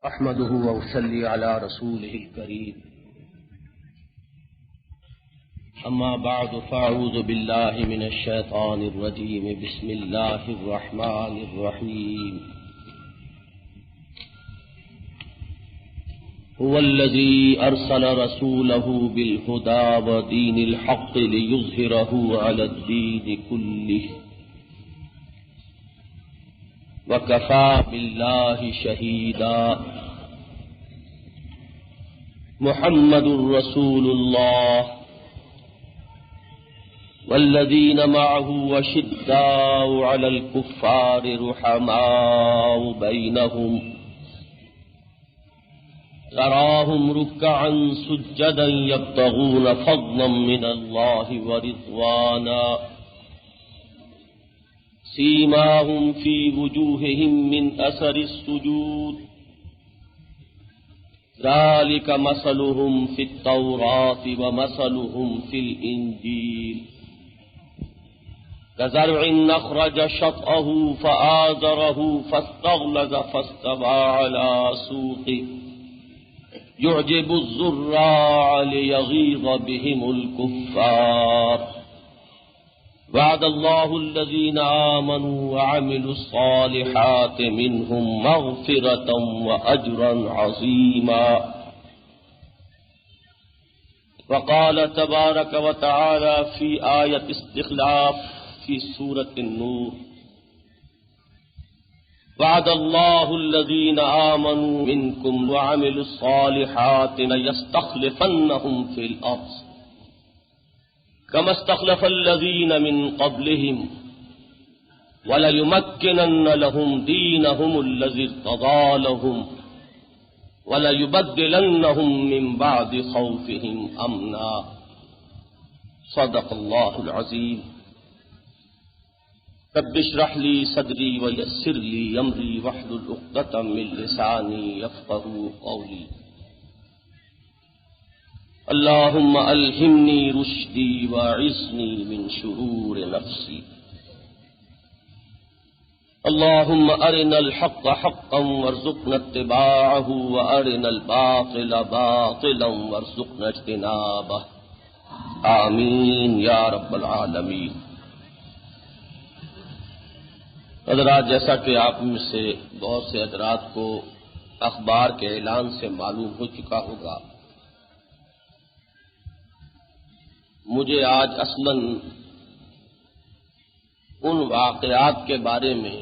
احمده واصلي على رسوله الكريم اما بعد فاعوذ بالله من الشيطان الرجيم بسم الله الرحمن الرحيم هو الذي ارسل رسوله بالهدى ودين الحق ليظهره على الدين كله وَكَفَى بِاللَّهِ شَهِيدًا محمد رسول الله والذين معه أشداء على الكفار رحماء بينهم تراهم ركعا سجدا يبتغون فضلا من الله ورضوانا سيماهم في وجوههم من أثر السجود ذلك مثلهم في التوراة ومثلهم في الإنجيل كزرع أخرج شطأه فآزره فاستغلظ فاستوى على سوقه يعجب الزراع ليغيظ بهم الكفار وعد الله الذين آمنوا وعملوا الصالحات منهم مغفرة وأجرا عظيما وقال تبارك وتعالى في آية استخلاف في سورة النور وعد الله الذين آمنوا منكم وعملوا الصالحات ليستخلفنهم في الأرض كما استخلف الذين من قبلهم وليمكنن لهم دينهم الذي ارتضى لهم وليبدلنهم من بعد خوفهم أمنا صدق الله العظيم رب اشرح لي صدري ويسر لي أمري واحلل عقدة من لساني يفقهوا قولي اللهم ألهمني رشدي واعصمني من شرور نفسي اللهم أرنا الحق حقا وارزقنا اتباعه وأرنا الباطل باطلا وارزقنا اجتنابه آمین یا رب العالمین۔ حضرات، جیسا کہ آپ میں سے بہت سے حضرات کو اخبار کے اعلان سے معلوم ہو چکا ہوگا، مجھے آج اصلاً ان واقعات کے بارے میں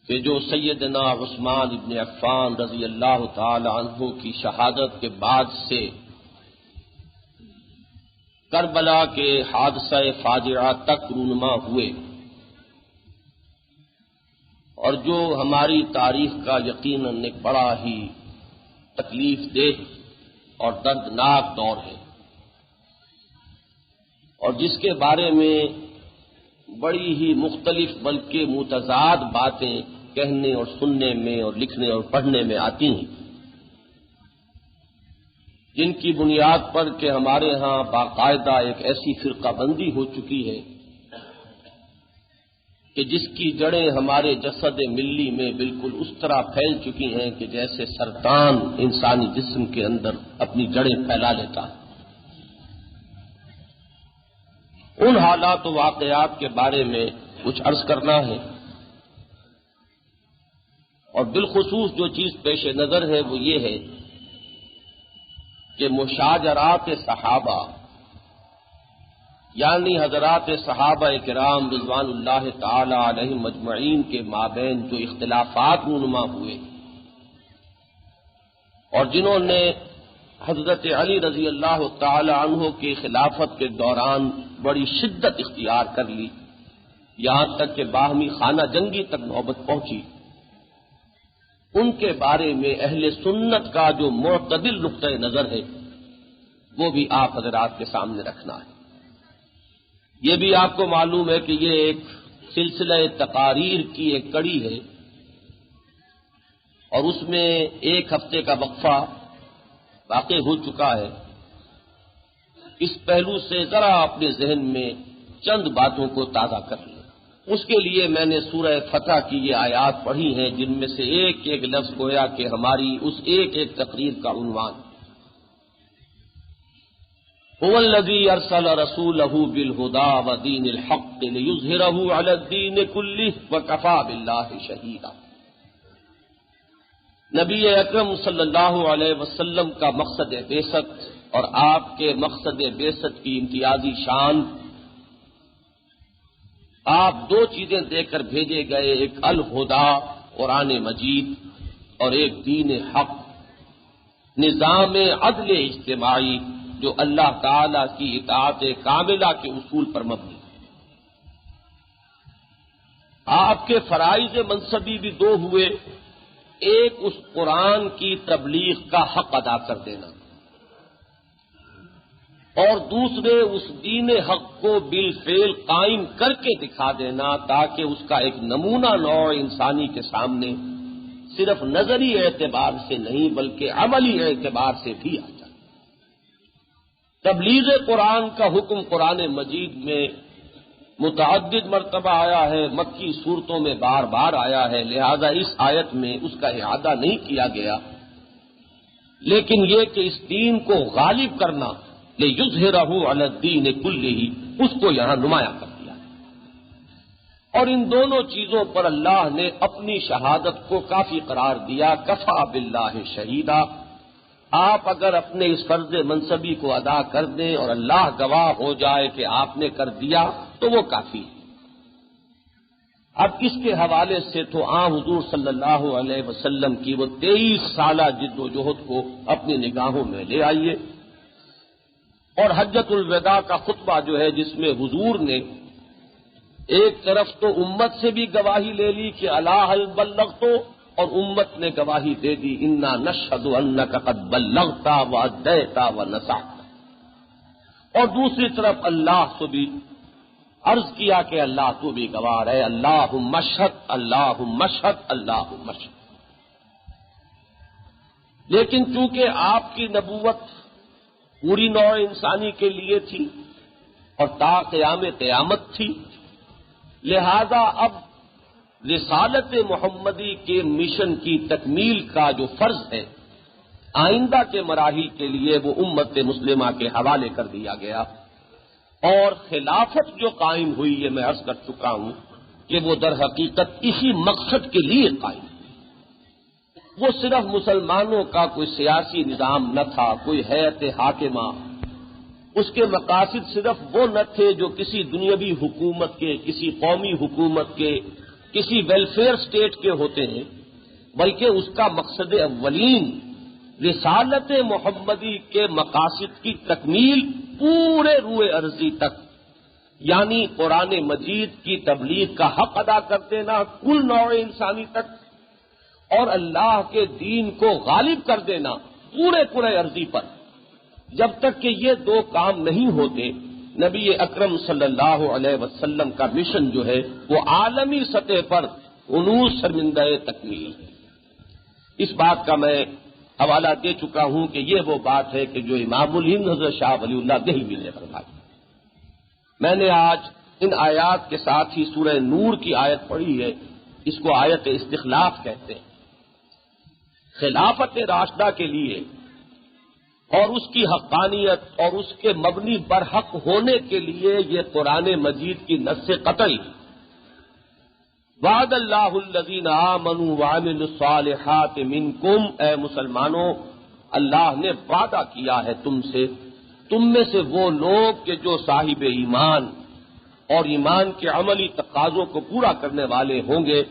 کہ جو سیدنا عثمان ابن عفان رضی اللہ تعالی عنہ کی شہادت کے بعد سے کربلا کے حادثہ فاجعہ تک رونما ہوئے اور جو ہماری تاریخ کا یقیناً ایک بڑا ہی تکلیف دہ اور دردناک دور ہے، اور جس کے بارے میں بڑی ہی مختلف بلکہ متضاد باتیں کہنے اور سننے میں اور لکھنے اور پڑھنے میں آتی ہیں، جن کی بنیاد پر کہ ہمارے ہاں باقاعدہ ایک ایسی فرقہ بندی ہو چکی ہے کہ جس کی جڑیں ہمارے جسد ملی میں بالکل اس طرح پھیل چکی ہیں کہ جیسے سرطان انسانی جسم کے اندر اپنی جڑیں پھیلا لیتا ہے۔ ان حالات و واقعات کے بارے میں کچھ عرض کرنا ہے، اور بالخصوص جو چیز پیش نظر ہے وہ یہ ہے کہ مشاجرات صحابہ یعنی حضرات صحابہ کرام رضوان اللہ تعالی علیہم مجمعین کے مابین جو اختلافات رونما ہوئے اور جنہوں نے حضرت علی رضی اللہ تعالی عنہ کی خلافت کے دوران بڑی شدت اختیار کر لی، یہاں تک کہ باہمی خانہ جنگی تک نوبت پہنچی، ان کے بارے میں اہل سنت کا جو معتدل نقطۂ نظر ہے وہ بھی آپ حضرات کے سامنے رکھنا ہے۔ یہ بھی آپ کو معلوم ہے کہ یہ ایک سلسلہ تقاریر کی ایک کڑی ہے، اور اس میں ایک ہفتے کا وقفہ واقع ہو چکا ہے۔ اس پہلو سے ذرا اپنے ذہن میں چند باتوں کو تازہ کر لیں۔ اس کے لیے میں نے سورہ فتح کی یہ آیات پڑھی ہیں جن میں سے ایک ایک لفظ گویا کہ ہماری اس ایک ایک تقریر کا عنوان۔ هو الذی ارسل رسولہ بالہدی ودین الحق لیظہرہ علی الدین کلہ وکفی باللہ شہیدا۔ نبی اکرم صلی اللہ علیہ وسلم کا مقصد بعثت اور آپ کے مقصد بعثت کی امتیازی شان، آپ دو چیزیں دے کر بھیجے گئے، ایک الہدا قرآن مجید اور ایک دین حق، نظام عدل اجتماعی جو اللہ تعالی کی اطاعت کاملہ کے اصول پر مبنی ہے۔ آپ کے فرائض منصبی بھی دو ہوئے، ایک اس قرآن کی تبلیغ کا حق ادا کر دینا اور دوسرے اس دین حق کو بالفعل قائم کر کے دکھا دینا تاکہ اس کا ایک نمونہ نوع انسانی کے سامنے صرف نظری اعتبار سے نہیں بلکہ عملی اعتبار سے بھی آ جائے۔ تبلیغ قرآن کا حکم قرآن مجید میں متعدد مرتبہ آیا ہے، مکی صورتوں میں بار بار آیا ہے، لہذا اس آیت میں اس کا اعادہ نہیں کیا گیا، لیکن یہ کہ اس دین کو غالب کرنا لیظہرہ علی الدین کلہ، اس کو یہاں نمایاں کر دیا ہے۔ اور ان دونوں چیزوں پر اللہ نے اپنی شہادت کو کافی قرار دیا، کفی باللہ شہیدا۔ آپ اگر اپنے اس فرض منصبی کو ادا کر دیں اور اللہ گواہ ہو جائے کہ آپ نے کر دیا تو وہ کافی ہے۔ اب اس کے حوالے سے تو حضور صلی اللہ علیہ وسلم کی وہ 23 سالہ جد و جہد کو اپنی نگاہوں میں لے آئیے، اور حجۃ الوداع کا خطبہ جو ہے جس میں حضور نے ایک طرف تو امت سے بھی گواہی لے لی کہ الا هل بلغت، اور امت نے گواہی دے دی انا نشہد انک قد بلغت وادیت ونصحت، اور دوسری طرف اللہ سے بھی عرض کیا کہ اللہ تو بھی گواہ ہے، اللہم اشہد اللہم اشہد اللہم اشہد۔ لیکن چونکہ آپ کی نبوت پوری نوع انسانی کے لیے تھی اور تا قیام قیامت تھی، لہذا اب رسالت محمدی کے مشن کی تکمیل کا جو فرض ہے آئندہ کے مراحل کے لیے وہ امت مسلمہ کے حوالے کر دیا گیا، اور خلافت جو قائم ہوئی یہ میں عرض کر چکا ہوں کہ وہ در حقیقت اسی مقصد کے لیے قائم ہوئی۔ وہ صرف مسلمانوں کا کوئی سیاسی نظام نہ تھا، کوئی ہیئت حاکمہ، اس کے مقاصد صرف وہ نہ تھے جو کسی دنیاوی حکومت کے، کسی قومی حکومت کے، کسی ویلفیئر اسٹیٹ کے ہوتے ہیں، بلکہ اس کا مقصد اولین رسالت محمدی کے مقاصد کی تکمیل پورے روئے ارضی تک، یعنی قرآن مجید کی تبلیغ کا حق ادا کر دینا کل نوع انسانی تک، اور اللہ کے دین کو غالب کر دینا پورے ارضی پر۔ جب تک کہ یہ دو کام نہیں ہوتے نبی اکرم صلی اللہ علیہ وسلم کا مشن جو ہے وہ عالمی سطح پر ہنوز شرمندہ تکمیل ہے۔ اس بات کا میں حوالہ دے چکا ہوں کہ یہ وہ بات ہے کہ جو امام الہند حضرت شاہ ولی اللہ دہلوی نے فرمائی۔ میں نے آج ان آیات کے ساتھ ہی سورہ نور کی آیت پڑھی ہے، اس کو آیت استخلاف کہتے ہیں۔ خلافت راشدہ کے لیے اور اس کی حقانیت اور اس کے مبنی برحق ہونے کے لیے یہ قرآن مجید کی نص قطعی، وعد اللہ الذین آمنوا وعملوا الصالحات منکم، اے مسلمانوں اللہ نے وعدہ کیا ہے تم سے، تم میں سے وہ لوگ کہ جو صاحب ایمان اور ایمان کے عملی تقاضوں کو پورا کرنے والے ہوں گے،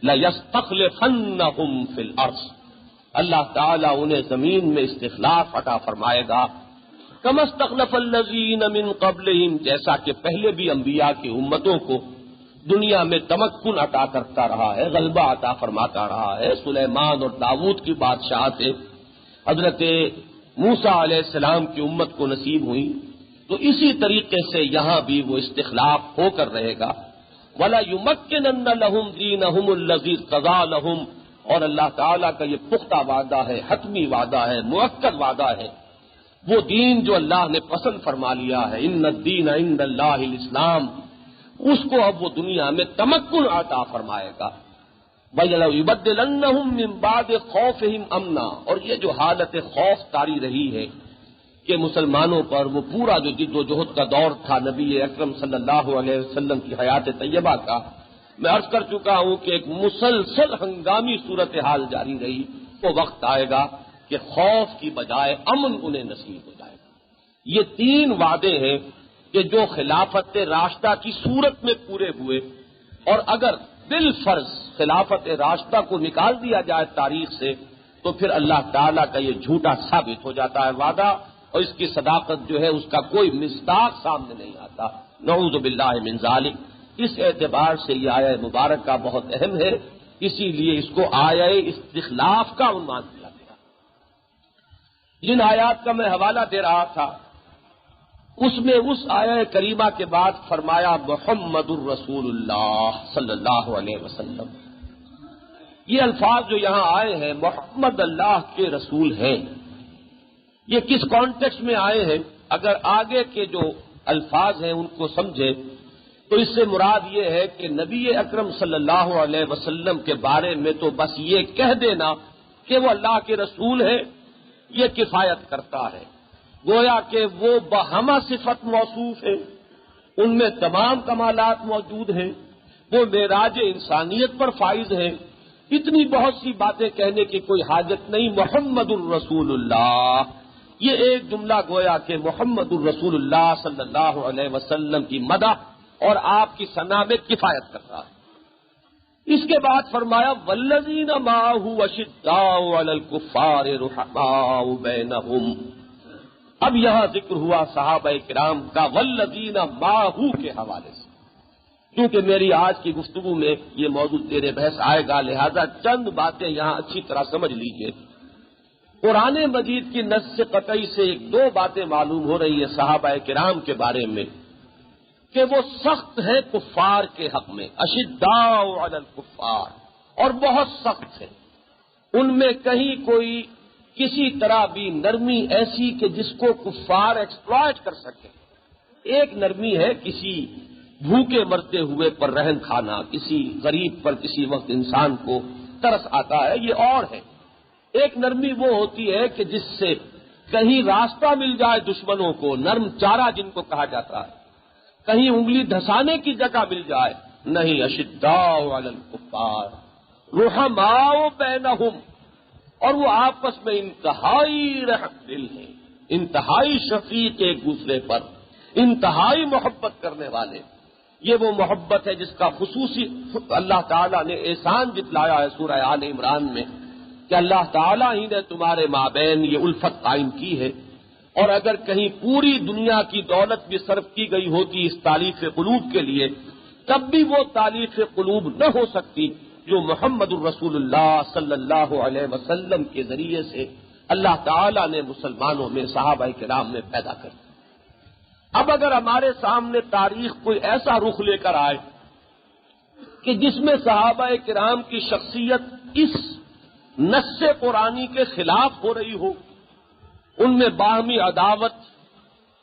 لَيَسْتَخْلِفَنَّهُمْ فِي الْأَرْضِ، اللہ تعالیٰ انہیں زمین میں استخلاف عطا فرمائے گا، كَمَا اسْتَخْلَفَ الَّذِينَ مِن قَبْلِهِمْ، جیسا کہ پہلے بھی انبیاء کی امتوں کو دنیا میں تمکن عطا کرتا رہا ہے، غلبہ عطا فرماتا رہا ہے۔ سلیمان اور داؤد کی بادشاہت حضرت موسیٰ علیہ السلام کی امت کو نصیب ہوئی، تو اسی طریقے سے یہاں بھی وہ استخلاف ہو کر رہے گا۔ وَلَا يُمَكِّنَنَّ لَهُمْ دِينَهُمُ الَّذِي ارْتَضَىٰ لَهُمْ، اور اللہ تعالیٰ کا یہ پختہ وعدہ ہے، حتمی وعدہ ہے، مؤکد وعدہ ہے، وہ دین جو اللہ نے پسند فرما لیا ہے، ان الدین عند اللہ الاسلام، اس کو اب وہ دنیا میں تمکن عطا فرمائے گا۔ وَلَيُبَدِّلَنَّهُم مِّن بَعْدِ خَوْفِهِمْ أَمْنًا، اور یہ جو حالت خوف طاری رہی ہے کہ مسلمانوں پر وہ پورا جو جد و جہد کا دور تھا نبی اکرم صلی اللہ علیہ وسلم کی حیات طیبہ کا، میں عرض کر چکا ہوں کہ ایک مسلسل ہنگامی صورتحال جاری رہی، وہ وقت آئے گا کہ خوف کی بجائے امن انہیں نصیب ہو جائے گا۔ یہ تین وعدے ہیں کہ جو خلافت راشدہ کی صورت میں پورے ہوئے، اور اگر بالفرض خلافت راشدہ کو نکال دیا جائے تاریخ سے تو پھر اللہ تعالیٰ کا یہ جھوٹا ثابت ہو جاتا ہے وعدہ، اور اس کی صداقت جو ہے اس کا کوئی مصداق سامنے نہیں آتا۔ نعوذ باللہ من ذالک۔ اس اعتبار سے یہ آیہ مبارکہ بہت اہم ہے، اسی لیے اس کو آیہ استخلاف کا عنوان دیا گیا۔ جن آیات کا میں حوالہ دے رہا تھا اس میں اس آیہ کریمہ کے بعد فرمایا محمد الرسول اللہ صلی اللہ علیہ وسلم۔ یہ الفاظ جو یہاں آئے ہیں محمد اللہ کے رسول ہیں، یہ کس کانٹیکسٹ میں آئے ہیں؟ اگر آگے کے جو الفاظ ہیں ان کو سمجھے تو اس سے مراد یہ ہے کہ نبی اکرم صلی اللہ علیہ وسلم کے بارے میں تو بس یہ کہہ دینا کہ وہ اللہ کے رسول ہیں یہ کفایت کرتا ہے، گویا کہ وہ بہمہ صفت موصوف ہے، ان میں تمام کمالات موجود ہیں، وہ معراج انسانیت پر فائز ہیں، اتنی بہت سی باتیں کہنے کی کوئی حاجت نہیں۔ محمد الرسول اللہ، یہ ایک جملہ گویا کہ محمد الرسول اللہ صلی اللہ علیہ وسلم کی مدح اور آپ کی ثنا میں کفایت کرتا ہے۔ اس کے بعد فرمایا والذین معہ اشداء علی الکفار رحماء بینہم۔ اب یہاں ذکر ہوا صحابہ کرام کا والذین معہ کے حوالے سے، کیونکہ میری آج کی گفتگو میں یہ موضوع زیر بحث آئے گا، لہذا چند باتیں یہاں اچھی طرح سمجھ لیجئے۔ قرآن مجید کی نص سے قطعی سے ایک دو باتیں معلوم ہو رہی ہے صحابہ کرام کے بارے میں کہ وہ سخت ہیں کفار کے حق میں، اشداء علی الکفار، اور بہت سخت ہیں، ان میں کہیں کوئی کسی طرح بھی نرمی ایسی کہ جس کو کفار ایکسپلائٹ کر سکے۔ ایک نرمی ہے کسی بھوکے مرتے ہوئے پر رحم کھانا، کسی غریب پر کسی وقت انسان کو ترس آتا ہے، یہ اور ہے۔ ایک نرمی وہ ہوتی ہے کہ جس سے کہیں راستہ مل جائے دشمنوں کو، نرم چارہ جن کو کہا جاتا ہے، کہیں انگلی دھسانے کی جگہ مل جائے، نہیں۔ اشداء علی الکفار رحماء بینہم، اور وہ آپس میں انتہائی رحم دل ہیں، انتہائی شفیق ایک دوسرے پر، انتہائی محبت کرنے والے۔ یہ وہ محبت ہے جس کا خصوصی اللہ تعالیٰ نے احسان جتلایا ہے سورہ آل عمران میں کہ اللہ تعالیٰ ہی نے تمہارے مابین یہ الفت قائم کی ہے، اور اگر کہیں پوری دنیا کی دولت بھی صرف کی گئی ہوتی اس تالیف قلوب کے لیے تب بھی وہ تالیف قلوب نہ ہو سکتی جو محمد الرسول اللہ صلی اللہ علیہ وسلم کے ذریعے سے اللہ تعالیٰ نے مسلمانوں میں صحابہ کرام میں پیدا کر دی۔ اب اگر ہمارے سامنے تاریخ کوئی ایسا رخ لے کر آئے کہ جس میں صحابہ کرام کی شخصیت اس نص قرآنی کے خلاف ہو رہی ہو، ان میں باہمی عداوت،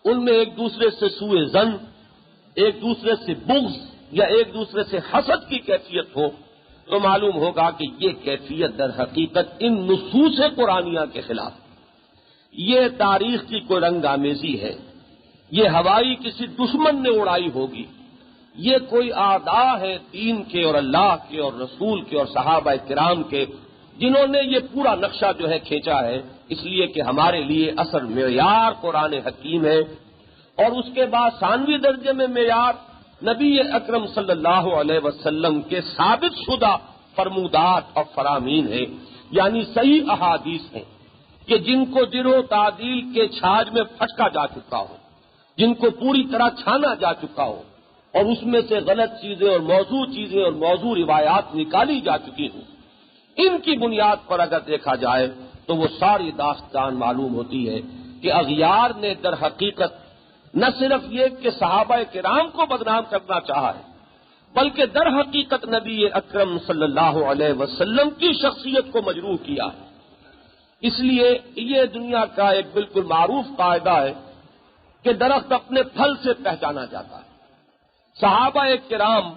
ان میں ایک دوسرے سے سوء ظن، ایک دوسرے سے بغض یا ایک دوسرے سے حسد کی کیفیت ہو، تو معلوم ہوگا کہ یہ کیفیت در حقیقت ان نصوص قرآنیہ کے خلاف، یہ تاریخ کی کوئی رنگ آمیزی ہے، یہ ہوائی کسی دشمن نے اڑائی ہوگی، یہ کوئی اعداء ہے دین کے اور اللہ کے اور رسول کے اور صحابہ کرام کے جنہوں نے یہ پورا نقشہ جو ہے کھینچا ہے، اس لیے کہ ہمارے لیے اصل معیار قرآن حکیم ہے، اور اس کے بعد ثانوی درجے میں معیار نبی اکرم صلی اللہ علیہ وسلم کے ثابت شدہ فرمودات اور فرامین ہیں، یعنی صحیح احادیث ہیں کہ جن کو جرح و تعدیل کے چھاج میں پھٹکا جا چکا ہو، جن کو پوری طرح چھانا جا چکا ہو، اور اس میں سے غلط چیزیں اور موضوع روایات نکالی جا چکی ہوں، ان کی بنیاد پر اگر دیکھا جائے تو وہ ساری داستان معلوم ہوتی ہے کہ اغیار نے در حقیقت نہ صرف یہ کہ صحابہ کرام کو بدنام کرنا چاہا ہے بلکہ در حقیقت نبی اکرم صلی اللہ علیہ وسلم کی شخصیت کو مجروح کیا ہے۔ اس لیے یہ دنیا کا ایک بالکل معروف قاعدہ ہے کہ درخت اپنے پھل سے پہچانا جاتا ہے۔ صحابہ کرام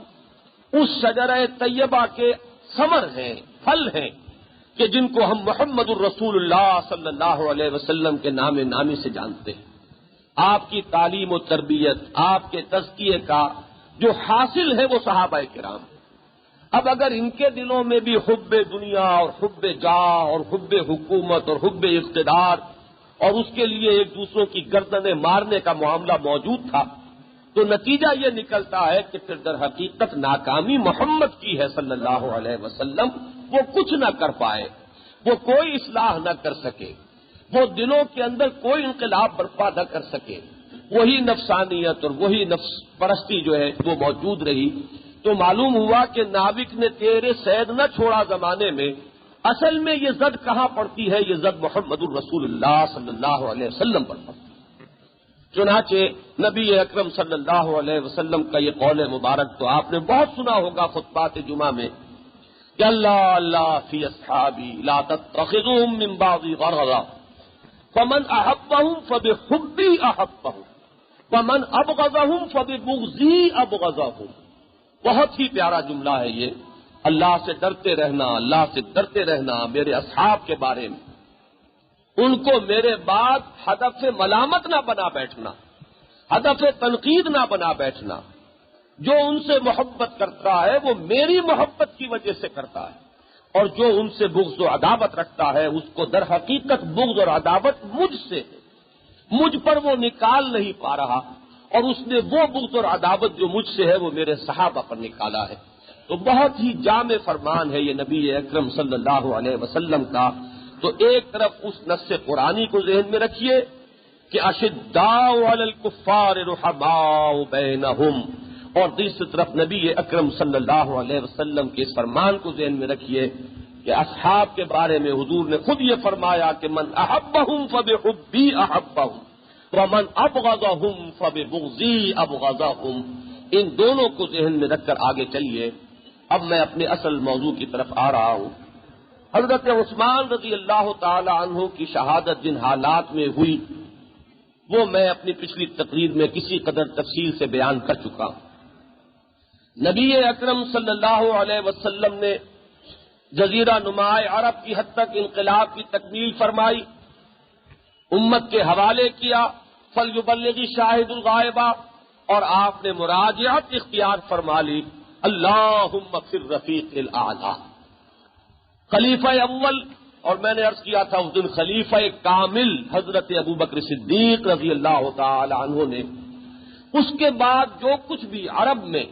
اس شجرہ طیبہ کے ثمر ہیں، پھل ہیں کہ جن کو ہم محمد الرسول اللہ صلی اللہ علیہ وسلم کے نام نامی سے جانتے ہیں۔ آپ کی تعلیم و تربیت، آپ کے تزکیے کا جو حاصل ہے وہ صحابہ کرام۔ اب اگر ان کے دلوں میں بھی حب دنیا اور حب جاہ اور حب حکومت اور حب اقتدار اور اس کے لیے ایک دوسروں کی گردنیں مارنے کا معاملہ موجود تھا، تو نتیجہ یہ نکلتا ہے کہ پھر در حقیقت ناکامی محمد کی ہے صلی اللہ علیہ وسلم۔ وہ کچھ نہ کر پائے، وہ کوئی اصلاح نہ کر سکے، وہ دلوں کے اندر کوئی انقلاب برپا نہ کر سکے، وہی نفسانیت اور وہی نفس پرستی جو ہے وہ موجود رہی۔ تو معلوم ہوا کہ ناوک نے تیرے سید نہ چھوڑا زمانے میں، اصل میں یہ زد کہاں پڑتی ہے؟ یہ زد محمد الرسول اللہ صلی اللہ علیہ وسلم پر پڑتی ہے۔ چنانچہ نبی اکرم صلی اللہ علیہ وسلم کا یہ قول مبارک تو آپ نے بہت سنا ہوگا خطبات جمعہ میں کہ اللہ اللہ فی اصحابی لا تتخذوهم من بعضی غرضا فمن احبهم فبحبی احبهم ومن ابغضهم فببغضی ابغضهم۔ بہت ہی پیارا جملہ ہے یہ۔ اللہ سے ڈرتے رہنا، اللہ سے ڈرتے رہنا میرے اصحاب کے بارے میں، ان کو میرے بعد ہدف ملامت نہ بنا بیٹھنا، ہدف تنقید نہ بنا بیٹھنا۔ جو ان سے محبت کرتا ہے وہ میری محبت کی وجہ سے کرتا ہے، اور جو ان سے بغض و عداوت رکھتا ہے اس کو در حقیقت بغض اور عداوت مجھ سے ہے، مجھ پر وہ نکال نہیں پا رہا، اور اس نے وہ بغض اور عداوت جو مجھ سے ہے وہ میرے صحابہ پر نکالا ہے۔ تو بہت ہی جامع فرمان ہے یہ نبی اکرم صلی اللہ علیہ وسلم کا۔ تو ایک طرف اس نص قرآنی کو ذہن میں رکھیے کہ اشداء علی الکفار رحماء بینہم، اور دوسری طرف نبی اکرم صلی اللہ علیہ وسلم کے اس فرمان کو ذہن میں رکھیے کہ اصحاب کے بارے میں حضور نے خود یہ فرمایا کہ من احبہم فبحبی احبہم ومن ابغضہم فببغضی ابغضہم۔ ان دونوں کو ذہن میں رکھ کر آگے چلیے۔ اب میں اپنے اصل موضوع کی طرف آ رہا ہوں۔ حضرت عثمان رضی اللہ تعالی عنہ کی شہادت جن حالات میں ہوئی وہ میں اپنی پچھلی تقریر میں کسی قدر تفصیل سے بیان کر چکا ہوں۔ نبی اکرم صلی اللہ علیہ وسلم نے جزیرہ نماء عرب کی حد تک انقلاب کی تکمیل فرمائی، امت کے حوالے کیا فلیبلغ شاہد الغائبہ، اور آپ نے مراجعت اختیار فرما لی اللہم فی الرفیق الاعلی۔ خلیفہ اول، اور میں نے عرض کیا تھا اس دن خلیفہ کامل حضرت ابوبکر صدیق رضی اللہ تعالی عنہ نے، اس کے بعد جو کچھ بھی عرب میں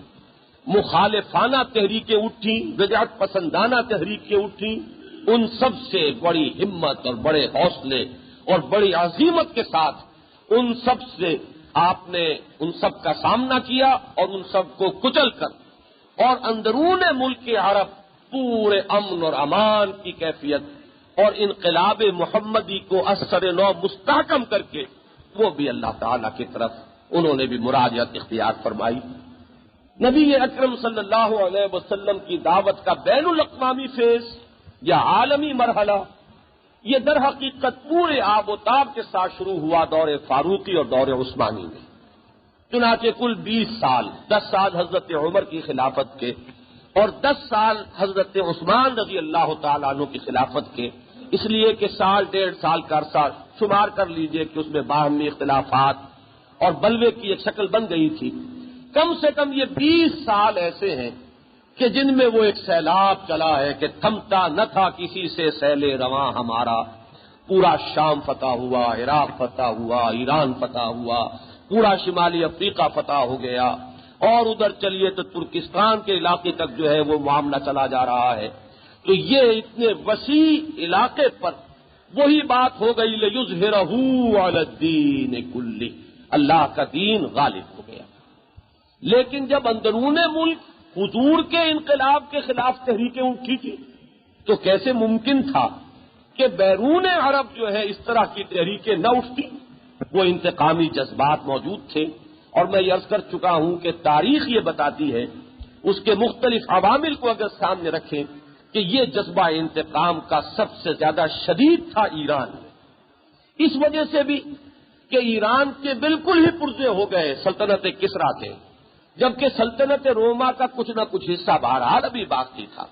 مخالفانہ تحریکیں اٹھیں، رجعت پسندانہ تحریکیں اٹھیں، ان سب سے بڑی ہمت اور بڑے حوصلے اور بڑی عزیمت کے ساتھ ان سب سے آپ نے ان سب کا سامنا کیا اور ان سب کو کچل کر، اور اندرون ملک عرب پورے امن اور امان کی کیفیت اور انقلاب محمدی کو اثر نو مستحکم کر کے وہ بھی اللہ تعالی کی طرف انہوں نے بھی مراجعت اختیار فرمائی۔ نبی اکرم صلی اللہ علیہ وسلم کی دعوت کا بین الاقوامی فیض یا عالمی مرحلہ یہ در حقیقت پورے آب و تاب کے ساتھ شروع ہوا دور فاروقی اور دور عثمانی میں۔ چنانچہ کل 20 سال، 10 سال حضرت عمر کی خلافت کے اور 10 سال حضرت عثمان رضی اللہ تعالیٰ عنہ کی خلافت کے، اس لیے کہ سال 1.5 سال کا عرصہ شمار کر لیجئے کہ اس میں باہمی اختلافات اور بلوے کی ایک شکل بن گئی تھی۔ کم سے کم یہ 20 سال ایسے ہیں کہ جن میں وہ ایک سیلاب چلا ہے کہ تھمتا نہ تھا کسی سے سیل رواں ہمارا۔ پورا شام فتح ہوا، عراق فتح ہوا، ایران فتح ہوا، پورا شمالی افریقہ فتح ہو گیا، اور ادھر چلیے تو ترکستان کے علاقے تک جو ہے وہ معاملہ چلا جا رہا ہے۔ تو یہ اتنے وسیع علاقے پر وہی بات ہو گئی لِیُظْہِرَہُ عَلَى الدِّینِ کُلِّہ، اللہ کا دین غالب ہو گیا۔ لیکن جب اندرون ملک حضور کے انقلاب کے خلاف تحریکیں اٹھی تھی تو کیسے ممکن تھا کہ بیرون عرب جو ہے اس طرح کی تحریکیں نہ اٹھتی؟ وہ انتقامی جذبات موجود تھے، اور میں یہ عرض کر چکا ہوں کہ تاریخ یہ بتاتی ہے، اس کے مختلف عوامل کو اگر سامنے رکھیں کہ یہ جذبہ انتقام کا سب سے زیادہ شدید تھا ایران میں، اس وجہ سے بھی کہ ایران کے بالکل ہی پرزے ہو گئے سلطنت کسریٰ تھے، جبکہ سلطنت روما کا کچھ نہ کچھ حصہ بہرحال ابھی باقی تھا.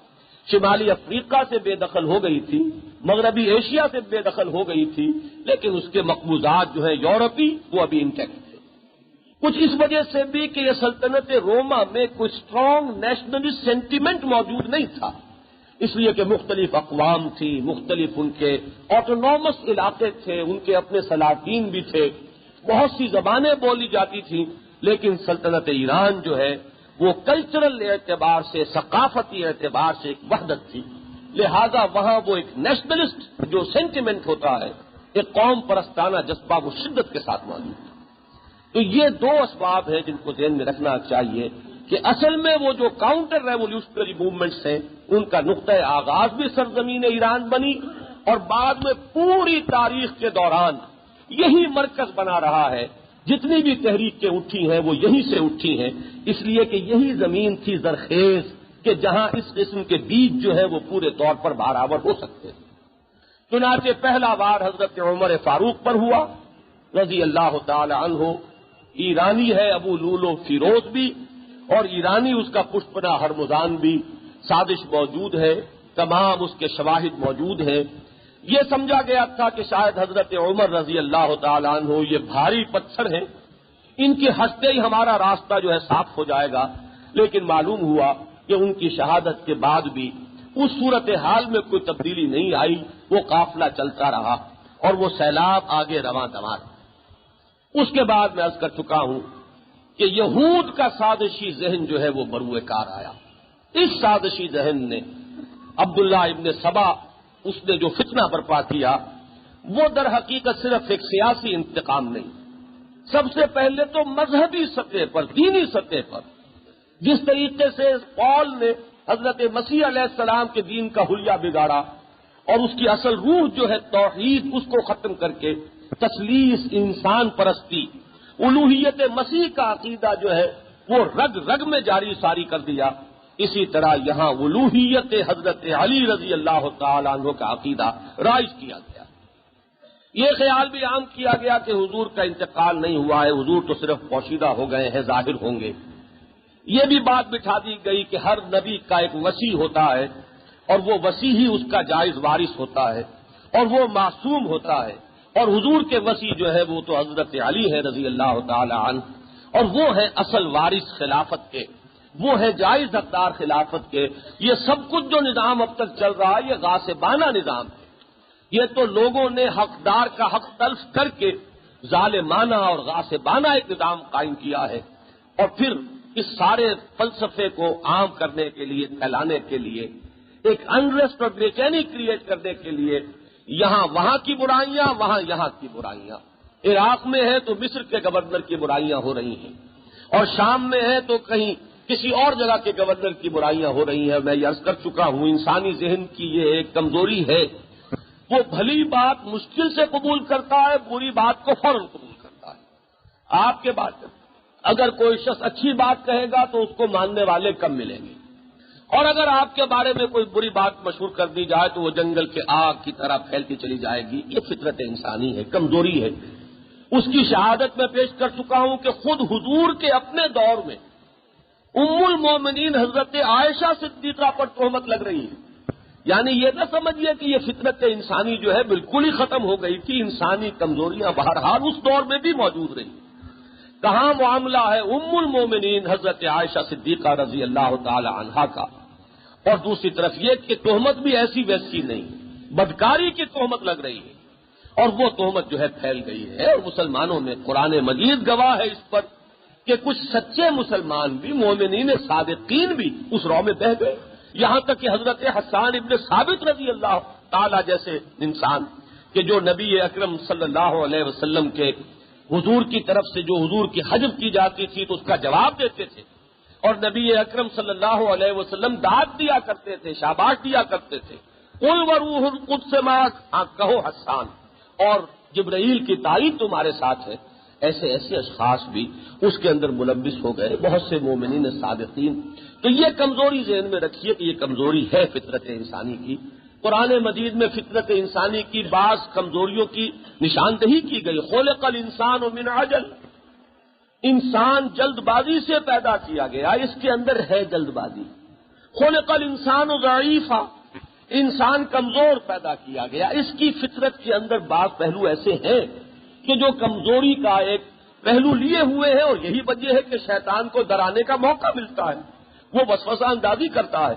شمالی افریقہ سے بے دخل ہو گئی تھی، مغربی ایشیا سے بے دخل ہو گئی تھی، لیکن اس کے مقبوضات جو ہیں یورپی وہ ابھی انٹیکٹ تھے. کچھ اس وجہ سے بھی کہ یہ سلطنت روما میں کوئی اسٹرانگ نیشنلسٹ سینٹیمنٹ موجود نہیں تھا، اس لیے کہ مختلف اقوام تھی، مختلف ان کے آٹونومس علاقے تھے، ان کے اپنے سلاطین بھی تھے، بہت سی زبانیں بولی جاتی تھیں. لیکن سلطنت ایران جو ہے وہ کلچرل اعتبار سے، ثقافتی اعتبار سے ایک وحدت تھی، لہذا وہاں وہ ایک نیشنلسٹ جو سینٹیمنٹ ہوتا ہے، ایک قوم پرستانہ جذبہ وہ شدت کے ساتھ موجود تھا. تو یہ دو اسباب ہیں جن کو ذہن میں رکھنا چاہیے کہ اصل میں وہ جو کاؤنٹر ریولیوشنری موومنٹس ہیں ان کا نقطۂ آغاز بھی سرزمین ایران بنی، اور بعد میں پوری تاریخ کے دوران یہی مرکز بنا رہا ہے. جتنی بھی تحریکیں اٹھی ہیں وہ یہیں سے اٹھی ہیں، اس لیے کہ یہی زمین تھی زرخیز کہ جہاں اس قسم کے بیج جو ہے وہ پورے طور پر بارآور ہو سکتے ہیں. چنانچہ پہلا وار حضرت عمر فاروق پر ہوا رضی اللہ تعالی عنہ. ایرانی ہے ابو لولو فیروز بھی، اور ایرانی اس کا پشپنا ہرمزان بھی. سازش موجود ہے، تمام اس کے شواہد موجود ہیں. یہ سمجھا گیا تھا کہ شاید حضرت عمر رضی اللہ تعالیٰ عنہ یہ بھاری پتھر ہیں، ان کے ہنستے ہی ہمارا راستہ جو ہے صاف ہو جائے گا. لیکن معلوم ہوا کہ ان کی شہادت کے بعد بھی اس صورتحال میں کوئی تبدیلی نہیں آئی. وہ قافلہ چلتا رہا اور وہ سیلاب آگے رواں دواں رہا. اس کے بعد میں عرض کر چکا ہوں کہ یہود کا سازشی ذہن جو ہے وہ بروئے کار آیا. اس سازشی ذہن نے عبداللہ ابن سبا اس نے جو فتنہ برپا کیا وہ در حقیقت صرف ایک سیاسی انتقام نہیں، سب سے پہلے تو مذہبی سطح پر، دینی سطح پر جس طریقے سے پال نے حضرت مسیح علیہ السلام کے دین کا حلیہ بگاڑا اور اس کی اصل روح جو ہے توحید اس کو ختم کر کے تثلیث، انسان پرستی، الوہیت مسیح کا عقیدہ جو ہے وہ رگ رگ میں جاری ساری کر دیا. اسی طرح یہاں الوہیت حضرت علی رضی اللہ تعالیٰ عنہ کا عقیدہ رائج کیا گیا. یہ خیال بھی عام کیا گیا کہ حضور کا انتقال نہیں ہوا ہے، حضور تو صرف پوشیدہ ہو گئے ہیں، ظاہر ہوں گے. یہ بھی بات بٹھا دی گئی کہ ہر نبی کا ایک وصی ہوتا ہے اور وہ وصی ہی اس کا جائز وارث ہوتا ہے اور وہ معصوم ہوتا ہے، اور حضور کے وصی جو ہے وہ تو حضرت علی ہے رضی اللہ تعالی عنہ، اور وہ ہے اصل وارث خلافت کے، وہ ہے جائز حقدار خلافت کے. یہ سب کچھ جو نظام اب تک چل رہا ہے یہ غاصبانہ نظام ہے. یہ تو لوگوں نے حقدار کا حق تلف کر کے ظالمانہ اور غاصبانہ ایک نظام قائم کیا ہے، اور پھر اس سارے فلسفے کو عام کرنے کے لیے، پھیلانے کے لیے، ایک انریسٹ اور بے چینی کریٹ کرنے کے لیے یہاں وہاں کی برائیاں، وہاں یہاں کی برائیاں. عراق میں ہے تو مصر کے گورنر کی برائیاں ہو رہی ہیں، اور شام میں ہے تو کہیں کسی اور جگہ کے گورنر کی برائیاں ہو رہی ہیں. میں یہ عرض کر چکا ہوں انسانی ذہن کی یہ ایک کمزوری ہے، وہ بھلی بات مشکل سے قبول کرتا ہے، بری بات کو فوراً قبول کرتا ہے. آپ کے بات اگر کوئی شخص اچھی بات کہے گا تو اس کو ماننے والے کم ملیں گے، اور اگر آپ کے بارے میں کوئی بری بات مشہور کر دی جائے تو وہ جنگل کے آگ کی طرح پھیلتی چلی جائے گی. یہ فطرت انسانی ہے، کمزوری ہے. اس کی شہادت میں پیش کر چکا ہوں کہ خود حضور کے اپنے دور میں ام المومنین حضرت عائشہ صدیقہ پر تہمت لگ رہی ہے. یعنی یہ نہ سمجھیے کہ یہ فطرت انسانی جو ہے بالکل ہی ختم ہو گئی تھی. انسانی کمزوریاں بہرحال اس دور میں بھی موجود رہی. کہاں معاملہ ہے ام المومنین حضرت عائشہ صدیقہ رضی اللہ تعالی عنہا کا، اور دوسری طرف یہ کہ تہمت بھی ایسی ویسی نہیں، بدکاری کی تہمت لگ رہی ہے، اور وہ تہمت جو ہے پھیل گئی ہے. اور مسلمانوں میں قرآن مجید گواہ ہے اس پر کہ کچھ سچے مسلمان بھی، مومنین صادقین بھی اس رو میں بہہ گئے. یہاں تک کہ حضرت حسان ابن ثابت رضی اللہ تعالی جیسے انسان کہ جو نبی اکرم صلی اللہ علیہ وسلم کے حضور کی طرف سے جو حضور کی حجب کی جاتی تھی تو اس کا جواب دیتے تھے، اور نبی اکرم صلی اللہ علیہ وسلم داد دیا کرتے تھے، شاباش دیا کرتے تھے. قل وروح القدس معک، کہو حسان، اور جبرائیل کی تائید تمہارے ساتھ ہے. ایسے اشخاص بھی اس کے اندر ملبس ہو گئے، بہت سے مومنین صادقین. تو یہ کمزوری ذہن میں رکھیے کہ یہ کمزوری ہے فطرت انسانی کی. قرآن مجید میں فطرت انسانی کی بعض کمزوریوں کی نشاندہی کی گئی. خلق الانسان من عجل، انسان جلد بازی سے پیدا کیا گیا، اس کے اندر ہے جلد بازی۔ خلق الانسان ضعیفا، انسان کمزور پیدا کیا گیا، اس کی فطرت کے اندر بعض پہلو ایسے ہیں کہ جو کمزوری کا ایک پہلو لیے ہوئے ہیں، اور یہی وجہ ہے کہ شیطان کو ڈرانے کا موقع ملتا ہے، وہ وسوسہ اندازی کرتا ہے۔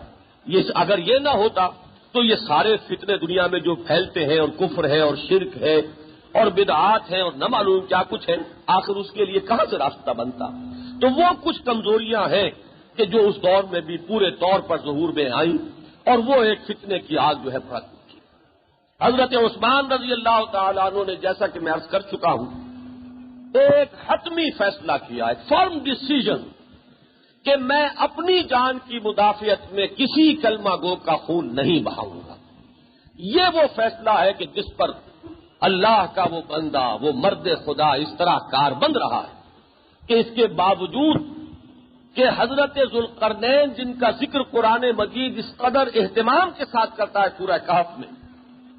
اگر یہ نہ ہوتا تو یہ سارے فتنے دنیا میں جو پھیلتے ہیں، اور کفر ہے اور شرک ہے اور بدعات ہیں اور نہ معلوم کیا کچھ ہے، آخر اس کے لیے کہاں سے راستہ بنتا؟ تو وہ کچھ کمزوریاں ہیں کہ جو اس دور میں بھی پورے طور پر ظہور میں آئیں، اور وہ ایک فتنے کی آگ جو ہے بھڑک اٹھی۔ حضرت عثمان رضی اللہ تعالیٰ عنہ نے، جیسا کہ میں عرض کر چکا ہوں، ایک حتمی فیصلہ کیا، ایک فرم ڈیسیژن کہ میں اپنی جان کی مدافعت میں کسی کلمہ گو کا خون نہیں بہاؤں گا۔ یہ وہ فیصلہ ہے کہ جس پر اللہ کا وہ بندہ، وہ مرد خدا اس طرح کاربند رہا ہے کہ اس کے باوجود کہ حضرت ذوالقرنین جن کا ذکر قرآن مجید اس قدر اہتمام کے ساتھ کرتا ہے سورہ کہف میں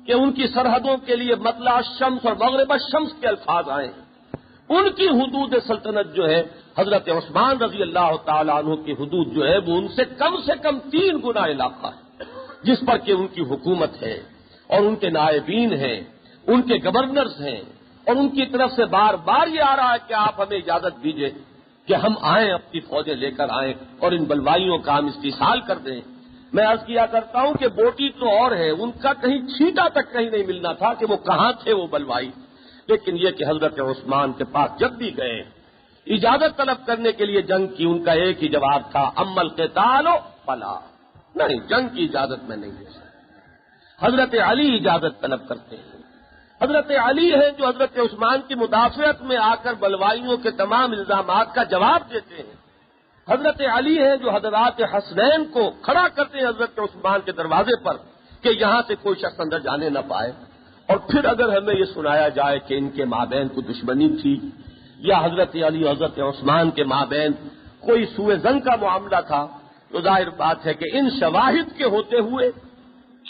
کہ ان کی سرحدوں کے لیے مطلع الشمس اور مغرب الشمس کے الفاظ آئے ہیں، ان کی حدود سلطنت جو ہے حضرت عثمان رضی اللہ تعالیٰ عنہ کی حدود جو ہے وہ ان سے کم 3 گنا علاقہ ہے، جس پر کہ ان کی حکومت ہے اور ان کے نائبین ہیں، ان کے گورنرز ہیں، اور ان کی طرف سے بار بار یہ آ رہا ہے کہ آپ ہمیں اجازت دیجیے کہ ہم آئیں، اپنی فوجیں لے کر آئیں اور ان بلوائیوں کا ہم استحصال کر دیں۔ میں عرض کیا کرتا ہوں کہ بوٹی تو اور ہے، ان کا کہیں چھینٹا تک کہیں نہیں ملنا تھا کہ وہ کہاں تھے وہ بلوائی، لیکن یہ کہ حضرت عثمان کے پاس جب بھی گئے اجازت طلب کرنے کے لیے جنگ کی، ان کا ایک ہی جواب تھا، اما القتال فلا، نہیں، جنگ کی اجازت میں نہیں دے سکتا۔ حضرت علی اجازت طلب کرتے ہیں، حضرت علی ہیں جو حضرت عثمان کی مدافعت میں آ کر بلوائیوں کے تمام الزامات کا جواب دیتے ہیں، حضرت علی ہیں جو حضرات حسنین کو کھڑا کرتے ہیں حضرت عثمان کے دروازے پر کہ یہاں سے کوئی شخص اندر جانے نہ پائے، اور پھر اگر ہمیں یہ سنایا جائے کہ ان کے مابین کوئی دشمنی تھی یا حضرت علی حضرت عثمان کے مابین کوئی سوء ظن کا معاملہ تھا، تو ظاہر بات ہے کہ ان شواہد کے ہوتے ہوئے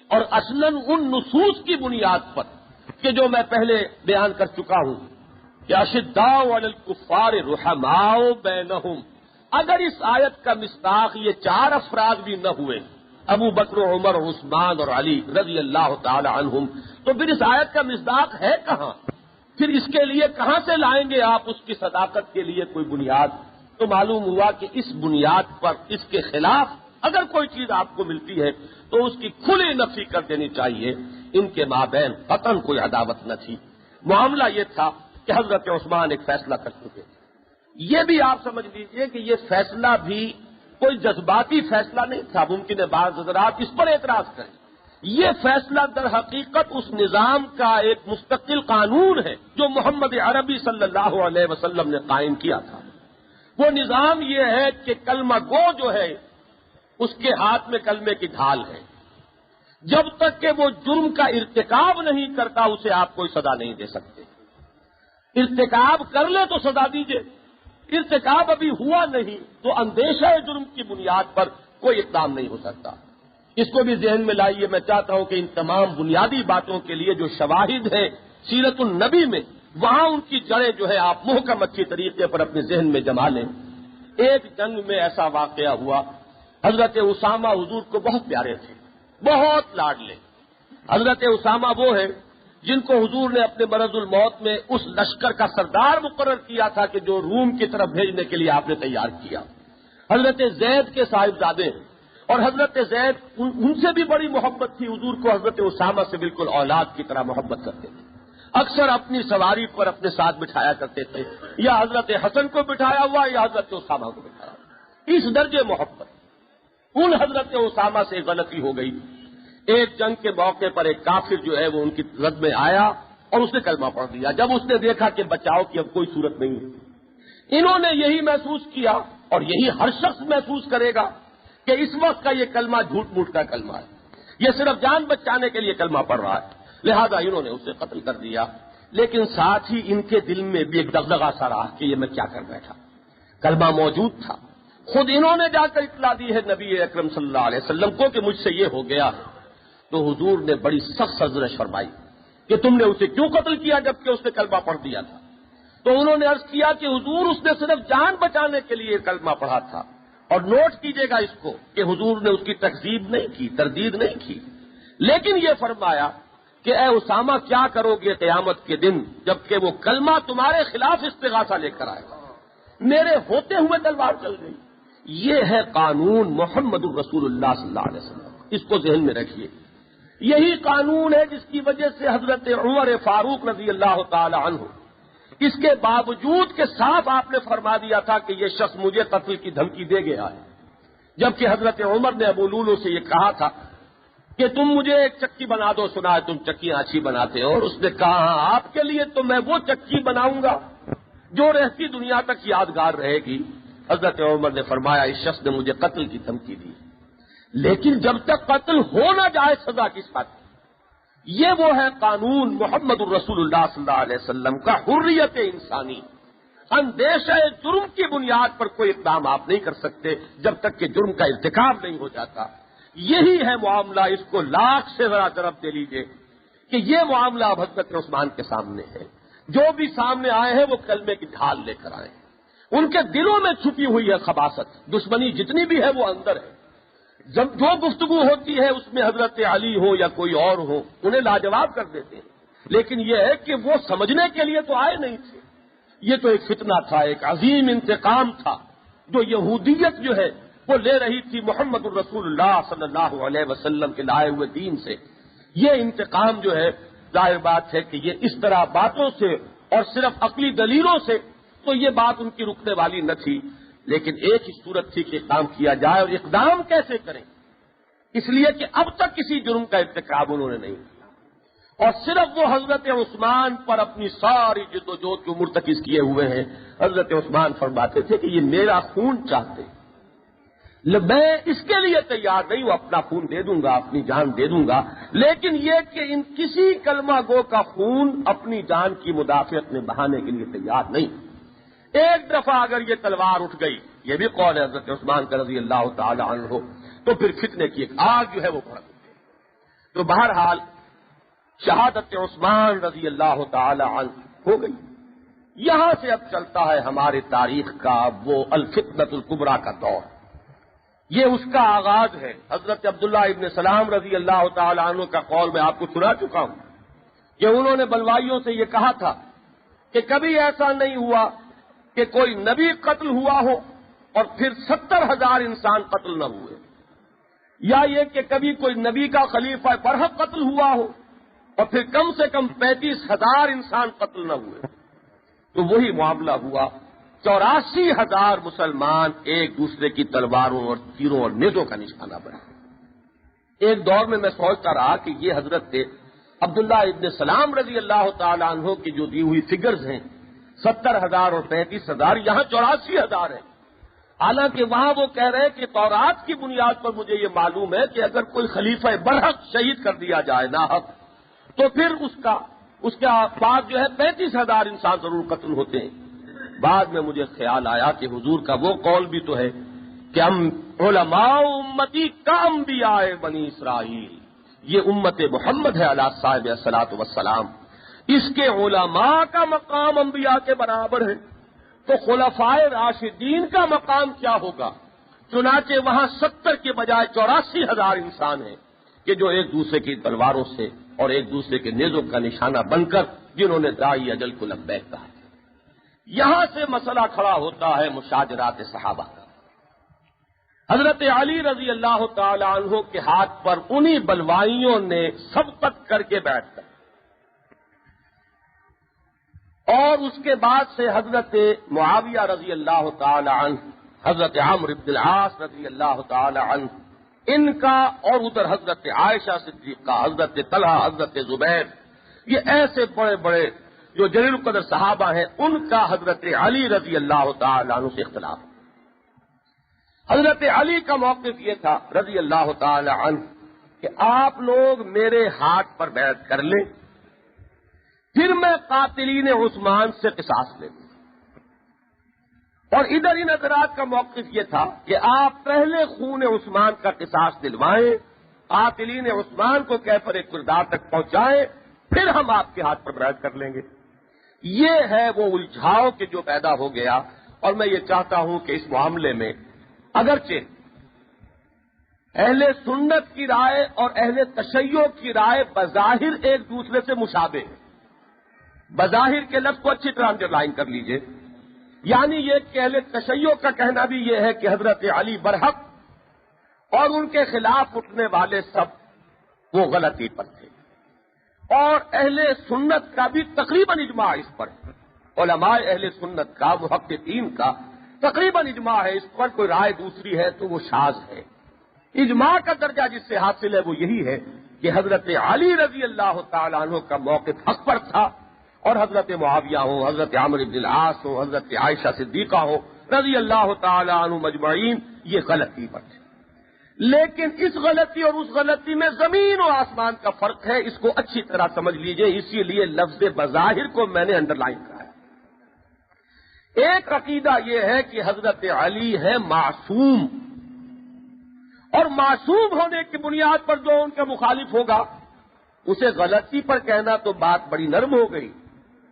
اور اصلاً ان نصوص کی بنیاد پر کہ جو میں پہلے بیان کر چکا ہوں کہ اشداء علی الکفار رحماء بینہم، اگر اس آیت کا مصداق یہ 4 افراد بھی نہ ہوئے، ابو بکر، عمر، عثمان اور علی رضی اللہ تعالی عنہم، تو پھر اس آیت کا مصداق ہے کہاں؟ پھر اس کے لیے کہاں سے لائیں گے آپ اس کی صداقت کے لیے کوئی بنیاد؟ تو معلوم ہوا کہ اس بنیاد پر اس کے خلاف اگر کوئی چیز آپ کو ملتی ہے تو اس کی کھلی نفی کر دینی چاہیے۔ ان کے مابین قطعاً کوئی عداوت نہ تھی، معاملہ یہ تھا کہ حضرت عثمان ایک فیصلہ کر چکے تھے۔ یہ بھی آپ سمجھ لیجئے کہ یہ فیصلہ بھی کوئی جذباتی فیصلہ نہیں تھا، ممکن ہے بعض حضرات اس پر اعتراض کریں، یہ فیصلہ در حقیقت اس نظام کا ایک مستقل قانون ہے جو محمد عربی صلی اللہ علیہ وسلم نے قائم کیا تھا۔ وہ نظام یہ ہے کہ کلمہ گو جو ہے اس کے ہاتھ میں کلمے کی ڈھال ہے، جب تک کہ وہ جرم کا ارتکاب نہیں کرتا اسے آپ کوئی سزا نہیں دے سکتے۔ ارتکاب کر لے تو سزا دیجیے، ارتکاب ابھی ہوا نہیں تو اندیشہ جرم کی بنیاد پر کوئی اقدام نہیں ہو سکتا۔ اس کو بھی ذہن میں لائیے، میں چاہتا ہوں کہ ان تمام بنیادی باتوں کے لیے جو شواہد ہیں سیرت النبی میں، وہاں ان کی جڑیں جو ہے آپ محکم اچھی طریقے پر اپنے ذہن میں جما لیں۔ ایک جنگ میں ایسا واقعہ ہوا، حضرت اسامہ حضور کو بہت پیارے تھے، بہت لاڈلے۔ حضرت اسامہ وہ ہے جن کو حضور نے اپنے مرض الموت میں اس لشکر کا سردار مقرر کیا تھا کہ جو روم کی طرف بھیجنے کے لیے آپ نے تیار کیا۔ حضرت زید کے صاحبزادے ہیں، اور حضرت زید ان سے بھی بڑی محبت تھی حضور کو، حضرت اسامہ سے بالکل اولاد کی طرح محبت کرتے تھے، اکثر اپنی سواری پر اپنے ساتھ بٹھایا کرتے تھے، یا حضرت حسن کو بٹھایا ہوا یا حضرت اسامہ کو بٹھایا ہوا، اس درجے محبت۔ ان حضرت اسامہ سے غلطی ہو گئی، ایک جنگ کے موقع پر ایک کافر جو ہے وہ ان کی رد میں آیا اور اس نے کلمہ پڑھ دیا۔ جب اس نے دیکھا کہ بچاؤ کی اب کوئی صورت نہیں ہے، انہوں نے یہی محسوس کیا اور یہی ہر شخص محسوس کرے گا کہ اس وقت کا یہ کلمہ جھوٹ موٹ کا کلمہ ہے، یہ صرف جان بچانے کے لیے کلمہ پڑھ رہا ہے، لہذا انہوں نے اسے قتل کر دیا۔ لیکن ساتھ ہی ان کے دل میں بھی ایک دغدغہ سا رہا کہ یہ میں کیا کر بیٹھا، کلمہ موجود تھا، خود انہوں نے جا کر اطلاع دی ہے نبی اکرم صلی اللہ علیہ وسلم کو کہ مجھ سے یہ ہو گیا ہے۔ تو حضور نے بڑی سخت سرزنش فرمائی کہ تم نے اسے کیوں قتل کیا جبکہ اس نے کلمہ پڑھ دیا تھا۔ تو انہوں نے عرض کیا کہ حضور اس نے صرف جان بچانے کے لیے کلمہ پڑھا تھا، اور نوٹ کیجئے گا اس کو کہ حضور نے اس کی تکذیب نہیں کی، تردید نہیں کی، لیکن یہ فرمایا کہ اے اسامہ کیا کرو گے قیامت کے دن جبکہ وہ کلمہ تمہارے خلاف استغاثہ لے کر آئے گا؟ میرے ہوتے ہوئے تلوار چل گئی۔ یہ ہے قانون محمد الرسول اللہ صلی اللہ علیہ وسلم، اس کو ذہن میں رکھیے۔ یہی قانون ہے جس کی وجہ سے حضرت عمر فاروق رضی اللہ تعالی عنہ، اس کے باوجود کہ صاف آپ نے فرما دیا تھا کہ یہ شخص مجھے قتل کی دھمکی دے گیا ہے، جبکہ حضرت عمر نے ابو لولو سے یہ کہا تھا کہ تم مجھے ایک چکی بنا دو، سنا ہے تم چکیاں اچھی بناتے ہو، اور اس نے کہا آپ کے لیے تو میں وہ چکی بناؤں گا جو رہتی دنیا تک یادگار رہے گی۔ حضرت عمر نے فرمایا اس شخص نے مجھے قتل کی دھمکی دی، لیکن جب تک قتل ہو نہ جائے سزا کس بات کی؟ یہ وہ ہے قانون محمد الرسول اللہ صلی اللہ علیہ وسلم کا، حریت انسانی۔ اندیشہ جرم کی بنیاد پر کوئی اقدام آپ نہیں کر سکتے جب تک کہ جرم کا ارتکاب نہیں ہو جاتا۔ یہی ہے معاملہ، اس کو لاکھ سے ذرا ضرب دے لیجئے کہ یہ معاملہ اب حضرت عثمان کے سامنے ہے۔ جو بھی سامنے آئے ہیں وہ کلمے کی ڈھال لے کر آئے ہیں، ان کے دلوں میں چھپی ہوئی ہے خباثت، دشمنی جتنی بھی ہے وہ اندر ہے۔ جب جو گفتگو ہوتی ہے اس میں حضرت علی ہو یا کوئی اور ہو انہیں لاجواب کر دیتے ہیں، لیکن یہ ہے کہ وہ سمجھنے کے لیے تو آئے نہیں تھے۔ یہ تو ایک فتنہ تھا، ایک عظیم انتقام تھا جو یہودیت جو ہے وہ لے رہی تھی محمد الرسول اللہ صلی اللہ علیہ وسلم کے لائے ہوئے دین سے۔ یہ انتقام جو ہے ظاہر بات ہے کہ یہ اس طرح باتوں سے اور صرف عقلی دلیلوں سے تو یہ بات ان کی رکنے والی نہ تھی، لیکن ایک ہی صورت تھی کہ اقدام کیا جائے، اور اقدام کیسے کریں؟ اس لیے کہ اب تک کسی جرم کا ارتکاب انہوں نے نہیں کیا، اور صرف وہ حضرت عثمان پر اپنی ساری جد و جہد کو مرتکز کیے ہوئے ہیں۔ حضرت عثمان فرماتے تھے کہ یہ میرا خون چاہتے، میں اس کے لیے تیار نہیں ہوں، اپنا خون دے دوں گا، اپنی جان دے دوں گا، لیکن یہ کہ ان کسی کلمہ گو کا خون اپنی جان کی مدافعت میں بہانے کے لیے تیار نہیں۔ ایک دفعہ اگر یہ تلوار اٹھ گئی، یہ بھی قول ہے حضرت عثمان کا رضی اللہ تعالی عنہ، تو پھر فتنے کی ایک آگ جو ہے وہ بھڑک گئی۔ تو بہرحال شہادت عثمان رضی اللہ تعالی عنہ ہو گئی۔ یہاں سے اب چلتا ہے ہمارے تاریخ کا وہ الفتنۃ الکبریٰ کا دور، یہ اس کا آغاز ہے۔ حضرت عبداللہ ابن سلام رضی اللہ تعالی عنہ کا قول میں آپ کو سنا چکا ہوں کہ انہوں نے بلوائیوں سے یہ کہا تھا کہ کبھی ایسا نہیں ہوا کہ کوئی نبی قتل ہوا ہو اور پھر 70,000 انسان قتل نہ ہوئے، یا یہ کہ کبھی کوئی نبی کا خلیفہ برحق قتل ہوا ہو اور پھر کم سے کم 35,000 انسان قتل نہ ہوئے۔ تو وہی معاملہ ہوا، 84,000 مسلمان ایک دوسرے کی تلواروں اور تیروں اور نیزوں کا نشانہ بنے۔ ایک دور میں سوچتا رہا کہ یہ حضرت عبداللہ ابن سلام رضی اللہ تعالی عنہ کی جو دی ہوئی فگرز ہیں 70,000 اور 35,000، یہاں 84,000 ہیں، حالانکہ وہاں وہ کہہ رہے کہ تورات کی بنیاد پر مجھے یہ معلوم ہے کہ اگر کوئی خلیفہ برحق شہید کر دیا جائے ناحق تو پھر اس کا بعد جو ہے 35,000 انسان ضرور قتل ہوتے ہیں۔ بعد میں مجھے خیال آیا کہ حضور کا وہ قول بھی تو ہے کہ ہم علماء امتی کا انبیاء بنی اسرائیل، یہ امت محمد ہے علیہ صاحب الصلاۃ والسلام، اس کے علماء کا مقام انبیاء کے برابر ہے، تو خلفائے راشدین کا مقام کیا ہوگا؟ چنانچہ وہاں 70 کے بجائے 84,000 انسان ہیں کہ جو ایک دوسرے کی تلواروں سے اور ایک دوسرے کے نیزوں کا نشانہ بن کر جنہوں نے داعی اجل کو لبیک کہا۔ یہاں سے مسئلہ کھڑا ہوتا ہے مشاجرات صحابہ کا۔ حضرت علی رضی اللہ تعالی عنہ کے ہاتھ پر انہی بلوائیوں نے سبقت کر کے بیٹھ کر، اور اس کے بعد سے حضرت معاویہ رضی اللہ تعالی عنہ، حضرت عمرو بن العاص رضی اللہ تعالی عنہ، ان کا، اور ادھر حضرت عائشہ صدیقہ، حضرت طلحہ، حضرت زبیر، یہ ایسے بڑے بڑے جو جلیل القدر صحابہ ہیں، ان کا حضرت علی رضی اللہ تعالی عنہ سے اختلاف۔ حضرت علی کا موقف یہ تھا رضی اللہ تعالی عنہ کہ آپ لوگ میرے ہاتھ پر بیعت کر لیں، پھر میں قاتلین عثمان سے قصاص لے لوں، اور ادھر ان حضرات کا موقف یہ تھا کہ آپ پہلے خون عثمان کا قصاص دلوائیں، قاتلین عثمان کو کیفر کردار تک پہنچائیں، پھر ہم آپ کے ہاتھ پر بیعت کر لیں گے۔ یہ ہے وہ الجھاؤ کہ جو پیدا ہو گیا، اور میں یہ چاہتا ہوں کہ اس معاملے میں اگرچہ اہل سنت کی رائے اور اہل تشیع کی رائے بظاہر ایک دوسرے سے مشابہ ہے، بظاہر کے لفظ کو اچھی طرح انڈرلائن کر لیجئے، یعنی یہ کہ اہل تشیع کا کہنا بھی یہ ہے کہ حضرت علی برحق اور ان کے خلاف اٹھنے والے سب وہ غلطی پر تھے، اور اہل سنت کا بھی تقریباً اجماع اس پر ہے، علماء اہل سنت کا، محققین کا تقریباً اجماع ہے، اس پر کوئی رائے دوسری ہے تو وہ شاذ ہے۔ اجماع کا درجہ جس سے حاصل ہے وہ یہی ہے کہ حضرت علی رضی اللہ تعالیٰ عنہ کا موقف حق پر تھا، اور حضرت معاویہ ہو، حضرت عمرو بن العاص ہو، حضرت عائشہ صدیقہ ہو رضی اللہ تعالیٰ عنہ مجمعین، یہ غلطی پر تھے۔ لیکن اس غلطی اور اس غلطی میں زمین و آسمان کا فرق ہے، اس کو اچھی طرح سمجھ لیجئے، اسی لیے لفظ بظاہر کو میں نے انڈرلائن کیا ہے۔ ایک عقیدہ یہ ہے کہ حضرت علی ہے معصوم، اور معصوم ہونے کی بنیاد پر جو ان کا مخالف ہوگا اسے غلطی پر کہنا تو بات بڑی نرم ہو گئی،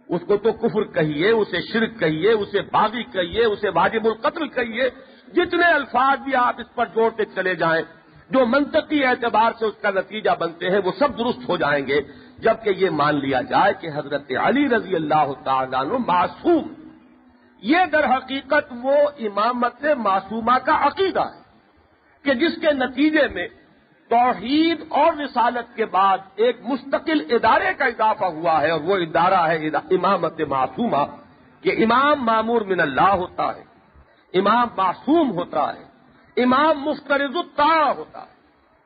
اس کو تو کفر کہیے، اسے شرک کہیے، اسے باغی کہیے، اسے واجب القتل کہیے، جتنے الفاظ بھی آپ اس پر جوڑتے چلے جائیں، جو منطقی اعتبار سے اس کا نتیجہ بنتے ہیں وہ سب درست ہو جائیں گے، جبکہ یہ مان لیا جائے کہ حضرت علی رضی اللہ تعالیٰ عنہ معصوم، یہ در حقیقت وہ امامت معصومہ کا عقیدہ ہے کہ جس کے نتیجے میں توحید اور رسالت کے بعد ایک مستقل ادارے کا اضافہ ہوا ہے، اور وہ ادارہ ہے امامت معصومہ، کہ امام مامور من اللہ ہوتا ہے، امام معصوم ہوتا ہے، امام مفترض الطاعہ ہوتا ہے۔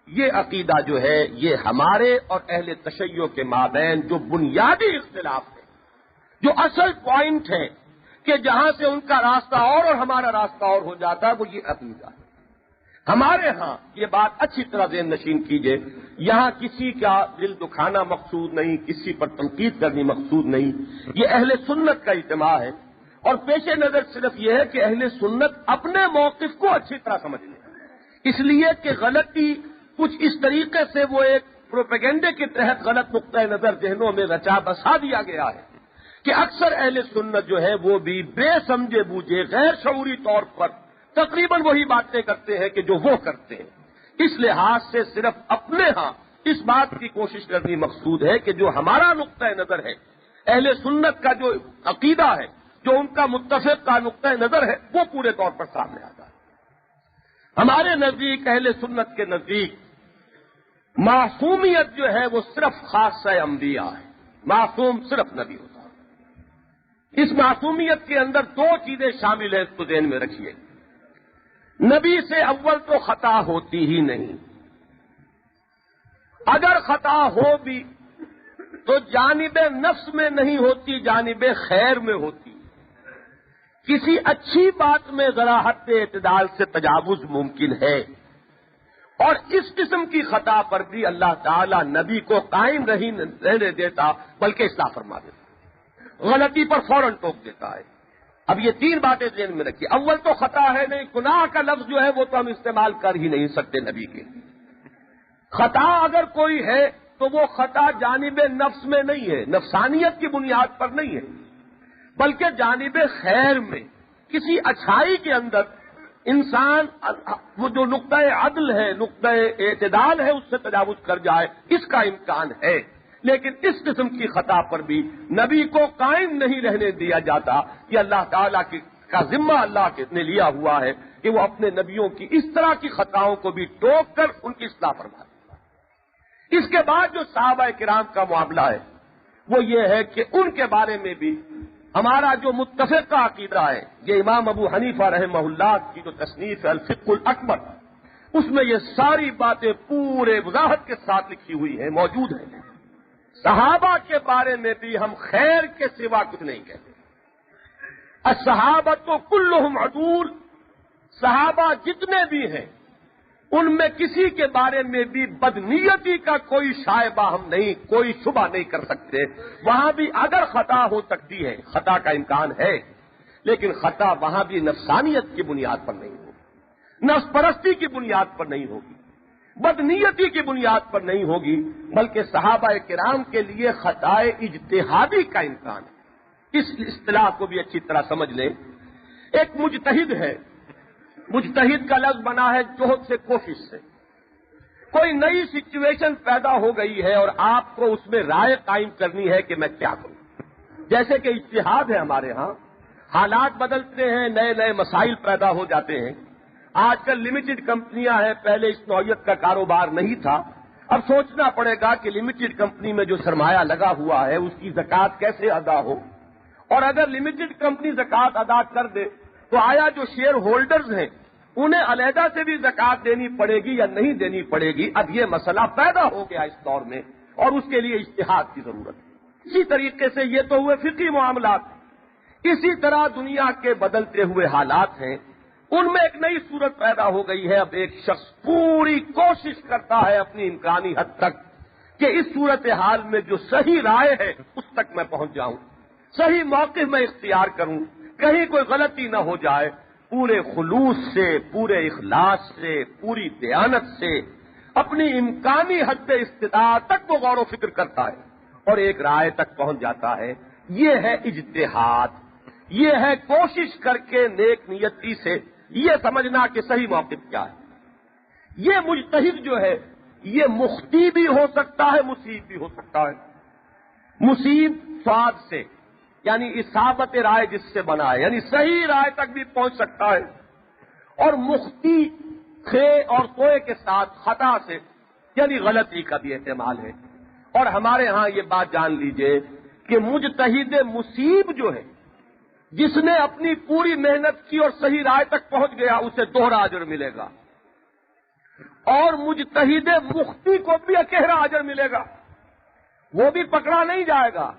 یہ عقیدہ جو ہے یہ ہمارے اور اہل تشیع کے مابین جو بنیادی اختلاف ہے، جو اصل پوائنٹ ہے کہ جہاں سے ان کا راستہ اور ہمارا راستہ اور ہو جاتا ہے، وہ یہ عقیدہ ہے۔ ہمارے ہاں یہ بات اچھی طرح ذہن نشین کیجئے، یہاں کسی کا دل دکھانا مقصود نہیں، کسی پر تنقید کرنی مقصود نہیں، یہ اہل سنت کا اجتماع ہے، اور پیش نظر صرف یہ ہے کہ اہل سنت اپنے موقف کو اچھی طرح سمجھ لیں، اس لیے کہ غلطی کچھ اس طریقے سے وہ ایک پروپیگنڈے کے تحت غلط نقطہ نظر ذہنوں میں رچا بسا دیا گیا ہے کہ اکثر اہل سنت جو ہے وہ بھی بے سمجھے بوجھے غیر شعوری طور پر تقریباً وہی باتیں کرتے ہیں کہ جو وہ کرتے ہیں۔ اس لحاظ سے صرف اپنے ہاں اس بات کی کوشش کرنی مقصود ہے کہ جو ہمارا نقطہ نظر ہے، اہل سنت کا جو عقیدہ ہے، جو ان کا متفق کا نقطہ نظر ہے، وہ پورے طور پر سامنے آتا ہے۔ ہمارے نزدیک، اہل سنت کے نزدیک، معصومیت جو ہے وہ صرف خاصہ انبیاء ہے، معصوم صرف نبی ہوتا ہے۔ اس معصومیت کے اندر دو چیزیں شامل ہیں، اس کو ذہن میں رکھیے۔ نبی سے اول تو خطا ہوتی ہی نہیں، اگر خطا ہو بھی تو جانب نفس میں نہیں ہوتی، جانب خیر میں ہوتی۔ کسی اچھی بات میں ذرا حد اعتدال سے تجاوز ممکن ہے، اور اس قسم کی خطا پر بھی اللہ تعالی نبی کو قائم رہنے دیتا، بلکہ اصلاح فرما دیتا، غلطی پر فوراً ٹوک دیتا ہے۔ اب یہ تین باتیں ذہن میں رکھیے۔ اول تو خطا ہے نہیں، گناہ کا لفظ جو ہے وہ تو ہم استعمال کر ہی نہیں سکتے نبی کے۔ خطا اگر کوئی ہے تو وہ خطا جانب نفس میں نہیں ہے، نفسانیت کی بنیاد پر نہیں ہے، بلکہ جانب خیر میں، کسی اچھائی کے اندر انسان وہ جو نقطہ عدل ہے، نقطہ اعتدال ہے، اس سے تجاوز کر جائے، اس کا امکان ہے۔ لیکن اس قسم کی خطا پر بھی نبی کو قائم نہیں رہنے دیا جاتا، کہ اللہ تعالیٰ کا ذمہ اللہ نے لیا ہوا ہے کہ وہ اپنے نبیوں کی اس طرح کی خطاؤں کو بھی ٹوک کر ان کی اصلاح فرمائے۔ اس کے بعد جو صحابہ کرام کا معاملہ ہے وہ یہ ہے کہ ان کے بارے میں بھی ہمارا جو متفقہ عقیدہ ہے، یہ امام ابو حنیفہ رحمہ اللہ کی جو تصنیف ہے الفقہ الاکبر، اس میں یہ ساری باتیں پورے وضاحت کے ساتھ لکھی ہوئی ہیں، موجود ہیں۔ صحابہ کے بارے میں بھی ہم خیر کے سوا کچھ نہیں کہتے۔ الصحابہ تو کلہم عدول، صحابہ جتنے بھی ہیں ان میں کسی کے بارے میں بھی بدنیتی کا کوئی شائبہ ہم نہیں، کوئی شبہ نہیں کر سکتے۔ وہاں بھی اگر خطا ہو سکتی ہے، خطا کا امکان ہے، لیکن خطا وہاں بھی نفسانیت کی بنیاد پر نہیں ہوگی، نفس پرستی کی بنیاد پر نہیں ہوگی، بدنیتی کی بنیاد پر نہیں ہوگی، بلکہ صحابہ کرام کے لیے خطائے اجتہادی کا امکان ہے۔ اس اصطلاح کو بھی اچھی طرح سمجھ لیں. ایک مجتہد ہے، مجتہد کا لفظ بنا ہے جہد سے، کوشش سے. کوئی نئی سچویشن پیدا ہو گئی ہے اور آپ کو اس میں رائے قائم کرنی ہے کہ میں کیا کروں. جیسے کہ اجتہاد ہے ہمارے ہاں، حالات بدلتے ہیں، نئے نئے مسائل پیدا ہو جاتے ہیں. آج کل لمیٹڈ کمپنیاں ہیں، پہلے اس نوعیت کا کاروبار نہیں تھا. اب سوچنا پڑے گا کہ لمیٹڈ کمپنی میں جو سرمایہ لگا ہوا ہے اس کی زکوٰۃ کیسے ادا ہو، اور اگر لمیٹڈ کمپنی زکوٰۃ ادا کر دے تو آیا جو شیئر ہولڈرز ہیں انہیں علیحدہ سے بھی زکوٰۃ دینی پڑے گی یا نہیں دینی پڑے گی. اب یہ مسئلہ پیدا ہو گیا اس دور میں اور اس کے لیے اجتہاد کی ضرورت ہے. اسی طریقے سے یہ تو ہوئے فقہی معاملات. اسی طرح دنیا کے بدلتے ہوئے حالات ہیں، ان میں ایک نئی صورت پیدا ہو گئی ہے. اب ایک شخص پوری کوشش کرتا ہے اپنی امکانی حد تک کہ اس صورتحال میں جو صحیح رائے ہے اس تک میں پہنچ جاؤں، صحیح موقف میں اختیار کروں، کہیں کوئی غلطی نہ ہو جائے. پورے خلوص سے، پورے اخلاص سے، پوری دیانت سے اپنی امکانی حد استطاعت تک وہ غور و فکر کرتا ہے اور ایک رائے تک پہنچ جاتا ہے. یہ ہے اجتہاد، یہ ہے کوشش کر کے نیک نیتی سے یہ سمجھنا کہ صحیح موقف کیا ہے. یہ مجتہد جو ہے یہ مختی بھی ہو سکتا ہے، مصیب بھی ہو سکتا ہے. مصیب صاد سے یعنی اصابت رائے جس سے بنا ہے، یعنی صحیح رائے تک بھی پہنچ سکتا ہے. اور مختی خے اور کوئے کے ساتھ خطا سے یعنی غلطی کا بھی احتمال ہے. اور ہمارے ہاں یہ بات جان لیجئے کہ مجتہد مصیب جو ہے، جس نے اپنی پوری محنت کی اور صحیح رائے تک پہنچ گیا، اسے دوہرا اجر ملے گا. اور مجتہد مختی کو بھی اکیرا اجر ملے گا، وہ بھی پکڑا نہیں جائے گا،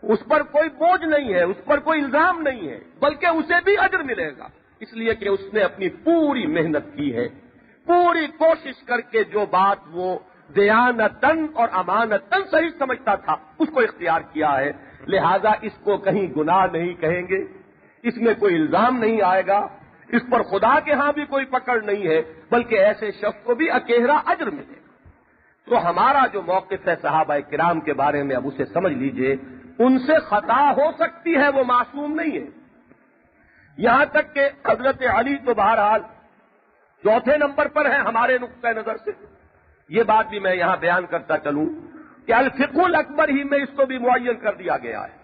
اس پر کوئی بوجھ نہیں ہے، اس پر کوئی الزام نہیں ہے، بلکہ اسے بھی اجر ملے گا، اس لیے کہ اس نے اپنی پوری محنت کی ہے، پوری کوشش کر کے جو بات وہ دیانتاً اور امانتاً صحیح سمجھتا تھا اس کو اختیار کیا ہے. لہذا اس کو کہیں گناہ نہیں کہیں گے، اس میں کوئی الزام نہیں آئے گا، اس پر خدا کے ہاں بھی کوئی پکڑ نہیں ہے، بلکہ ایسے شخص کو بھی اکیرا اجر ملے گا. تو ہمارا جو موقف ہے صحابہ کرام کے بارے میں اب اسے سمجھ لیجئے. ان سے خطا ہو سکتی ہے، وہ معصوم نہیں ہے. یہاں تک کہ حضرت علی تو بہرحال چوتھے نمبر پر ہے ہمارے نقطۂ نظر سے. یہ بات بھی میں یہاں بیان کرتا چلوں کہ الفقہ الاکبر ہی میں اس کو بھی معین کر دیا گیا ہے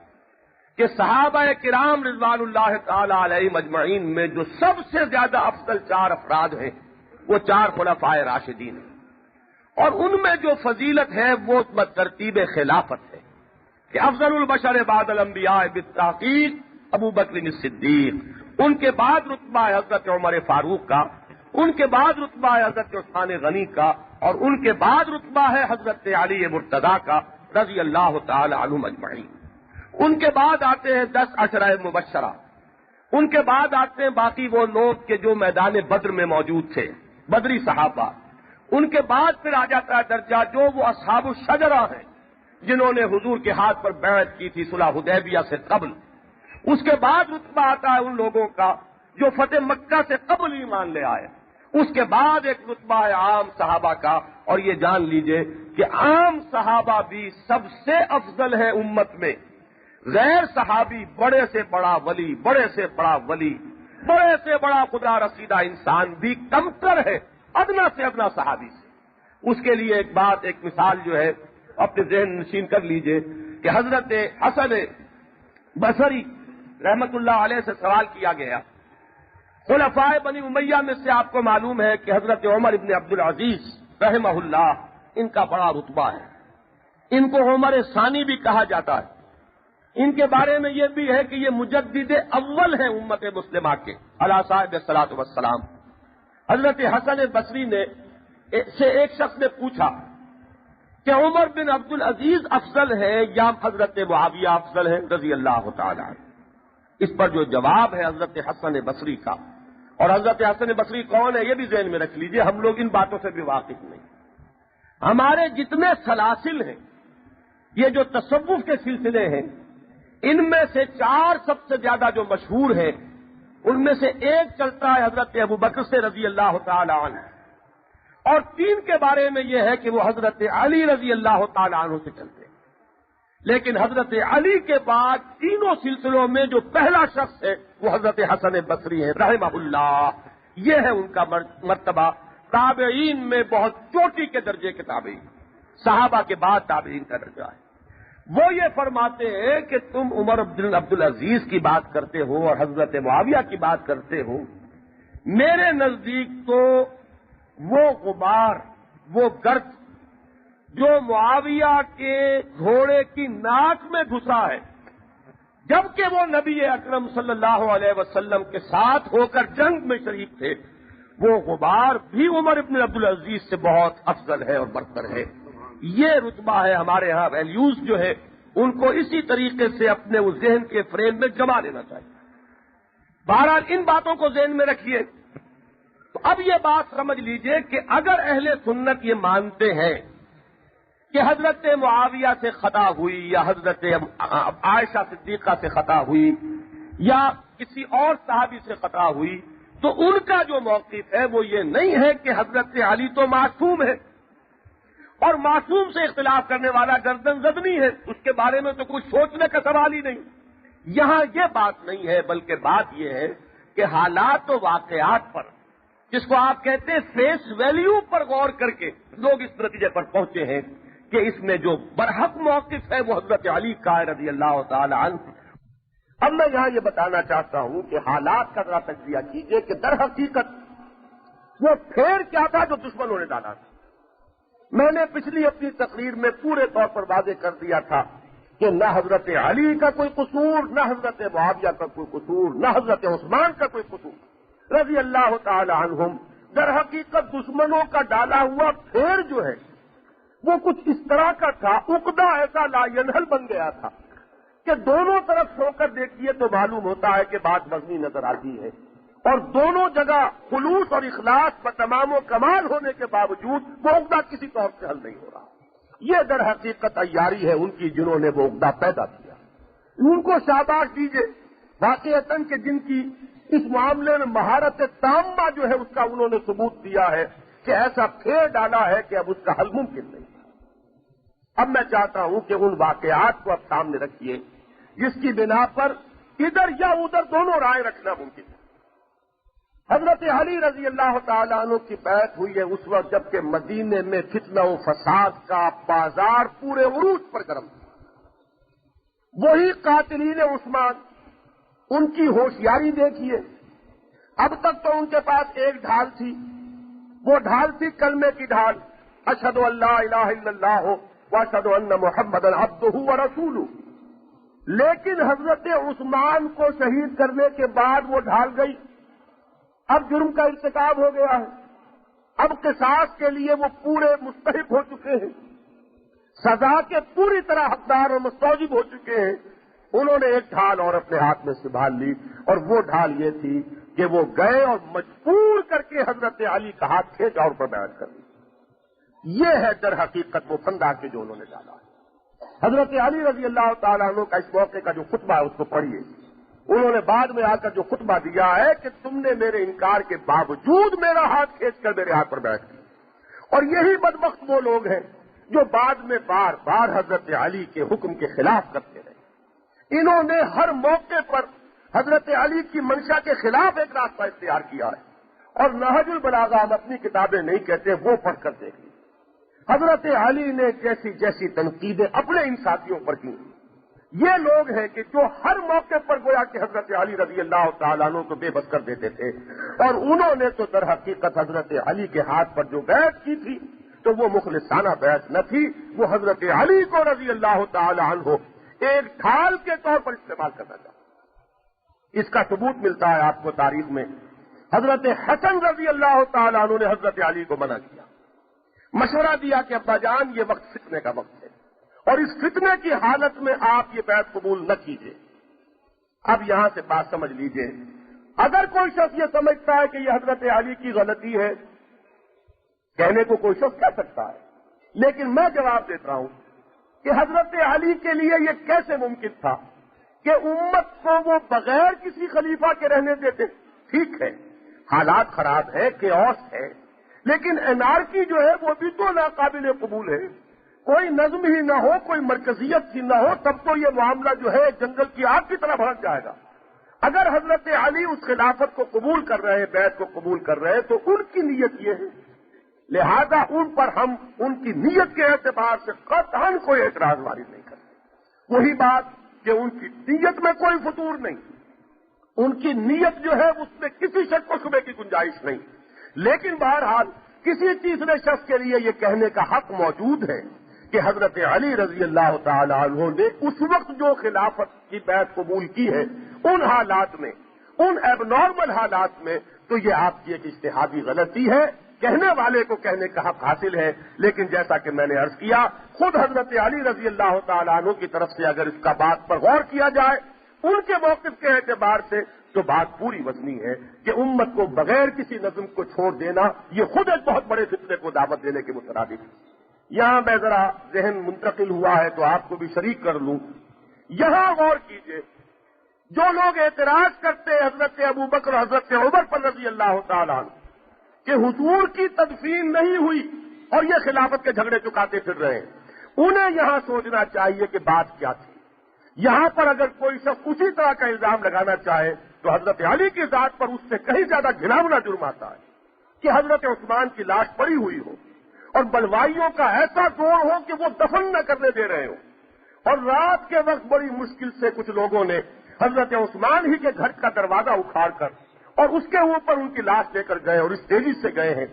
کہ صحابہ کرام رضوان اللہ تعالی علیہ مجمعین میں جو سب سے زیادہ افضل 4 افراد ہیں وہ 4 خلفائے راشدین ہیں. اور ان میں جو فضیلت ہے وہ ترتیب خلافت ہے کہ افضل البشر بعد الانبیاء بالتحقیق ابو بکر صدیق، ان کے بعد رتبہ ہے حضرت عمر فاروق کا، ان کے بعد رتبہ ہے حضرت عثمان غنی کا، اور ان کے بعد رتبہ ہے حضرت علی مرتضیٰ کا رضی اللہ تعالی عنہم اجمعین. ان کے بعد آتے ہیں 10 عشرہ مبشرہ، ان کے بعد آتے ہیں باقی وہ لوگ کہ جو میدان بدر میں موجود تھے، بدری صحابہ. ان کے بعد پھر آ جاتا ہے درجہ جو وہ اصحاب الشجرہ ہیں جنہوں نے حضور کے ہاتھ پر بیعت کی تھی صلح حدیبیہ سے قبل. اس کے بعد رتبہ آتا ہے ان لوگوں کا جو فتح مکہ سے قبل ایمان لے آئے. اس کے بعد ایک رتبہ ہے عام صحابہ کا، اور یہ جان لیجئے کہ عام صحابہ بھی سب سے افضل ہے امت میں. غیر صحابی بڑے سے بڑا ولی، بڑے سے بڑا ولی، بڑے سے بڑا خدا رسیدہ انسان بھی کمتر ہے ادنا سے ادنا صحابی سے. اس کے لیے ایک بات، ایک مثال جو ہے اپنے ذہن نشین کر لیجئے کہ حضرت حسن بصری رحمت اللہ علیہ سے سوال کیا گیا. خلفائے بنی امیہ میں سے آپ کو معلوم ہے کہ حضرت عمر ابن عبد العزیز رحمہ اللہ ان کا بڑا رتبہ ہے، ان کو عمر ثانی بھی کہا جاتا ہے. ان کے بارے میں یہ بھی ہے کہ یہ مجدد اول ہیں امت مسلمہ کے علی صاحب الصلاۃ والسلام. حضرت حسن بصری نے سے ایک شخص نے پوچھا کہ عمر بن عبد العزیز افضل ہے یا حضرت معاویہ افضل ہے رضی اللہ تعالی عنہ. اس پر جو جواب ہے حضرت حسن بصری کا، اور حضرت حسن بصری کون ہے یہ بھی ذہن میں رکھ لیجئے، ہم لوگ ان باتوں سے بھی واقف نہیں. ہمارے جتنے سلاسل ہیں، یہ جو تصوف کے سلسلے ہیں، ان میں سے 4 سب سے زیادہ جو مشہور ہیں ان میں سے ایک چلتا ہے حضرت ابو بکر سے رضی اللہ تعالی عنہ، اور 3 کے بارے میں یہ ہے کہ وہ حضرت علی رضی اللہ تعالی عنہ سے چلتے ہیں. لیکن حضرت علی کے بعد تینوں سلسلوں میں جو پہلا شخص ہے وہ حضرت حسن بصری ہے رحمہ اللہ. یہ ہے ان کا مرتبہ. تابعین میں بہت چوٹی کے درجے کے تابعین، صحابہ کے بعد تابعین کا درجہ ہے. وہ یہ فرماتے ہیں کہ تم عمر بن عبدالعزیز کی بات کرتے ہو اور حضرت معاویہ کی بات کرتے ہو، میرے نزدیک تو وہ غبار، وہ گرد جو معاویہ کے گھوڑے کی ناک میں گھسا ہے جبکہ وہ نبی اکرم صلی اللہ علیہ وسلم کے ساتھ ہو کر جنگ میں شریک تھے، وہ غبار بھی عمر بن عبدالعزیز سے بہت افضل ہے اور برتر ہے. یہ رتبہ ہے ہمارے ہاں. ویلیوز جو ہے ان کو اسی طریقے سے اپنے اس ذہن کے فریم میں جما لینا چاہیے. بہرحال ان باتوں کو ذہن میں رکھیے. تو اب یہ بات سمجھ لیجئے کہ اگر اہل سنت یہ مانتے ہیں کہ حضرت معاویہ سے خطا ہوئی یا حضرت عائشہ صدیقہ سے خطا ہوئی یا کسی اور صحابی سے خطا ہوئی، تو ان کا جو موقف ہے وہ یہ نہیں ہے کہ حضرت علی تو معصوم ہے اور معصوم سے اختلاف کرنے والا گردن زدنی ہے، اس کے بارے میں تو کچھ سوچنے کا سوال ہی نہیں. یہاں یہ بات نہیں ہے، بلکہ بات یہ ہے کہ حالات و واقعات پر، جس کو آپ کہتے ہیں فیس ویلیو پر غور کر کے لوگ اس نتیجے پر پہنچے ہیں کہ اس میں جو برحق موقف ہے وہ حضرت علی کا رضی اللہ تعالی عنہ. اب میں یہاں یہ بتانا چاہتا ہوں کہ حالات کا ذرا تجزیہ کیجئے کہ در حقیقت وہ پھیر کیا تھا جو دشمنوں نے ڈالا تھا. میں نے پچھلی اپنی تقریر میں پورے طور پر واضح کر دیا تھا کہ نہ حضرت علی کا کوئی قصور، نہ حضرت معاویہ کا کوئی قصور، نہ حضرت عثمان کا کوئی قصور رضی اللہ تعالی عنہم. در حقیقت دشمنوں کا ڈالا ہوا پھیر جو ہے وہ کچھ اس طرح کا تھا، عقدہ ایسا لا ینحل بن گیا تھا کہ دونوں طرف سو کر دیکھیے تو معلوم ہوتا ہے کہ بات مبنی نظر آتی ہے، اور دونوں جگہ خلوص اور اخلاص پر تمام و کمال ہونے کے باوجود وہ عقدہ کسی طور سے حل نہیں ہو رہا. یہ در حقیقت عیاری ہے ان کی جنہوں نے وہ عقدہ پیدا کیا. ان کو شاباش دیجیے واقعتاً کہ جن کی اس معاملے میں مہارت تامہ جو ہے اس کا انہوں نے ثبوت دیا ہے کہ ایسا پھیر ڈالا ہے کہ اب اس کا حل ممکن نہیں. اب میں چاہتا ہوں کہ ان واقعات کو اب سامنے رکھیے جس کی بنا پر ادھر یا ادھر دونوں رائے رکھنا ممکن ہے. حضرت علی رضی اللہ تعالیٰ عنہ کی بیعت ہوئی ہے اس وقت جبکہ مدینے میں فتنہ و فساد کا بازار پورے عروج پر گرم تھا. وہی قاتلین عثمان، ان کی ہوشیاری دیکھیے. اب تک تو ان کے پاس ایک ڈھال تھی، وہ ڈھال تھی کلمے کی ڈھال، اشہد ان لا الہ الا اللہ واشہد ان محمدا عبدہ ورسولہ. لیکن حضرت عثمان کو شہید کرنے کے بعد وہ ڈھال گئی. اب جرم کا ارتکاب ہو گیا ہے، اب قصاص کے لیے وہ پورے مستحق ہو چکے ہیں، سزا کے پوری طرح حقدار اور مستوجب ہو چکے ہیں. انہوں نے ایک ڈھال اور اپنے ہاتھ میں سنبھال لی، اور وہ ڈھال یہ تھی کہ وہ گئے اور مجبور کر کے حضرت علی کا ہاتھ کھینچا اور پر بیعت کر لی. یہ ہے در حقیقت وہ پھندا کے جو انہوں نے ڈالا ہے. حضرت علی رضی اللہ تعالیٰ عنہ کا اس موقع کا جو خطبہ ہے اس کو پڑھیے. انہوں نے بعد میں آ کر جو خطبہ دیا ہے کہ تم نے میرے انکار کے باوجود میرا ہاتھ کھینچ کر میرے ہاتھ پر بیٹھ کی. اور یہی بدبخت وہ لوگ ہیں جو بعد میں بار بار حضرت علی کے حکم کے خلاف کرتے رہے. انہوں نے ہر موقع پر حضرت علی کی منشا کے خلاف ایک راستہ اختیار کیا ہے. اور نہج البلاغہ ہم اپنی کتابیں نہیں کہتے، وہ پڑھ کر دیکھ لی. حضرت علی نے جیسی جیسی تنقیدیں اپنے ان ساتھیوں پر کی. یہ لوگ ہیں کہ جو ہر موقع پر گویا کہ حضرت علی رضی اللہ تعالیٰ عنہ کو بے بس کر دیتے تھے، اور انہوں نے تو در حقیقت حضرت علی کے ہاتھ پر جو بیعت کی تھی تو وہ مخلصانہ بیعت نہ تھی، وہ حضرت علی کو رضی اللہ تعالیٰ عنہ ایک ڈھال کے طور پر استعمال کرنا چاہتا. اس کا ثبوت ملتا ہے آپ کو تاریخ میں. حضرت حسن رضی اللہ تعالیٰ عنہ نے حضرت علی کو منع کیا، مشورہ دیا کہ ابا جان یہ وقت فتنے کا وقت ہے، اور اس فتنے کی حالت میں آپ یہ بیعت قبول نہ کیجیے. اب یہاں سے بات سمجھ لیجیے. اگر کوئی شخص یہ سمجھتا ہے کہ یہ حضرت علی کی غلطی ہے، کہنے کو کوئی شخص کہہ سکتا ہے، لیکن میں جواب دیتا ہوں کہ حضرت علی کے لیے یہ کیسے ممکن تھا کہ امت کو وہ بغیر کسی خلیفہ کے رہنے دیتے. ٹھیک ہے حالات خراب ہے، کیوس ہے، لیکن انارکی جو ہے وہ بھی تو ناقابل قبول ہے. کوئی نظم ہی نہ ہو، کوئی مرکزیت ہی نہ ہو، تب تو یہ معاملہ جو ہے جنگل کی آگ کی طرح بھڑک جائے گا۔ اگر حضرت علی اس خلافت کو قبول کر رہے ہیں، بیعت کو قبول کر رہے ہیں، تو ان کی نیت یہ ہے، لہذا ان پر ہم ان کی نیت کے اعتبار سے قطعاً کوئی اعتراض وارد نہیں کرتے۔ وہی بات کہ ان کی نیت میں کوئی فطور نہیں، ان کی نیت جو ہے اس میں کسی شک و شبے کی گنجائش نہیں، لیکن بہرحال کسی تیسرے شخص کے لیے یہ کہنے کا حق موجود ہے کہ حضرت علی رضی اللہ تعالی عنہ نے اس وقت جو خلافت کی بیعت قبول کی ہے، ان حالات میں، ان ایب نارمل حالات میں، تو یہ آپ کی ایک اجتہادی غلطی ہے، کہنے والے کو کہنے کا حق حاصل ہے، لیکن جیسا کہ میں نے عرض کیا، خود حضرت علی رضی اللہ تعالی عنہ کی طرف سے اگر اس کا بات پر غور کیا جائے ان کے موقف کے اعتبار سے، تو بات پوری وزنی ہے کہ امت کو بغیر کسی نظم کو چھوڑ دینا یہ خود ایک بہت بڑے فتنے کو دعوت دینے کے مترادف ہے۔ یہاں میں ذرا ذہن منتقل ہوا ہے تو آپ کو بھی شریک کر لوں، یہاں غور کیجئے، جو لوگ اعتراض کرتے ہیں حضرت ابو بکر اور حضرت عمر پر رضی اللہ تعالیٰ عنہ کہ حضور کی تدفین نہیں ہوئی اور یہ خلافت کے جھگڑے چکاتے پھر رہے ہیں، انہیں یہاں سوچنا چاہیے کہ بات کیا تھی۔ یہاں پر اگر کوئی شخص اسی طرح کا الزام لگانا چاہے تو حضرت علی کی ذات پر اس سے کہیں زیادہ گھناؤنا جرم آتا ہے کہ حضرت عثمان کی لاش پڑی ہوئی ہو اور بلوائیوں کا ایسا زور ہو کہ وہ دفن نہ کرنے دے رہے ہوں، اور رات کے وقت بڑی مشکل سے کچھ لوگوں نے حضرت عثمان ہی کے گھر کا دروازہ اکھاڑ کر اور اس کے اوپر ان کی لاش لے کر گئے، اور اس تیزی سے گئے ہیں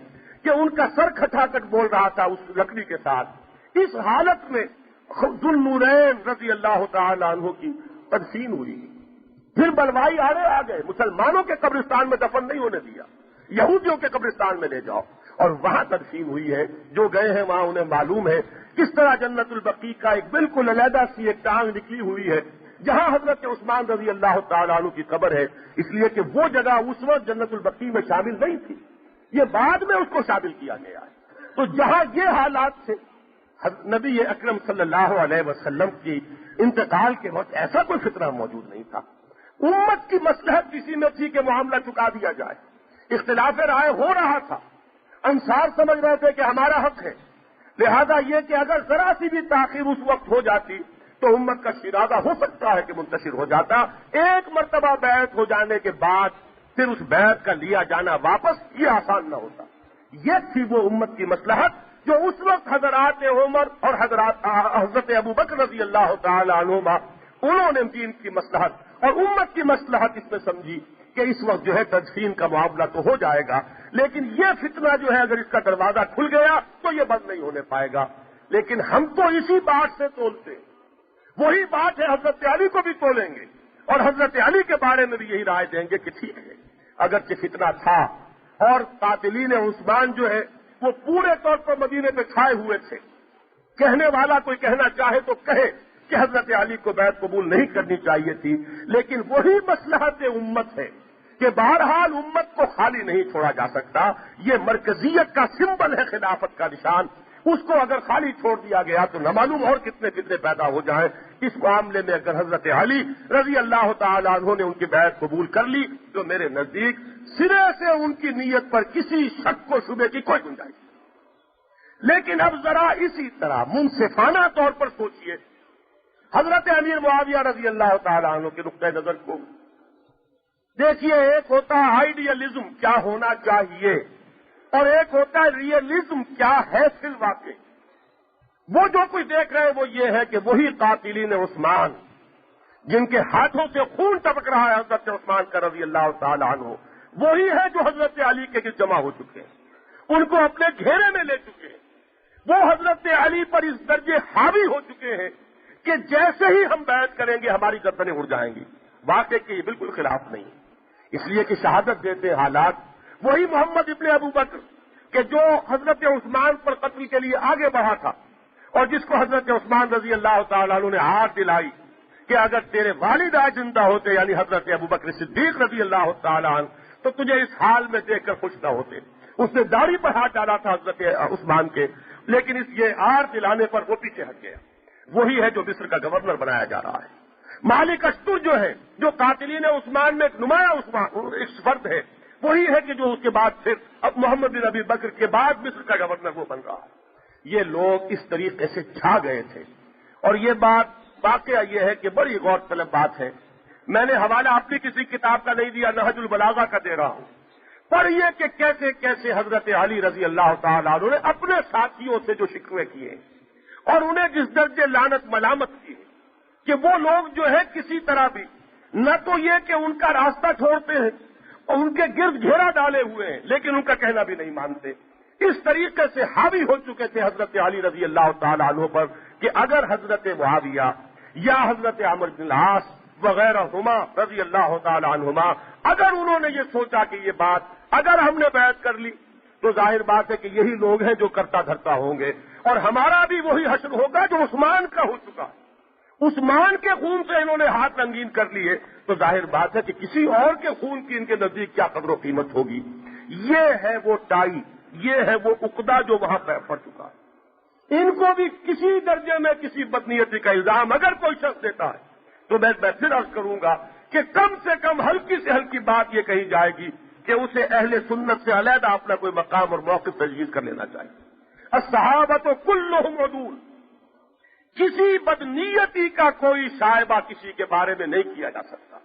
کہ ان کا سر کھٹا کر بول رہا تھا اس لکڑی کے ساتھ۔ اس حالت میں ذو النورین رضی اللہ تعالی عنہ کی تدفین ہوئی، پھر بلوائی آڑے آ گئے، مسلمانوں کے قبرستان میں دفن نہیں ہونے دیا، یہودیوں کے قبرستان میں لے جاؤ، اور وہاں تدفین ہوئی ہے۔ جو گئے ہیں وہاں انہیں معلوم ہے کس طرح جنت البقیع کا ایک بالکل علیحدہ سی ایک ٹانگ نکلی ہوئی ہے جہاں حضرت عثمان رضی اللہ تعالیٰ عنہ کی قبر ہے، اس لیے کہ وہ جگہ اس وقت جنت البقیع میں شامل نہیں تھی، یہ بعد میں اس کو شامل کیا گیا ہے۔ تو جہاں یہ حالات تھے، نبی اکرم صلی اللہ علیہ وسلم کی انتقال کے وقت ایسا کوئی فتنہ موجود نہیں تھا۔ امت کی مصلحت کسی میں تھی کہ معاملہ چکا دیا جائے، اختلاف رائے ہو رہا تھا، انصار سمجھ رہے تھے کہ ہمارا حق ہے، لہذا یہ کہ اگر ذرا سی بھی تاخیر اس وقت ہو جاتی تو امت کا شیرازہ ہو سکتا ہے کہ منتشر ہو جاتا۔ ایک مرتبہ بیعت ہو جانے کے بعد پھر اس بیعت کا لیا جانا واپس یہ آسان نہ ہوتا۔ یہ تھی وہ امت کی مصلحت جو اس وقت حضرات عمر اور حضرت ابو بکر رضی اللہ تعالی عنہما انہوں نے دین کی مصلحت اور امت کی مصلحت اس میں سمجھی کہ اس وقت جو ہے تدفین کا معاملہ تو ہو جائے گا، لیکن یہ فتنہ جو ہے اگر اس کا دروازہ کھل گیا تو یہ بند نہیں ہونے پائے گا۔ لیکن ہم تو اسی بات سے تولتے ہیں، وہی بات ہے حضرت علی کو بھی تولیں گے اور حضرت علی کے بارے میں بھی یہی رائے دیں گے کہ ٹھیک ہے، اگرچہ فتنہ تھا اور قاتلین عثمان جو ہے وہ پورے طور پر مدینے پہ چھائے ہوئے تھے، کہنے والا کوئی کہنا چاہے تو کہے کہ حضرت علی کو بیعت قبول نہیں کرنی چاہیے تھی، لیکن وہی مصلحت امت ہے کہ بہرحال امت کو خالی نہیں چھوڑا جا سکتا۔ یہ مرکزیت کا سمبل ہے، خلافت کا نشان، اس کو اگر خالی چھوڑ دیا گیا تو نہ معلوم اور کتنے فتنے پیدا ہو جائیں۔ اس معاملے میں اگر حضرت علی رضی اللہ تعالی عنہ نے ان کی بیعت قبول کر لی تو میرے نزدیک سرے سے ان کی نیت پر کسی شک و شبے کی کوئی گنجائش نہیں۔ لیکن اب ذرا اسی طرح منصفانہ طور پر سوچئے حضرت امیر معاویہ رضی اللہ تعالی عنہ کے نقطۂ نظر کو دیکھیے، ایک ہوتا ہے آئیڈیلزم کیا ہونا چاہیے اور ایک ہوتا ہے ریئلزم کیا ہے فی الواقع۔ وہ جو کچھ دیکھ رہے ہیں وہ یہ ہے کہ وہی قاتلین عثمان جن کے ہاتھوں سے خون ٹپک رہا ہے حضرت عثمان کا رضی اللہ تعالی عنہ، وہی ہے جو حضرت علی کے گرد جمع ہو چکے ہیں، ان کو اپنے گھیرے میں لے چکے ہیں، وہ حضرت علی پر اس درجے حاوی ہو چکے ہیں کہ جیسے ہی ہم بیعت کریں گے ہماری گردنیں اڑ جائیں گی۔ واقع کے یہ بالکل خلاف نہیں، اس لیے کہ شہادت دیتے حالات وہی محمد ابن ابو بکر کہ جو حضرت عثمان پر قتل کے لیے آگے بڑھا تھا اور جس کو حضرت عثمان رضی اللہ تعالیٰ عنہ نے ہاتھ دلائی کہ اگر تیرے والد آج زندہ ہوتے یعنی حضرت ابو بکر صدیق رضی اللہ تعالیٰ عنہ تو تجھے اس حال میں دیکھ کر خوش نہ ہوتے۔ اس نے داڑھی پر ہاتھ ڈالا تھا حضرت عثمان کے، لیکن اس یہ آر دلانے پر وہ پیچھے ہٹ گیا۔ وہی ہے جو مصر کا گورنر بنایا جا رہا ہے۔ مالک اشتر جو ہے جو قاتلین عثمان میں ایک نمایاں ایک فرد ہے، وہی ہے کہ جو اس کے بعد پھر اب محمد بن ابی بکر کے بعد مصر کا گورنر وہ بن رہا ہے۔ یہ لوگ اس طریقے سے چھا گئے تھے. اور یہ بات واقعہ یہ ہے کہ بڑی غور طلب بات ہے. میں نے حوالہ اپنی کسی کتاب کا نہیں دیا، نہج البلاغہ کا دے رہا ہوں. پڑھیے کہ کیسے کیسے حضرت علی رضی اللہ تعالیٰ عنہ نے اپنے ساتھیوں سے جو شکوے کیے اور انہیں جس درجے لعنت ملامت کی کہ وہ لوگ جو ہے کسی طرح بھی نہ تو یہ کہ ان کا راستہ چھوڑتے ہیں اور ان کے گرد گھیرا ڈالے ہوئے ہیں لیکن ان کا کہنا بھی نہیں مانتے. اس طریقے سے حاوی ہو چکے تھے حضرت علی رضی اللہ تعالیٰ عنہ پر کہ اگر حضرت معاویہ یا حضرت عمرو بن العاص وغیرہ ہما رضی اللہ تعالیٰ عنہما اگر انہوں نے یہ سوچا کہ یہ بات اگر ہم نے بیعت کر لی تو ظاہر بات ہے کہ یہی لوگ ہیں جو کرتا دھرتا ہوں گے اور ہمارا بھی وہی حشر ہوگا جو عثمان کا ہو چکا. عثمان کے خون سے انہوں نے ہاتھ رنگین کر لیے تو ظاہر بات ہے کہ کسی اور کے خون کی ان کے نزدیک کیا قدر و قیمت ہوگی. یہ ہے وہ ٹائی، یہ ہے وہ عقدہ جو وہاں پڑ چکا ہے. ان کو بھی کسی درجے میں کسی بدنیتی کا الزام اگر کوئی شخص دیتا ہے تو میں پھر عرض کروں گا کہ کم سے کم ہلکی سے ہلکی بات یہ کہی جائے گی کہ اسے اہل سنت سے علیحدہ اپنا کوئی مقام اور موقف تجویز کر لینا چاہیے. الصحابۃ کلھم عدول، کسی بدنیتی کا کوئی شائبہ کسی کے بارے میں نہیں کیا جا سکتا.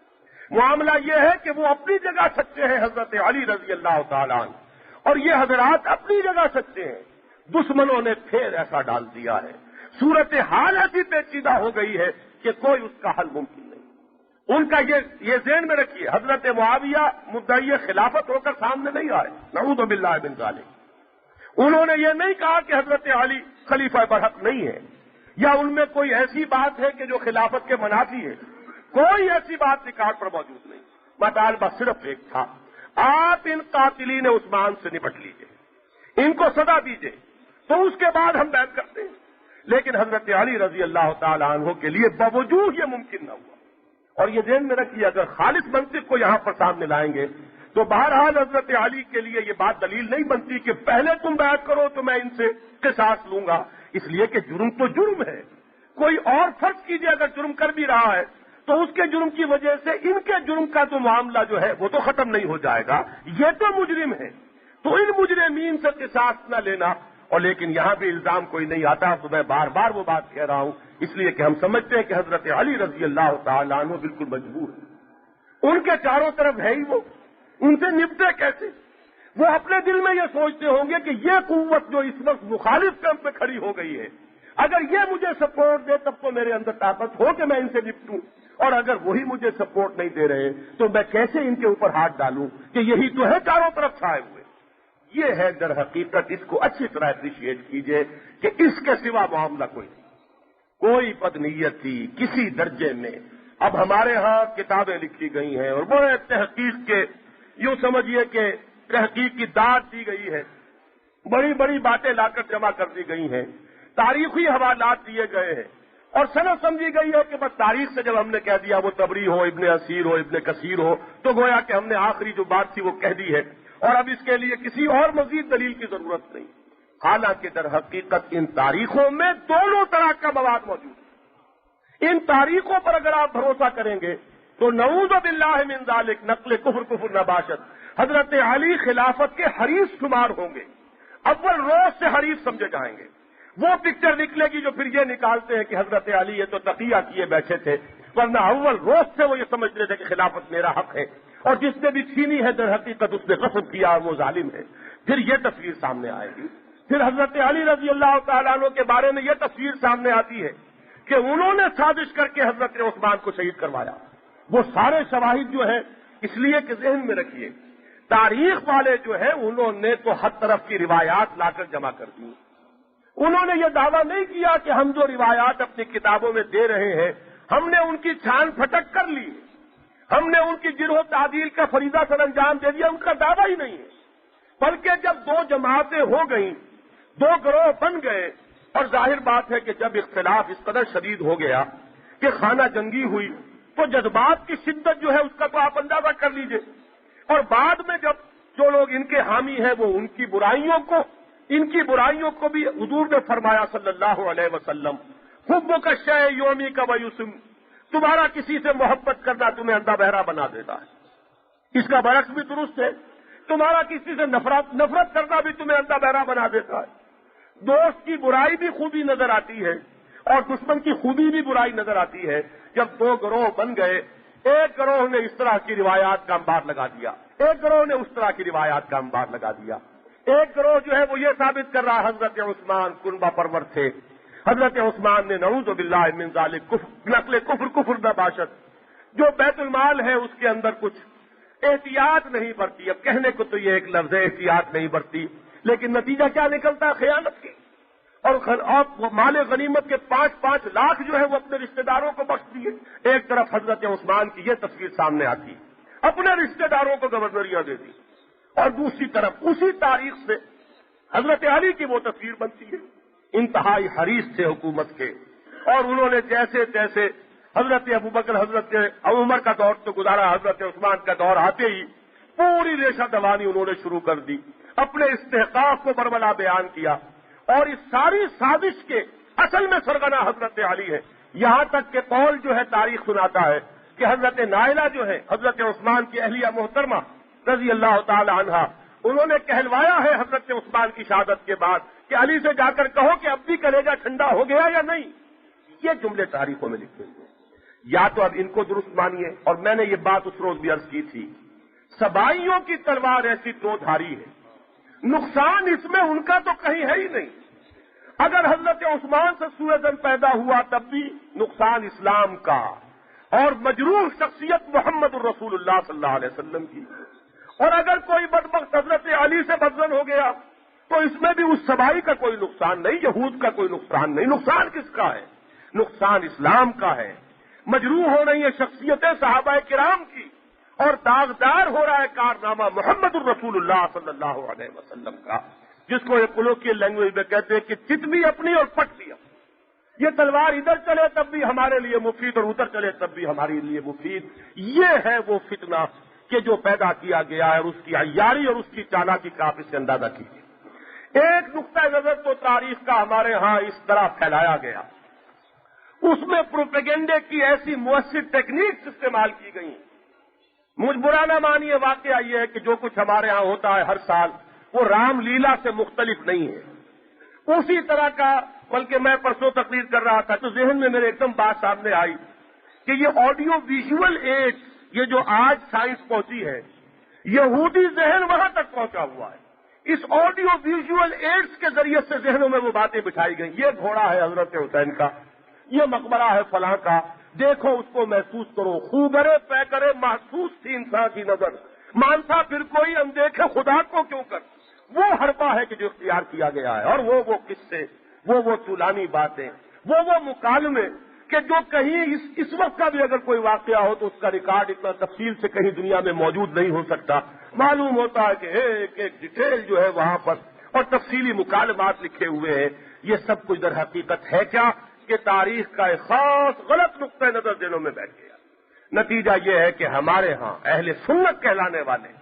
معاملہ یہ ہے کہ وہ اپنی جگہ سچے ہیں حضرت علی رضی اللہ تعالیٰ عنہ اور یہ حضرات اپنی جگہ سچے ہیں. دشمنوں نے پھر ایسا ڈال دیا ہے، صورتحال ایسی پیچیدہ ہو گئی ہے کہ کوئی اس کا حل ممکن نہیں. ان کا یہ ذہن میں رکھیے حضرت معاویہ مدعی خلافت ہو کر سامنے نہیں آئے، نعوذ باللہ من ذالک. انہوں نے یہ نہیں کہا کہ حضرت علی خلیفہ برحق نہیں ہے یا ان میں کوئی ایسی بات ہے کہ جو خلافت کے منافی ہے. کوئی ایسی بات ریکارڈ پر موجود نہیں. مطالبہ صرف ایک تھا، آپ ان قاتلین عثمان سے نپٹ لیجئے، ان کو سزا دیجئے تو اس کے بعد ہم بیعت کرتے ہیں. لیکن حضرت علی رضی اللہ تعالیٰ عنہ کے لیے باوجود یہ ممکن نہ ہوا. اور یہ ذہن میں رکھیے اگر خالص منطق کو یہاں پر سامنے لائیں گے تو بہرحال حضرت علی کے لیے یہ بات دلیل نہیں بنتی کہ پہلے تم بیعت کرو تو میں ان سے قصاص لوں گا، اس لیے کہ جرم تو جرم ہے. کوئی اور فرض کیجئے اگر جرم کر بھی رہا ہے تو اس کے جرم کی وجہ سے ان کے جرم کا جو معاملہ جو ہے وہ تو ختم نہیں ہو جائے گا. یہ تو مجرم ہے تو ان مجرمین سے قصاص نہ لینا. اور لیکن یہاں بھی الزام کوئی نہیں آتا تو میں بار بار وہ بات کہہ رہا ہوں اس لیے کہ ہم سمجھتے ہیں کہ حضرت علی رضی اللہ تعالیٰ عنہ بالکل مجبور ہے. ان کے چاروں طرف ہے ہی وہ، ان سے نپٹے کیسے؟ وہ اپنے دل میں یہ سوچتے ہوں گے کہ یہ قوت جو اس وقت مخالف کیمپ پہ کھڑی ہو گئی ہے اگر یہ مجھے سپورٹ دے تب تو میرے اندر طاقت ہو کہ میں ان سے نپٹوں، اور اگر وہی مجھے سپورٹ نہیں دے رہے تو میں کیسے ان کے اوپر ہاتھ ڈالوں کہ یہی تو ہے چاروں طرف چھائے ہوئے. یہ ہے در حقیقت، اس کو اچھی طرح اپریشیٹ کیجئے کہ اس کے سوا معاملہ کوئی بدنیت تھی کسی درجے میں. اب ہمارے ہاں کتابیں لکھی گئی ہیں اور بڑے تحقیق کے یوں سمجھیے کہ تحقیق کی داد دی گئی ہے، بڑی بڑی باتیں لا کر جمع کر دی گئی ہیں، تاریخی حوالات دیے گئے ہیں اور سند سمجھی گئی ہے کہ بس تاریخ سے جب ہم نے کہہ دیا وہ طبری ہو، ابن اسیر ہو، ابن کثیر ہو تو گویا کہ ہم نے آخری جو بات تھی وہ کہہ دی ہے اور اب اس کے لیے کسی اور مزید دلیل کی ضرورت نہیں. حالانکہ در حقیقت ان تاریخوں میں دونوں طرح کا مواد موجود ہے. ان تاریخوں پر اگر آپ بھروسہ کریں گے تو نعوذ باللہ من ذالک نقل کفر نباشت، حضرت علی خلافت کے حریف شمار ہوں گے، اول روز سے حریف سمجھے جائیں گے. وہ پکچر نکلے گی جو پھر یہ نکالتے ہیں کہ حضرت علی یہ تو تقیہ کیے بیٹھے تھے، ورنہ اول روز سے وہ یہ سمجھتے تھے کہ خلافت میرا حق ہے اور جس نے بھی چھینی ہے در حقیقت اس نے غصب کیا اور وہ ظالم ہے. پھر یہ تصویر سامنے آئے گی. پھر حضرت علی رضی اللہ تعالیٰ عنہ کے بارے میں یہ تصویر سامنے آتی ہے کہ انہوں نے سازش کر کے حضرت عثمان کو شہید کروایا. وہ سارے شواہد جو ہیں اس لیے کہ ذہن میں رکھیے تاریخ والے جو ہیں انہوں نے تو ہر طرف کی روایات لا کر جمع کر دی. انہوں نے یہ دعویٰ نہیں کیا کہ ہم جو روایات اپنی کتابوں میں دے رہے ہیں ہم نے ان کی چھان پھٹک کر لی، ہم نے ان کی جرح و تعدیل کا فریضہ سر انجام دے دیا. ان کا دعویٰ ہی نہیں ہے، بلکہ جب دو جماعتیں ہو گئیں، دو گروہ بن گئے اور ظاہر بات ہے کہ جب اختلاف اس قدر شدید ہو گیا کہ خانہ جنگی ہوئی تو جذبات کی شدت جو ہے اس کا تو آپ اندازہ کر لیجئے. اور بعد میں جب جو لوگ ان کے حامی ہیں وہ ان کی برائیوں کو بھی حضور نے فرمایا صلی اللہ علیہ وسلم حب کا شے یومی کا ویسم، تمہارا کسی سے محبت کرنا تمہیں اندھا بہرا بنا دیتا ہے. اس کا برعکس بھی درست ہے، تمہارا کسی سے نفرت کرنا بھی تمہیں اندھا بہرا بنا دیتا ہے. دوست کی برائی بھی خوبی نظر آتی ہے اور دشمن کی خوبی بھی برائی نظر آتی ہے. جب دو گروہ بن گئے، ایک گروہ نے اس طرح کی روایات کا انبار لگا دیا، ایک گروہ نے اس طرح کی روایات کا انبار لگا دیا. ایک گروہ جو ہے وہ یہ ثابت کر رہا حضرت عثمان کنبہ پرور تھے، حضرت عثمان نے نعوذ باللہ من ذالک نقل کفر نباشت، جو بیت المال ہے اس کے اندر کچھ احتیاط نہیں برتی. اب کہنے کو تو یہ ایک لفظ ہے احتیاط نہیں برتی، لیکن نتیجہ کیا نکلتا ہے؟ خیانت کی. اور مال غنیمت کے 5-5 لاکھ جو ہے وہ اپنے رشتہ داروں کو بخش دیے. ایک طرف حضرت عثمان کی یہ تصویر سامنے آتی، اپنے رشتہ داروں کو گورنریاں دے دی، اور دوسری طرف اسی تاریخ سے حضرت علی کی وہ تصویر بنتی ہے، انتہائی حریص تھے حکومت کے، اور انہوں نے جیسے تیسے حضرت ابوبکر عمر کا دور تو گزارا، حضرت عثمان کا دور آتے ہی پوری ریشہ دوانی انہوں نے شروع کر دی، اپنے استحقاق کو برملا بیان کیا. اور اس ساری سازش کے اصل میں سرغنہ حضرت علی ہے. یہاں تک کہ قول جو ہے تاریخ سناتا ہے کہ حضرت نائلہ جو ہے حضرت عثمان کی اہلیہ محترمہ رضی اللہ تعالی عنہا، انہوں نے کہلوایا ہے حضرت عثمان کی شہادت کے بعد کہ علی سے جا کر کہو کہ اب بھی کلیجہ ٹھنڈا ہو گیا یا نہیں. یہ جملے تاریخوں میں لکھے ہوئے ہیں. یا تو اب ان کو درست مانیے، اور میں نے یہ بات اس روز بھی عرض کی تھی، سبائیوں کی تلوار ایسی دو دھاری ہے، نقصان اس میں ان کا تو کہیں ہے ہی نہیں. اگر حضرت عثمان سے سوء ظن پیدا ہوا تب بھی نقصان اسلام کا، اور مجروح شخصیت محمد الرسول اللہ صلی اللہ علیہ وسلم کی. اور اگر کوئی بدبخت حضرت علی سے بدظن ہو گیا تو اس میں بھی اس سبائی کا کوئی نقصان نہیں، یہود کا کوئی نقصان نہیں. نقصان کس کا ہے؟ نقصان اسلام کا ہے. مجروح ہو رہی ہے شخصیتیں صحابہ کرام کی، اور داغدار ہو رہا ہے کارنامہ محمد الرسول اللہ صلی اللہ علیہ وسلم کا، جس کو ایک کولوکیل لینگویج میں کہتے ہیں کہ چت بھی اپنی اور پٹ بھی اپنی. یہ تلوار ادھر چلے تب بھی ہمارے لیے مفید اور ادھر چلے تب بھی ہمارے لیے مفید. یہ ہے وہ فتنہ کہ جو پیدا کیا گیا ہے، اور اس کی عیاری اور اس کی چالاکی کا آپ اس سے اندازہ کیجیے. ایک نقطہ نظر تو تاریخ کا ہمارے ہاں اس طرح پھیلایا گیا، اس میں پروپیگنڈے کی ایسی مؤثر ٹیکنیکس استعمال کی گئی. مجھ برا نہ مانیے، واقعہ یہ ہے کہ جو کچھ ہمارے ہاں ہوتا ہے ہر سال وہ رام لیلا سے مختلف نہیں ہے. اسی طرح کا، بلکہ میں پرسوں تقریر کر رہا تھا تو ذہن میں میرے ایک دم بات سامنے آئی کہ یہ آڈیو ویژول ایڈز، یہ جو آج سائنس پہنچی ہے، یہودی ذہن وہاں تک پہنچا ہوا ہے. اس آڈیو ویژول ایڈز کے ذریعے سے ذہنوں میں وہ باتیں بٹھائی گئی. یہ گھوڑا ہے حضرت حسین کا، یہ مقبرہ ہے فلاں کا، دیکھو اس کو محسوس کرو. خوبرے پے کرے محسوس تھی انسان کی نظر، مانتا پھر کوئی اندیکھے خدا کو کیوں کر. وہ حربہ ہے کہ جو اختیار کیا گیا ہے، اور وہ قصے، وہ طولانی باتیں، وہ مکالمے کہ جو کہیں اس وقت کا بھی اگر کوئی واقعہ ہو تو اس کا ریکارڈ اتنا تفصیل سے کہیں دنیا میں موجود نہیں ہو سکتا. معلوم ہوتا ہے کہ ایک ڈیٹیل جو ہے وہاں پر، اور تفصیلی مکالمات لکھے ہوئے ہیں. یہ سب کچھ در حقیقت ہے کیا کہ تاریخ کا ایک خاص غلط نقطہ نظر دلوں میں بیٹھ گیا. نتیجہ یہ ہے کہ ہمارے ہاں اہل سنت کہلانے والے،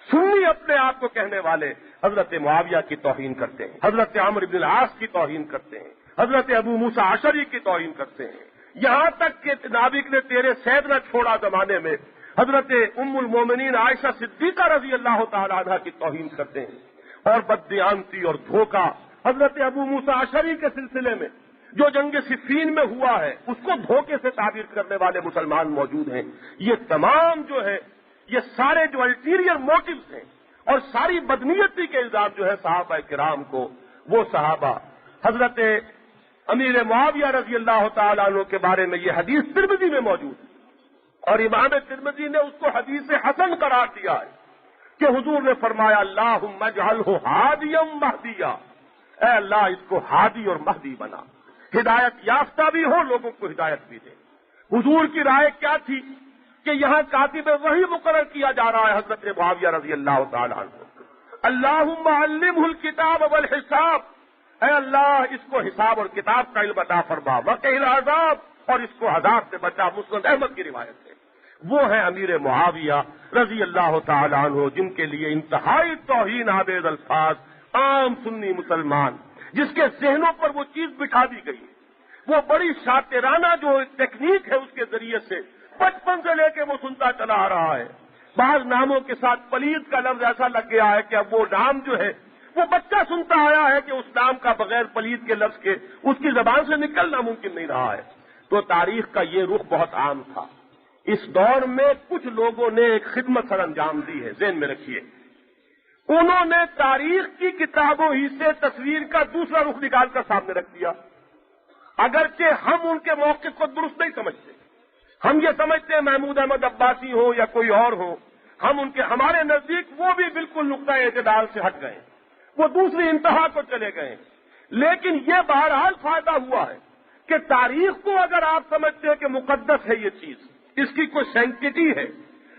سنی اپنے آپ کو کہنے والے حضرت معاویہ کی توہین کرتے ہیں، حضرت عمرو بن العاص کی توہین کرتے ہیں، حضرت ابو موسیٰ اشعری کی توہین کرتے ہیں. یہاں تک کہ نابک نے تیرے سید نہ چھوڑا زمانے میں حضرت ام المومنین عائشہ صدیقہ رضی اللہ تعالی عنہا کی توہین کرتے ہیں. اور بددیانتی اور دھوکہ حضرت ابو موسیٰ اشعری کے سلسلے میں جو جنگ صفین میں ہوا ہے اس کو دھوکے سے تعبیر کرنے والے مسلمان موجود ہیں. یہ تمام جو ہے، یہ سارے جو الٹیریئر موٹیوز ہیں اور ساری بدنیتی کے الزام جو ہے صحابہ کرام کو، وہ صحابہ حضرت امیر معاویہ رضی اللہ تعالیٰ عنہ کے بارے میں یہ حدیث ترمذی میں موجود ہے، اور امام ترمذی نے اس کو حدیث حسن قرار دیا ہے کہ حضور نے فرمایا اللہم اجعلہ ہادیا مہدیا، اے اللہ اس کو ہادی اور مہدی بنا، ہدایت یافتہ بھی ہو، لوگوں کو ہدایت بھی دے. حضور کی رائے کیا تھی کہ یہاں کاتب وحی مقرر کیا جا رہا ہے حضرت معاویہ رضی اللہ تعالیٰ عنہ. اللہم علمہ الکتاب والحساب، اے اللہ اس کو حساب اور کتاب کا علم عطا فرما، وقیل عذاب، اور اس کو عذاب سے بچا. مسند احمد کی روایت ہے. وہ ہیں امیر معاویہ رضی اللہ تعالیٰ عنہ، جن کے لیے انتہائی توہین آمیز الفاظ عام سنی مسلمان، جس کے ذہنوں پر وہ چیز بٹھا دی گئی، وہ بڑی شاطرانہ جو ٹیکنیک ہے اس کے ذریعے سے بچپن سے لے کے وہ سنتا چلا آ رہا ہے. بعض ناموں کے ساتھ پلید کا لفظ ایسا لگ گیا ہے کہ اب وہ نام جو ہے وہ بچہ سنتا آیا ہے کہ اس نام کا بغیر پلید کے لفظ کے اس کی زبان سے نکلنا ممکن نہیں رہا ہے. تو تاریخ کا یہ رخ بہت عام تھا. اس دور میں کچھ لوگوں نے ایک خدمت سر انجام دی ہے، ذہن میں رکھیے. انہوں نے تاریخ کی کتابوں ہی سے تصویر کا دوسرا رخ نکال کر سامنے رکھ دیا. اگرچہ ہم ان کے موقف کو درست نہیں سمجھتے، ہم یہ سمجھتے ہیں محمود احمد عباسی ہو یا کوئی اور ہو، ہمارے نزدیک وہ بھی بالکل نقطۂ اعتدال سے ہٹ گئے، وہ دوسری انتہا کو چلے گئے. لیکن یہ بہرحال فائدہ ہوا ہے کہ تاریخ کو اگر آپ سمجھتے ہیں کہ مقدس ہے یہ چیز، اس کی کوئی سینکٹی ہے،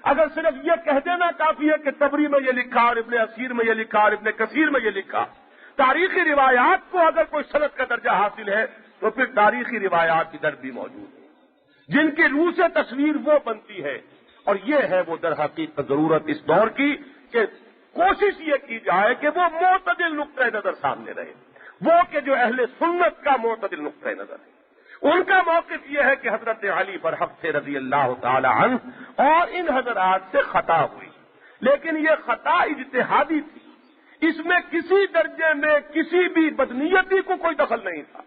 اگر صرف یہ کہہ دینا کافی ہے کہ تبری میں یہ لکھا اور ابن اسیر میں یہ لکھا اور ابن کثیر میں یہ لکھا، تاریخی روایات کو اگر کوئی سند کا درجہ حاصل ہے تو پھر تاریخی روایات ادھر بھی موجود ہیں جن کی روح سے تصویر وہ بنتی ہے. اور یہ ہے وہ در حقیقت ضرورت اس دور کی کہ کوشش یہ کی جائے کہ وہ معتدل نقطۂ نظر سامنے رہے، وہ کہ جو اہل سنت کا معتدل نقطۂ نظر ہے. ان کا موقف یہ ہے کہ حضرت علی برحق تھے رضی اللہ تعالی عنہ، اور ان حضرات سے خطا ہوئی، لیکن یہ خطا اجتہادی تھی، اس میں کسی درجے میں کسی بھی بدنیتی کو کوئی دخل نہیں تھا.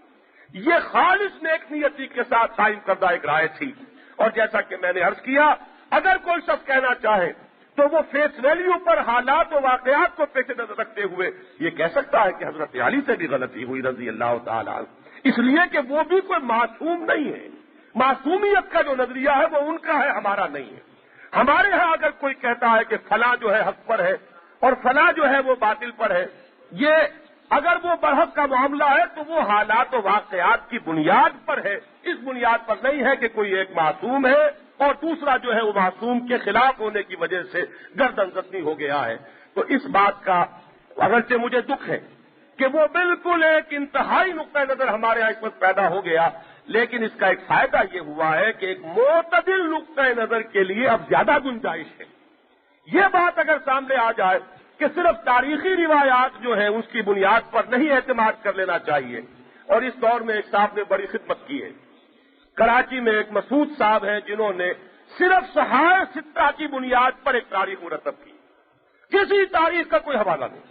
یہ خالص نیک نیتی کے ساتھ قائم کردہ ایک رائے تھی. اور جیسا کہ میں نے عرض کیا، اگر کوئی شخص کہنا چاہے تو وہ فیس ویلیو پر حالات و واقعات کو پیش نظر رکھتے ہوئے یہ کہہ سکتا ہے کہ حضرت علی سے بھی غلطی ہوئی رضی اللہ تعالی عنہ، اس لیے کہ وہ بھی کوئی معصوم نہیں ہے. معصومیت کا جو نظریہ ہے وہ ان کا ہے، ہمارا نہیں ہے. ہمارے ہاں اگر کوئی کہتا ہے کہ فلاں جو ہے حق پر ہے اور فلاں جو ہے وہ باطل پر ہے، یہ اگر وہ برحق کا معاملہ ہے تو وہ حالات و واقعات کی بنیاد پر ہے، اس بنیاد پر نہیں ہے کہ کوئی ایک معصوم ہے اور دوسرا جو ہے وہ معصوم کے خلاف ہونے کی وجہ سے گردن زخمی ہو گیا ہے. تو اس بات کا اگرچہ مجھے دکھ ہے کہ وہ بالکل ایک انتہائی نقطۂ نظر ہمارے یہاں اس وقت پیدا ہو گیا، لیکن اس کا ایک فائدہ یہ ہوا ہے کہ ایک معتدل نقطۂ نظر کے لیے اب زیادہ گنجائش ہے. یہ بات اگر سامنے آ جائے کہ صرف تاریخی روایات جو ہیں اس کی بنیاد پر نہیں اعتماد کر لینا چاہیے. اور اس دور میں ایک صاحب نے بڑی خدمت کی ہے، کراچی میں ایک مسعود صاحب ہیں جنہوں نے صرف صحائف ستہ کی بنیاد پر ایک تاریخ مرتب کی. کسی تاریخ کا کوئی حوالہ نہیں،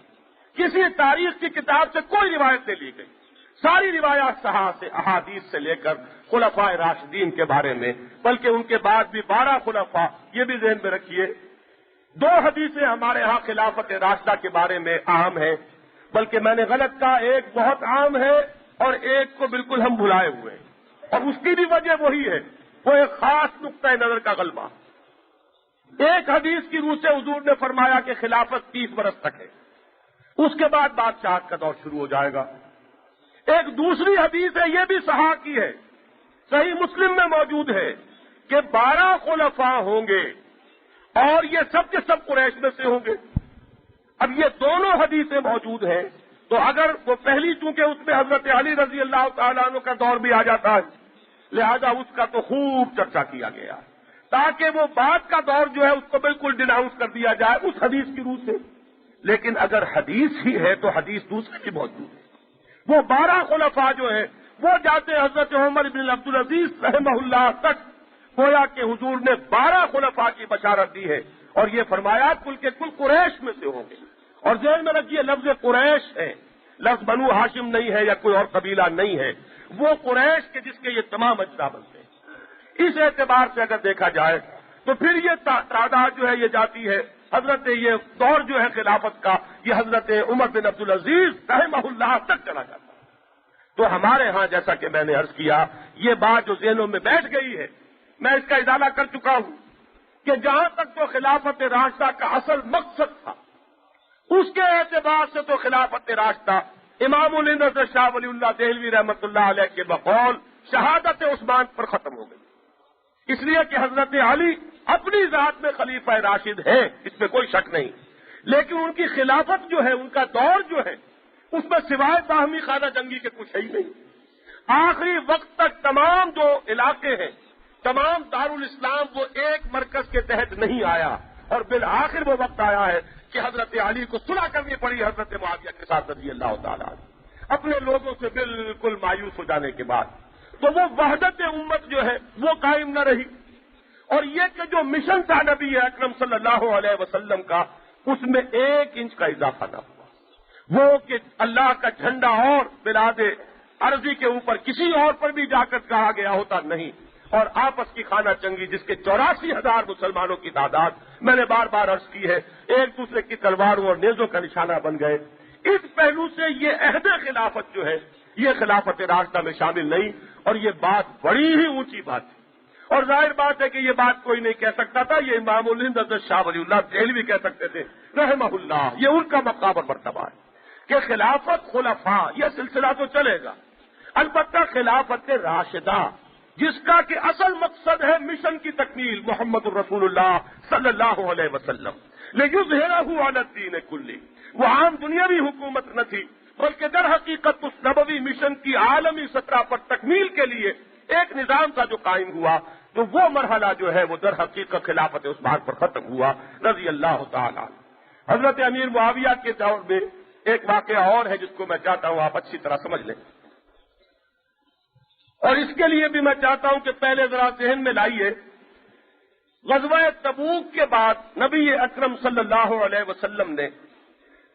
کسی تاریخ کی کتاب سے کوئی روایت نہیں لی گئی. ساری روایات صحاح سے احادیث سے لے کر خلفائے راشدین کے بارے میں، بلکہ ان کے بعد بھی 12 خلفاء، یہ بھی ذہن میں رکھیے. 2 حدیثیں ہمارے ہاں خلافت راشدہ کے بارے میں عام ہیں، بلکہ میں نے غلط کہا، ایک بہت عام ہے اور ایک کو بالکل ہم بھلائے ہوئے ہیں. اور اس کی بھی وجہ وہی ہے، وہ ایک خاص نقطۂ نظر کا غلبہ. ایک حدیث کی روح سے حضور نے فرمایا کہ خلافت 30 برس تک ہے، اس کے بعد بادشاہت کا دور شروع ہو جائے گا. ایک دوسری حدیث ہے، یہ بھی صحاح کی ہے، صحیح مسلم میں موجود ہے کہ 12 خلفاء ہوں گے اور یہ سب کے سب قریش میں سے ہوں گے. اب یہ دونوں حدیثیں موجود ہیں، تو اگر وہ پہلی چونکہ اس میں حضرت علی رضی اللہ تعالیٰ عنہ کا دور بھی آ جاتا ہے، لہذا اس کا تو خوب چرچا کیا گیا تاکہ وہ بعد کا دور جو ہے اس کو بالکل ڈیناؤنس کر دیا جائے اس حدیث کی روح سے. لیکن اگر حدیث ہی ہے تو حدیث دوسری بھی موجود ہے. وہ 12 خلفاء جو ہیں وہ جاتے حضرت عمر بن عبدالعزیز رحمہ اللہ تک، گویا کہ حضور نے 12 خلفاء کی بشارت دی ہے اور یہ فرمایا کل کے کل قریش میں سے ہوں گے. اور ذہن میں رکھیے لفظ قریش ہے، لفظ بنو ہاشم نہیں ہے یا کوئی اور قبیلہ نہیں ہے، وہ قریش کے جس کے یہ تمام اجزاء بنتے ہیں. اس اعتبار سے اگر دیکھا جائے تو پھر یہ تعداد جو ہے یہ جاتی ہے، حضرت یہ دور جو ہے خلافت کا یہ حضرت عمر بن عبدالعزیز رحمہ اللہ تک چلا جاتا ہے. تو ہمارے ہاں جیسا کہ میں نے عرض کیا، یہ بات جو ذہنوں میں بیٹھ گئی ہے، میں اس کا ازالہ کر چکا ہوں کہ جہاں تک تو خلافت راشدہ کا اصل مقصد تھا، اس کے اعتبار سے تو خلافت راشدہ امام الہند حضرت شاہ ولی اللہ دہلوی رحمۃ اللہ علیہ کے بقول شہادت عثمان پر ختم ہو گئی. اس لیے کہ حضرت علی اپنی ذات میں خلیفہ راشد ہے، اس میں کوئی شک نہیں، لیکن ان کی خلافت جو ہے، ان کا دور جو ہے، اس میں سوائے باہمی خانہ جنگی کے کچھ ہے ہی نہیں. آخری وقت تک تمام جو علاقے ہیں، تمام دارالاسلام وہ ایک مرکز کے تحت نہیں آیا، اور بالآخر وہ وقت آیا ہے کہ حضرت علی کو صلح کرنی پڑی حضرت معاویہ کے ساتھ رضی اللہ تعالیٰ عنہ، اپنے لوگوں سے بالکل مایوس ہو جانے کے بعد. تو وہ وحدت امت جو ہے وہ قائم نہ رہی، اور یہ کہ جو مشن تھا نبی اکرم صلی اللہ علیہ وسلم کا، اس میں 1 انچ کا اضافہ نہ ہوا. وہ کہ اللہ کا جھنڈا اور بلاد عرضی کے اوپر کسی اور پر بھی جا کر کہا گیا ہوتا نہیں، اور آپس کی خانہ جنگی جس کے 84,000 مسلمانوں کی تعداد میں نے بار بار عرض کی ہے، ایک دوسرے کی تلواروں اور نیزوں کا نشانہ بن گئے۔ اس پہلو سے یہ عہد خلافت جو ہے یہ خلافت راشدہ میں شامل نہیں، اور یہ بات بڑی ہی اونچی بات ہے، اور ظاہر بات ہے کہ یہ بات کوئی نہیں کہہ سکتا تھا، یہ امام الہند حضرت شاہ ولی اللہ دہلوی کہہ سکتے تھے رحمہ اللہ، یہ ان کا مقام اور مرتبہ ہے کہ خلافت خلفاء یہ سلسلہ تو چلے گا، البتہ خلافت راشدہ جس کا کہ اصل مقصد ہے مشن کی تکمیل، محمد الرسول اللہ صلی اللہ علیہ وسلم لیظہرہ علی الدین کلہ، وہ عام دنیاوی حکومت نہ تھی بلکہ در حقیقت اس نبوی مشن کی عالمی سطح پر تکمیل کے لیے ایک نظام تھا جو قائم ہوا، تو وہ مرحلہ جو ہے وہ در حقیقت خلافت عثمان پر ختم ہوا رضی اللہ تعالی عنہ۔ حضرت امیر معاویہ کے دور میں ایک واقعہ اور ہے جس کو میں چاہتا ہوں آپ اچھی طرح سمجھ لیں، اور اس کے لیے بھی میں چاہتا ہوں کہ پہلے ذرا ذہن میں لائیے، غزوہ تبوک کے بعد نبی اکرم صلی اللہ علیہ وسلم نے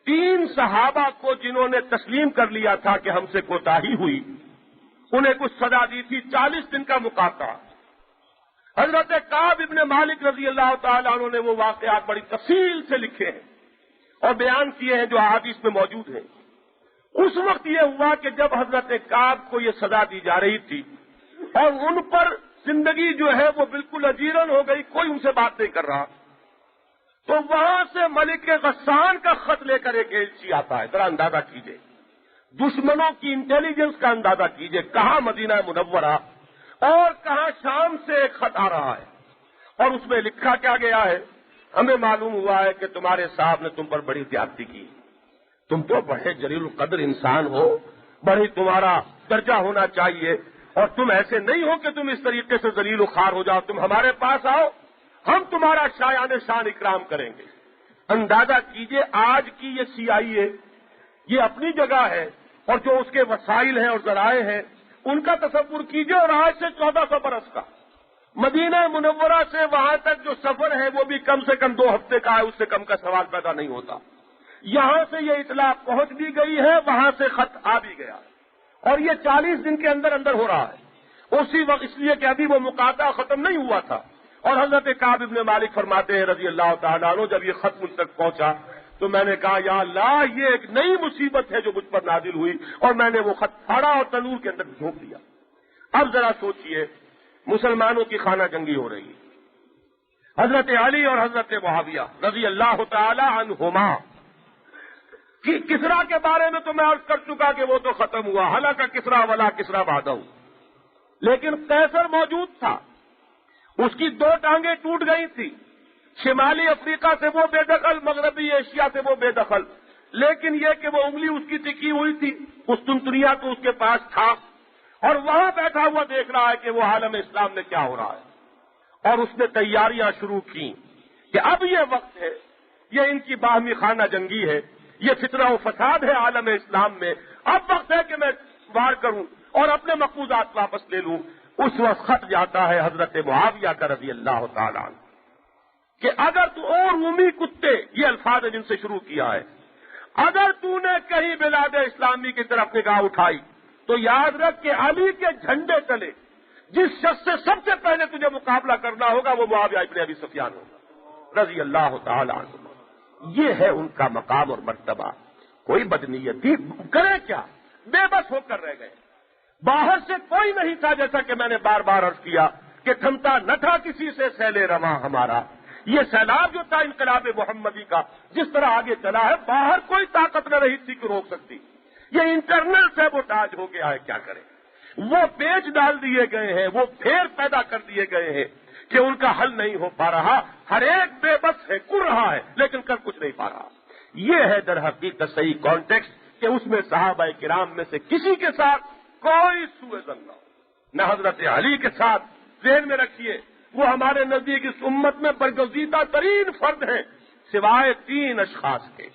3 صحابہ کو جنہوں نے تسلیم کر لیا تھا کہ ہم سے کوتاہی ہوئی، انہیں کچھ سزا دی تھی، 40 دن کا مقاطعہ۔ حضرت کعب ابن مالک رضی اللہ تعالیٰ عنہ نے وہ واقعات بڑی تفصیل سے لکھے ہیں اور بیان کیے ہیں جو احادیث میں موجود ہیں۔ اس وقت یہ ہوا کہ جب حضرت کعب کو یہ سزا دی جا رہی تھی اور ان پر زندگی جو ہے وہ بالکل اجیرن ہو گئی، کوئی ان سے بات نہیں کر رہا، تو وہاں سے ملک غسان کا خط لے کر ایک ایلچی آتا ہے۔ ذرا اندازہ کیجئے، دشمنوں کی انٹیلیجنس کا اندازہ کیجئے، کہاں مدینہ منورہ اور کہاں شام سے ایک خط آ رہا ہے، اور اس میں لکھا کیا گیا ہے، ہمیں معلوم ہوا ہے کہ تمہارے صاحب نے تم پر بڑی زیادتی کی، تم تو بڑے جلیل القدر انسان ہو، بڑی تمہارا درجہ ہونا چاہیے، اور تم ایسے نہیں ہو کہ تم اس طریقے سے ذلیل و خوار ہو جاؤ، تم ہمارے پاس آؤ، ہم تمہارا شایان شان اکرام کریں گے۔ اندازہ کیجئے آج کی یہ CIA یہ اپنی جگہ ہے، اور جو اس کے وسائل ہیں اور ذرائع ہیں ان کا تصور کیجئے، اور آج سے 1400 برس کا مدینہ منورہ سے وہاں تک جو سفر ہے وہ بھی کم سے کم 2 ہفتے کا ہے، اس سے کم کا سوال پیدا نہیں ہوتا۔ یہاں سے یہ اطلاع پہنچ بھی گئی ہے، وہاں سے خط آ بھی گیا، اور یہ 40 دن کے اندر اندر ہو رہا ہے، اسی وقت اس لیے کہ ابھی وہ مقاطعہ ختم نہیں ہوا تھا۔ اور حضرت کعب ابن مالک فرماتے ہیں رضی اللہ تعالیٰ عنہ، جب یہ خط مجھ تک پہنچا تو میں نے کہا یا اللہ، یہ ایک نئی مصیبت ہے جو مجھ پر نازل ہوئی، اور میں نے وہ خط پھاڑا اور تنور کے اندر جھونک دیا۔ اب ذرا سوچئے، مسلمانوں کی خانہ جنگی ہو رہی ہے، حضرت علی اور حضرت معاویہ رضی اللہ تعالی عنہما کی کسرا کے بارے میں تو میں عرض کر چکا کہ وہ تو ختم ہوا، ہلاکا کسرا ولا کسرا بعدہ، لیکن قیصر موجود تھا، اس کی 2 ٹانگیں ٹوٹ گئی تھی، شمالی افریقہ سے وہ بے دخل، مغربی ایشیا سے وہ بے دخل، لیکن یہ کہ وہ انگلی اس کی ٹکی ہوئی تھی، قسطنطنیہ تو اس کے پاس تھا، اور وہاں بیٹھا ہوا دیکھ رہا ہے کہ وہ عالم اسلام میں کیا ہو رہا ہے، اور اس نے تیاریاں شروع کی کہ اب یہ وقت ہے، یہ ان کی باہمی خانہ جنگی ہے، یہ فتنہ و فساد ہے عالم اسلام میں، اب وقت ہے کہ میں وار کروں اور اپنے مقبوضات واپس لے لوں۔ اس وقت خط جاتا ہے حضرت معاویہ کا رضی اللہ تعالیٰ عنہ کہ اگر تو اور رومی کتے، یہ الفاظ جن سے شروع کیا ہے، اگر تو نے کہیں بلاد اسلامی کی طرف نگاہ اٹھائی تو یاد رکھ کہ علی کے جھنڈے تلے جس شخص سے سب سے پہلے تجھے مقابلہ کرنا ہوگا وہ معاویہ ابن ابی سفیان ہوگا رضی اللہ تعالیٰ عنہ۔ یہ ہے ان کا مقام اور مرتبہ، کوئی بدنیتی کرے کیا، بے بس ہو کر رہ گئے، باہر سے کوئی نہیں تھا، جیسا کہ میں نے بار بار عرض کیا کہ تھمتا نہ تھا کسی سے سیل رواں ہمارا، یہ سیلاب جو تھا انقلاب محمدی کا جس طرح آگے چلا ہے، باہر کوئی طاقت نہ رہی تھی کہ روک سکتی، یہ انٹرنل سیبوٹاج ہو گیا ہے، کیا کرے، وہ پیچ ڈال دیے گئے ہیں، وہ پھیر پیدا کر دیے گئے ہیں کہ ان کا حل نہیں ہو پا رہا، ہر ایک بے بس ہے، کر رہا ہے لیکن کر کچھ نہیں پا رہا۔ یہ ہے در حقیقت صحیح کانٹیکسٹ کہ اس میں صحابہ کرام میں سے کسی کے ساتھ کوئی سوء ظن نہ ہو، نہ حضرت علی کے ساتھ۔ ذہن میں رکھیے وہ ہمارے نزدیک اس امت میں برگزیدہ ترین فرد ہیں سوائے 3 اشخاص کے،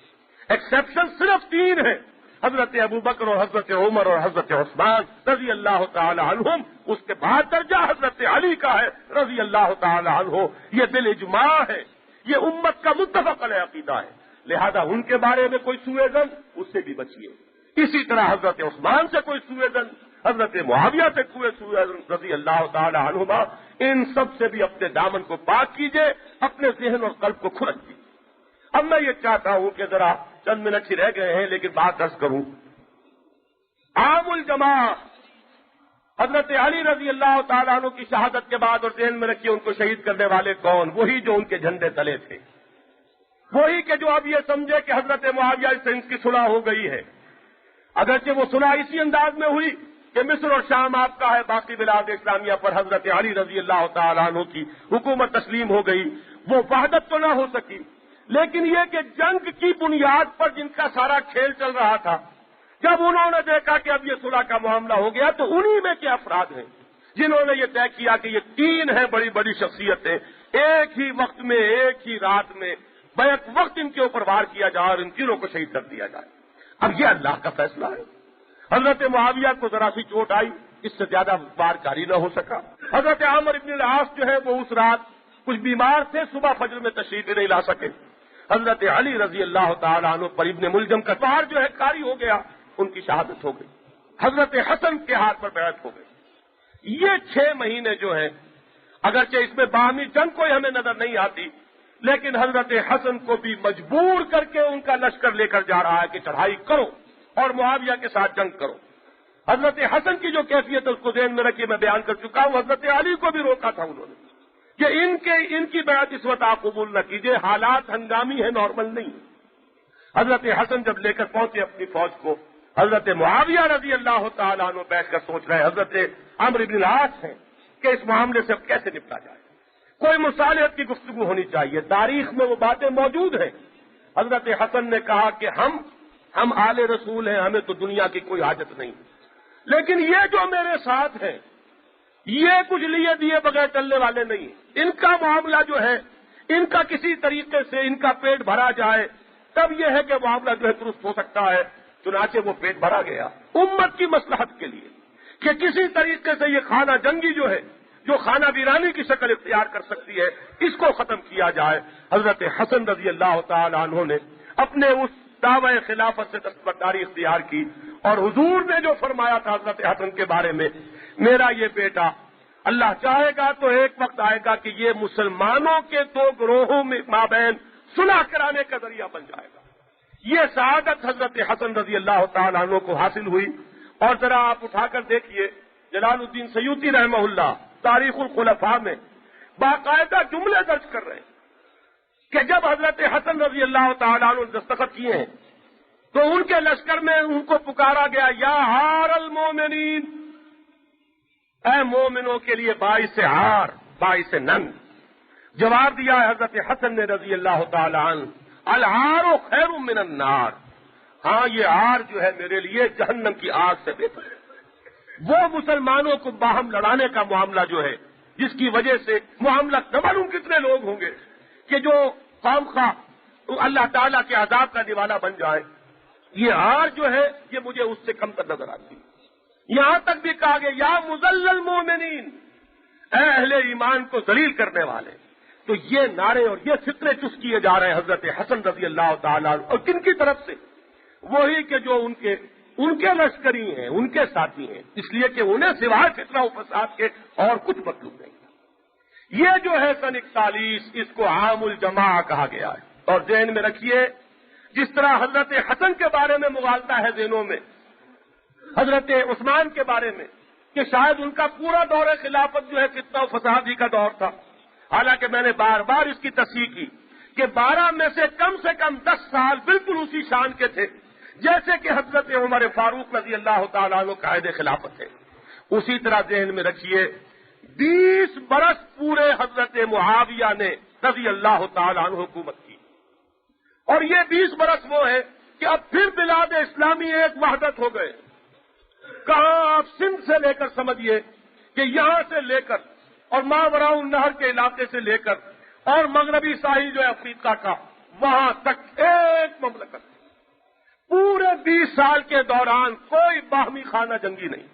ایکسیپشن صرف 3 ہیں، حضرت ابوبکر اور حضرت عمر اور حضرت عثمان رضی اللہ تعالی عنہم، اس کے بعد درجہ حضرت علی کا ہے رضی اللہ تعالی عنہ۔ یہ بالاجماع ہے، یہ امت کا متفق علیہ عقیدہ ہے لہذا ان کے بارے میں کوئی سوء ظن اس سے بھی بچیے. اسی طرح حضرت عثمان سے کوئی سوء ظن، حضرت معاویہ سے کوئی سوء ظن رضی اللہ تعالی عنہما، ان سب سے بھی اپنے دامن کو پاک کیجیے، اپنے ذہن اور قلب کو کھلک دیجیے. اب میں یہ چاہتا ہوں کہ ذرا چند منٹ ہی رہ گئے ہیں لیکن بات عرض کروں. عام الجماع حضرت علی رضی اللہ تعالیٰ عنہ کی شہادت کے بعد، اور ذہن میں رکھیے ان کو شہید کرنے والے کون، وہی جو ان کے جھنڈے تلے تھے، وہی کہ جو اب یہ سمجھے کہ حضرت معاویہ سے ان کی صلح ہو گئی ہے. اگرچہ وہ صلح اسی انداز میں ہوئی کہ مصر اور شام آپ کا ہے، باقی بلاد اسلامیہ پر حضرت علی رضی اللہ تعالیٰ عنہ کی حکومت تسلیم ہو گئی، وہ وحدت تو نہ ہو سکی، لیکن یہ کہ جنگ کی بنیاد پر جن کا سارا کھیل چل رہا تھا، جب انہوں نے دیکھا کہ اب یہ صلح کا معاملہ ہو گیا تو انہی میں کے افراد ہیں جنہوں نے یہ طے کیا کہ یہ تین ہیں بڑی بڑی شخصیتیں، ایک ہی وقت میں ایک ہی رات میں بیک وقت ان کے اوپر وار کیا جائے اور ان تینوں کو شہید کر دیا جائے. اب یہ اللہ کا فیصلہ ہے. حضرت معاویہ کو ذرا سی چوٹ آئی، اس سے زیادہ وار کاری نہ ہو سکا. حضرت عمرو بن العاص جو ہے وہ اس رات کچھ بیمار تھے، صبح فجر میں تشریف نہیں لا سکے. حضرت علی رضی اللہ تعالیٰ عنہ پر ابن ملجم کا پہاڑ جو ہے کاری ہو گیا، ان کی شہادت ہو گئی. حضرت حسن کے ہاتھ پر بیعت ہو گئی. یہ 6 مہینے جو ہیں، اگرچہ اس میں باہمی جنگ کوئی ہمیں نظر نہیں آتی، لیکن حضرت حسن کو بھی مجبور کر کے ان کا لشکر لے کر جا رہا ہے کہ چڑھائی کرو اور معاویہ کے ساتھ جنگ کرو. حضرت حسن کی جو کیفیت ہے اس کو ذہن میں رکھیے، میں بیان کر چکا ہوں. حضرت علی کو بھی روکا تھا انہوں نے کہ ان کی بیعت اس وقت آپ قبول نہ کیجیے، حالات ہنگامی ہیں، نارمل نہیں. حضرت حسن جب لے کر پہنچے اپنی فوج کو، حضرت معاویہ رضی اللہ تعالیٰ عنہ بیٹھ کر سوچ رہے حضرت عمرو بن العاص ہیں کہ اس معاملے سے اب کیسے نپٹا جائے. کوئی مصالحت کی گفتگو ہونی چاہیے، تاریخ میں وہ باتیں موجود ہیں. حضرت حسن نے کہا کہ ہم آل رسول ہیں، ہمیں تو دنیا کی کوئی حاجت نہیں، لیکن یہ جو میرے ساتھ ہیں یہ کچھ لیے دیے بغیر چلنے والے نہیں. ان کا معاملہ جو ہے، ان کا کسی طریقے سے ان کا پیٹ بھرا جائے تب یہ ہے کہ معاملہ جو ہے درست ہو سکتا ہے. چنانچہ وہ پیٹ بھرا گیا امت کی مصلحت کے لیے کہ کسی طریقے سے یہ خانہ جنگی جو ہے، جو خانہ ویرانی کی شکل اختیار کر سکتی ہے، اس کو ختم کیا جائے. حضرت حسن رضی اللہ تعالی عنہ نے اپنے اس دعوی خلافت سے دستبرداری اختیار کی، اور حضور نے جو فرمایا تھا حضرت حسن کے بارے میں، میرا یہ بیٹا اللہ چاہے گا تو ایک وقت آئے گا کہ یہ مسلمانوں کے 2 گروہوں میں مابین صلح کرانے کا ذریعہ بن جائے گا. یہ سعادت حضرت حسن رضی اللہ تعالیٰ عنہ کو حاصل ہوئی. اور ذرا آپ اٹھا کر دیکھیے جلال الدین سیوطی رحمہ اللہ تاریخ الخلفاء میں باقاعدہ جملے درج کر رہے ہیں کہ جب حضرت حسن رضی اللہ تعالیٰ عنہ نے دستخط کیے ہیں تو ان کے لشکر میں ان کو پکارا گیا، یا ہار المومنین، اے مومنوں کے لیے باعث ہار، باعث ننگ. جواب دیا ہے حضرت حسن نے رضی اللہ تعالیٰ عنہ، الہار خیر من النار، ہاں یہ ہار جو ہے میرے لیے جہنم کی آگ سے بہتر ہے. وہ مسلمانوں کو باہم لڑانے کا معاملہ جو ہے، جس کی وجہ سے معاملہ نہ معلوم کتنے لوگ ہوں گے کہ جو خام خواہ اللہ تعالیٰ کے عذاب کا دیوانہ بن جائے، یہ ہار جو ہے یہ مجھے اس سے کم تر نظر آتی ہے. یہاں تک بھی کہا گیا یا مذلل مومنین، اے اہل ایمان کو ذلیل کرنے والے. تو یہ نعرے اور یہ فطرے چس کیے جا رہے ہیں حضرت حسن رضی اللہ تعالیٰ اور کن کی طرف سے؟ وہی کہ جو ان کے لشکری ہیں، ان کے ساتھی ہیں، اس لیے کہ انہیں سوائے فتنہ و فساد کے اور کچھ مطلوب نہیں. یہ جو ہے سن 41 اس کو عام الجماع کہا گیا ہے. اور ذہن میں رکھیے جس طرح حضرت حسن کے بارے میں مغالطہ ہے ذہنوں میں، حضرت عثمان کے بارے میں کہ شاید ان کا پورا دور خلافت جو ہے فتنہ و فساد ہی کا دور تھا. حالانکہ میں نے بار بار اس کی تصحیح کی کہ 12 میں سے کم 10 سال بالکل اسی شان کے تھے جیسے کہ حضرت عمر فاروق رضی اللہ تعالیٰ عنہ قائد خلافت ہے. اسی طرح ذہن میں رکھیے 20 برس پورے حضرت معاویہ نے رضی اللہ تعالیٰ عنہ حکومت کی، اور یہ 20 برس وہ ہے کہ اب پھر بلاد اسلامی ایک وحدت ہو گئے. کہاں آپ سندھ سے لے کر سمجھیے کہ یہاں سے لے کر اور ماوراء النہر کے علاقے سے لے کر اور مغربی ساحل جو ہے افریقہ کا، وہاں تک ایک مملکت. پورے 20 سال کے دوران کوئی باہمی خانہ جنگی نہیں،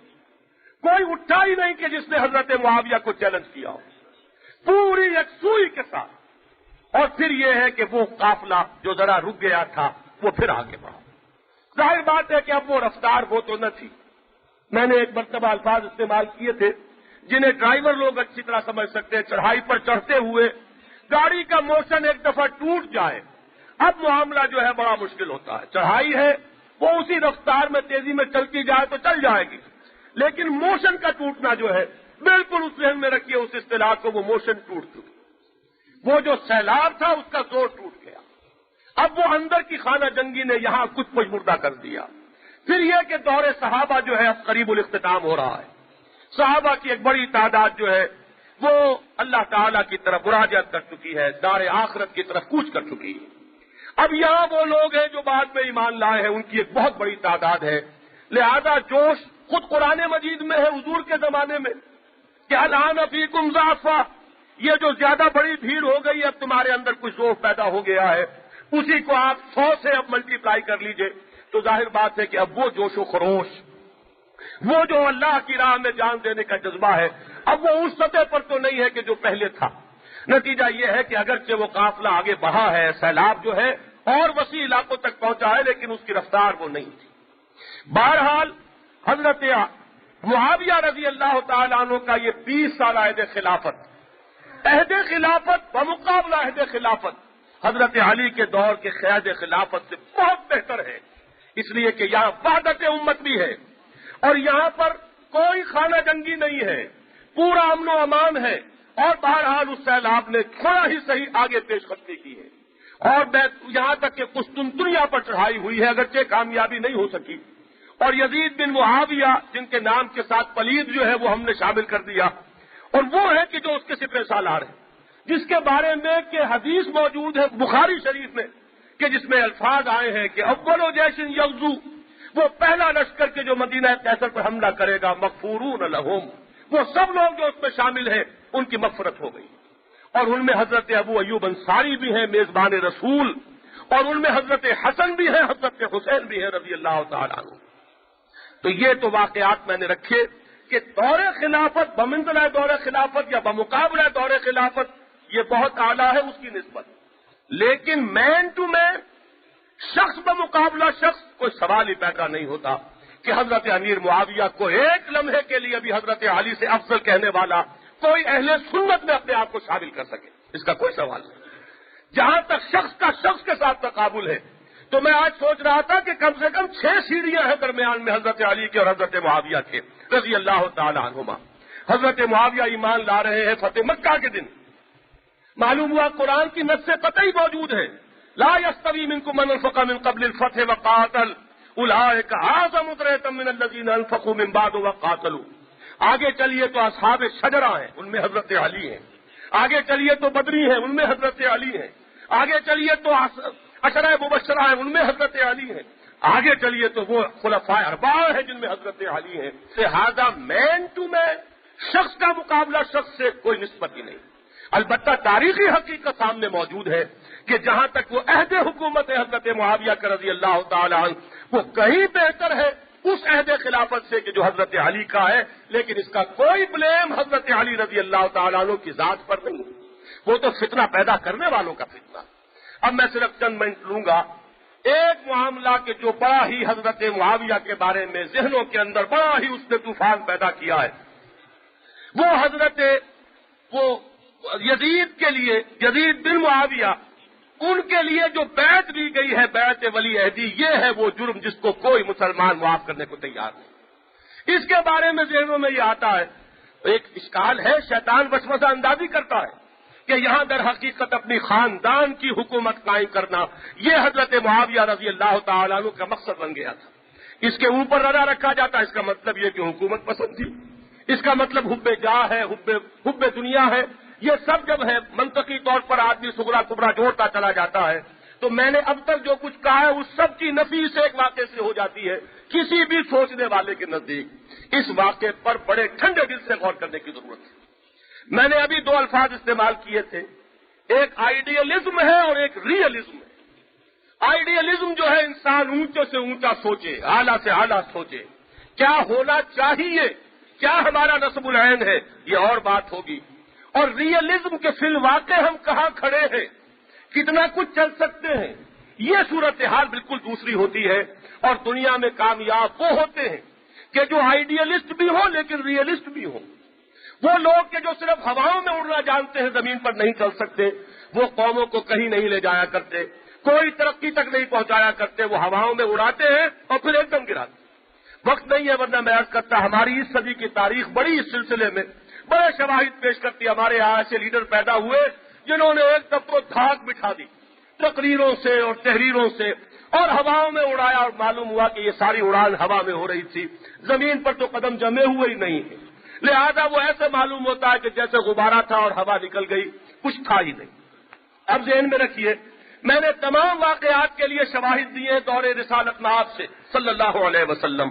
کوئی اٹھا ہی نہیں کہ جس نے حضرت معاویہ کو چیلنج کیا ہو، پوری یکسوئی کے ساتھ. اور پھر یہ ہے کہ وہ قافلہ جو ذرا رک گیا تھا وہ پھر آگے بڑھا. ظاہر بات ہے کہ اب وہ رفتار وہ تو نہ تھی. میں نے ایک مرتبہ الفاظ استعمال کیے تھے جنہیں ڈرائیور لوگ اچھی طرح سمجھ سکتے ہیں. چڑھائی پر چڑھتے ہوئے گاڑی کا موشن ایک دفعہ ٹوٹ جائے, اب معاملہ جو ہے بڑا مشکل ہوتا ہے. چڑھائی ہے وہ اسی رفتار میں تیزی میں چلتی جائے تو چل جائے گی, لیکن موشن کا ٹوٹنا جو ہے بالکل اس ذہن میں رکھیے اس اصطلاح کو, وہ موشن ٹوٹ چکی. وہ جو سیلاب تھا اس کا زور ٹوٹ گیا. اب وہ اندر کی خانہ جنگی نے یہاں کچھ مجمردہ کر دیا. پھر یہ کہ دور صحابہ جو ہے قریب الاختتام ہو رہا ہے. صحابہ کی ایک بڑی تعداد جو ہے وہ اللہ تعالیٰ کی طرف مراجعت کر چکی ہے, دار آخرت کی طرف کوچ کر چکی ہے. اب یہاں وہ لوگ ہیں جو بعد میں ایمان لائے ہیں, ان کی ایک بہت بڑی تعداد ہے. لہذا جوش خود قرآن مجید میں ہے حضور کے زمانے میں کہ الآن فیکم ضعفا, یہ جو زیادہ بڑی بھیڑ ہو گئی اب تمہارے اندر کچھ ذوق پیدا ہو گیا ہے, اسی کو آپ 100 سے اب ملٹی پلائی کر لیجئے. تو ظاہر بات ہے کہ اب وہ جوش و خروش, وہ جو اللہ کی راہ میں جان دینے کا جذبہ ہے, اب وہ اس سطح پر تو نہیں ہے کہ جو پہلے تھا. نتیجہ یہ ہے کہ اگرچہ وہ قافلہ آگے بڑھا ہے, سیلاب جو ہے اور وسیع علاقوں تک پہنچا ہے, لیکن اس کی رفتار وہ نہیں تھی. بہرحال حضرت معاویہ رضی اللہ تعالیٰ عنہ کا یہ 20 سال عہد خلافت بمقابلہ عہد خلافت حضرت علی کے دور کے قید خلافت سے بہت بہتر ہے, اس لیے کہ یہاں وحدت امت بھی ہے اور یہااں پر کوئی خانہ جنگی نہیں ہے, پورا امن و امان ہے. اور بہرحال اس سیلاب نے تھوڑا ہی صحیح آگے پیش قدمی کی ہے, اور یہاں تک کہ قسطنطنیہ پر چڑھائی ہوئی ہے, اگرچہ کامیابی نہیں ہو سکی. اور یزید بن معاویہ جن کے نام کے ساتھ پلید جو ہے وہ ہم نے شامل کر دیا, اور وہ ہے کہ جو اس کے سپہ سالار ہیں, جس کے بارے میں کہ حدیث موجود ہے بخاری شریف میں کہ جس میں الفاظ آئے ہیں کہ اول و جیشن یغزو, وہ پہلا لشکر کے جو مدینہ کیسر پر حملہ کرے گا, مغفورون لہم, وہ سب لوگ جو اس میں شامل ہیں ان کی مغفرت ہو گئی. اور ان میں حضرت ابو ایوب انصاری بھی ہیں میزبان رسول, اور ان میں حضرت حسن بھی ہیں, حضرت حسین بھی ہیں رضی اللہ تعالیٰ عنہ. تو یہ تو واقعات میں نے رکھے کہ دور خلافت بمنزلہ دور خلافت یا بمقابلہ دور خلافت یہ بہت اعلیٰ ہے اس کی نسبت, لیکن مین ٹو مین شخص بمقابلہ شخص کوئی سوال ہی پیدا نہیں ہوتا کہ حضرت امیر معاویہ کو ایک لمحے کے لیے بھی حضرت علی سے افضل کہنے والا کوئی اہل سنت میں اپنے آپ کو شامل کر سکے, اس کا کوئی سوال نہیں. جہاں تک شخص کا شخص کے ساتھ تقابل ہے تو میں آج سوچ رہا تھا کہ کم سے کم 6 سیڑھیاں ہیں درمیان میں حضرت علی کے اور حضرت معاویہ کے رضی اللہ تعالی عنہما. حضرت معاویہ ایمان لا رہے ہیں فتح مکہ کے دن, معلوم ہوا قرآن کی نص قطعی موجود ہے, لا یستوی منکم من انفق من قبل الفتح وقاتل اولئک اعظم درجۃ من الذین انفقوا من بعد وقاتلوا. آگے چلیے تو اصحاب شجرہ ہیں, ان میں حضرت علی ہیں. آگے چلیے تو بدری ہیں, ان میں حضرت علی ہیں. آگے چلیے تو عشرہ مبشرہ ہیں, ان میں حضرت علی ہیں. آگے چلیے تو وہ خلفائے اربعہ ہیں جن میں حضرت علی ہیں. لہذا مین ٹو مین شخص کا مقابلہ شخص سے کوئی نسبت ہی نہیں. البتہ تاریخی حقیقت سامنے موجود ہے کہ جہاں تک وہ عہد حکومت ہے حضرت معاویہ کا رضی اللہ تعالی عنہ, وہ کہیں بہتر ہے اس عہد خلافت سے کہ جو حضرت علی کا ہے, لیکن اس کا کوئی بلیم حضرت علی رضی اللہ تعالیٰ عنہ کی ذات پر نہیں, وہ تو فتنہ پیدا کرنے والوں کا فتنہ. اب میں صرف چند منٹ لوں گا. ایک معاملہ کہ جو بڑا ہی حضرت معاویہ کے بارے میں ذہنوں کے اندر بڑا ہی اس نے طوفان پیدا کیا ہے, وہ حضرت یزید کے لیے, یزید بن معاویہ, ان کے لیے جو بیعت دی گئی ہے بیعت ولی عہدی, یہ ہے وہ جرم جس کو کوئی مسلمان معاف کرنے کو تیار نہیں. اس کے بارے میں ذہنوں میں یہ آتا ہے, ایک اشکال ہے, شیطان وسوسہ اندازی کرتا ہے کہ یہاں در حقیقت اپنی خاندان کی حکومت قائم کرنا یہ حضرت معاویہ رضی اللہ تعالیٰ عنہ کا مقصد بن گیا تھا. اس کے اوپر رضا رکھا جاتا, اس کا مطلب یہ کہ حکومت پسند تھی, اس کا مطلب حب جاہ ہے, حب دنیا ہے. یہ سب جب ہے منطقی طور پر آدمی سغرا کبرا جوڑتا چلا جاتا ہے تو میں نے اب تک جو کچھ کہا ہے اس سب کی نفی سے ایک واقعے سے ہو جاتی ہے کسی بھی سوچنے والے کے نزدیک. اس واقعے پر بڑے ٹھنڈے دل سے غور کرنے کی ضرورت ہے. میں نے ابھی 2 الفاظ استعمال کیے تھے, ایک آئیڈیلزم ہے اور ایک ریئلزم ہے. آئیڈیلزم جو ہے انسان اونچے سے اونچا سوچے, اعلیٰ سے اعلیٰ سوچے, کیا ہونا چاہیے, کیا ہمارا نصب العین ہے, یہ اور بات ہوگی. اور ریئلزم کے فی الواقع ہم کہاں کھڑے ہیں, کتنا کچھ چل سکتے ہیں. یہ صورتحال بالکل دوسری ہوتی ہے. اور دنیا میں کامیاب وہ ہوتے ہیں کہ جو آئیڈیلسٹ بھی ہوں لیکن ریئلسٹ بھی ہوں. وہ لوگ کہ جو صرف ہواؤں میں اڑنا جانتے ہیں، زمین پر نہیں چل سکتے، وہ قوموں کو کہیں نہیں لے جایا کرتے، کوئی ترقی تک نہیں پہنچایا کرتے. وہ ہواؤں میں اڑاتے ہیں اور پھر ایک دم گراتے. وقت نہیں ہے ورنہ میں عرض کرتا ہماری اس صدی کی تاریخ بڑی اس سلسلے میں بڑے شواہد پیش کرتی. ہمارے یہاں ایسے لیڈر پیدا ہوئے جنہوں نے ایک دم کو دھاک بٹھا دی تقریروں سے اور تحریروں سے اور ہواؤں میں اڑایا، اور معلوم ہوا کہ یہ ساری اڑان ہوا میں ہو رہی تھی، زمین پر تو قدم جمے ہوئے ہی نہیں ہیں. لہذا وہ ایسے معلوم ہوتا ہے کہ جیسے غبارہ تھا اور ہوا نکل گئی، کچھ تھا ہی نہیں. اب ذہن میں رکھیے، میں نے تمام واقعات کے لیے شواہد دیے دور رسالت مآب سے صلی اللہ علیہ وسلم.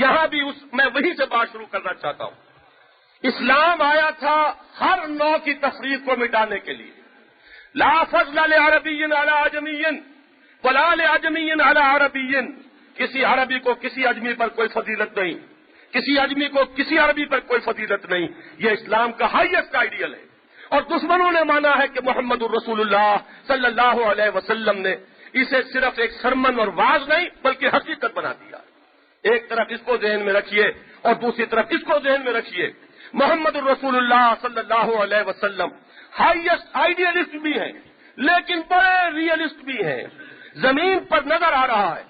یہاں بھی میں وہیں سے بات شروع کرنا چاہتا ہوں. اسلام آیا تھا ہر نوع کی تفریق کو مٹانے کے لیے. لا فضل لعربی علی عجمی ولا لعجمی علی عربی. کسی عربی کو کسی اجمی پر کوئی فضیلت نہیں، کسی اجمی کو کسی عربی پر کوئی فضیلت نہیں. یہ اسلام کا ہائیسٹ آئیڈیل ہے. اور دشمنوں نے مانا ہے کہ محمد الرسول اللہ صلی اللہ علیہ وسلم نے اسے صرف ایک سرمن اور واز نہیں بلکہ حقیقت بنا دیا. ایک طرف اس کو ذہن میں رکھیے اور دوسری طرف اس کو ذہن میں رکھیے، محمد الرسول اللہ صلی اللہ علیہ وسلم ہائیسٹ آئیڈیلسٹ بھی ہیں لیکن بڑے ریئلسٹ بھی ہیں. زمین پر نظر آ رہا ہے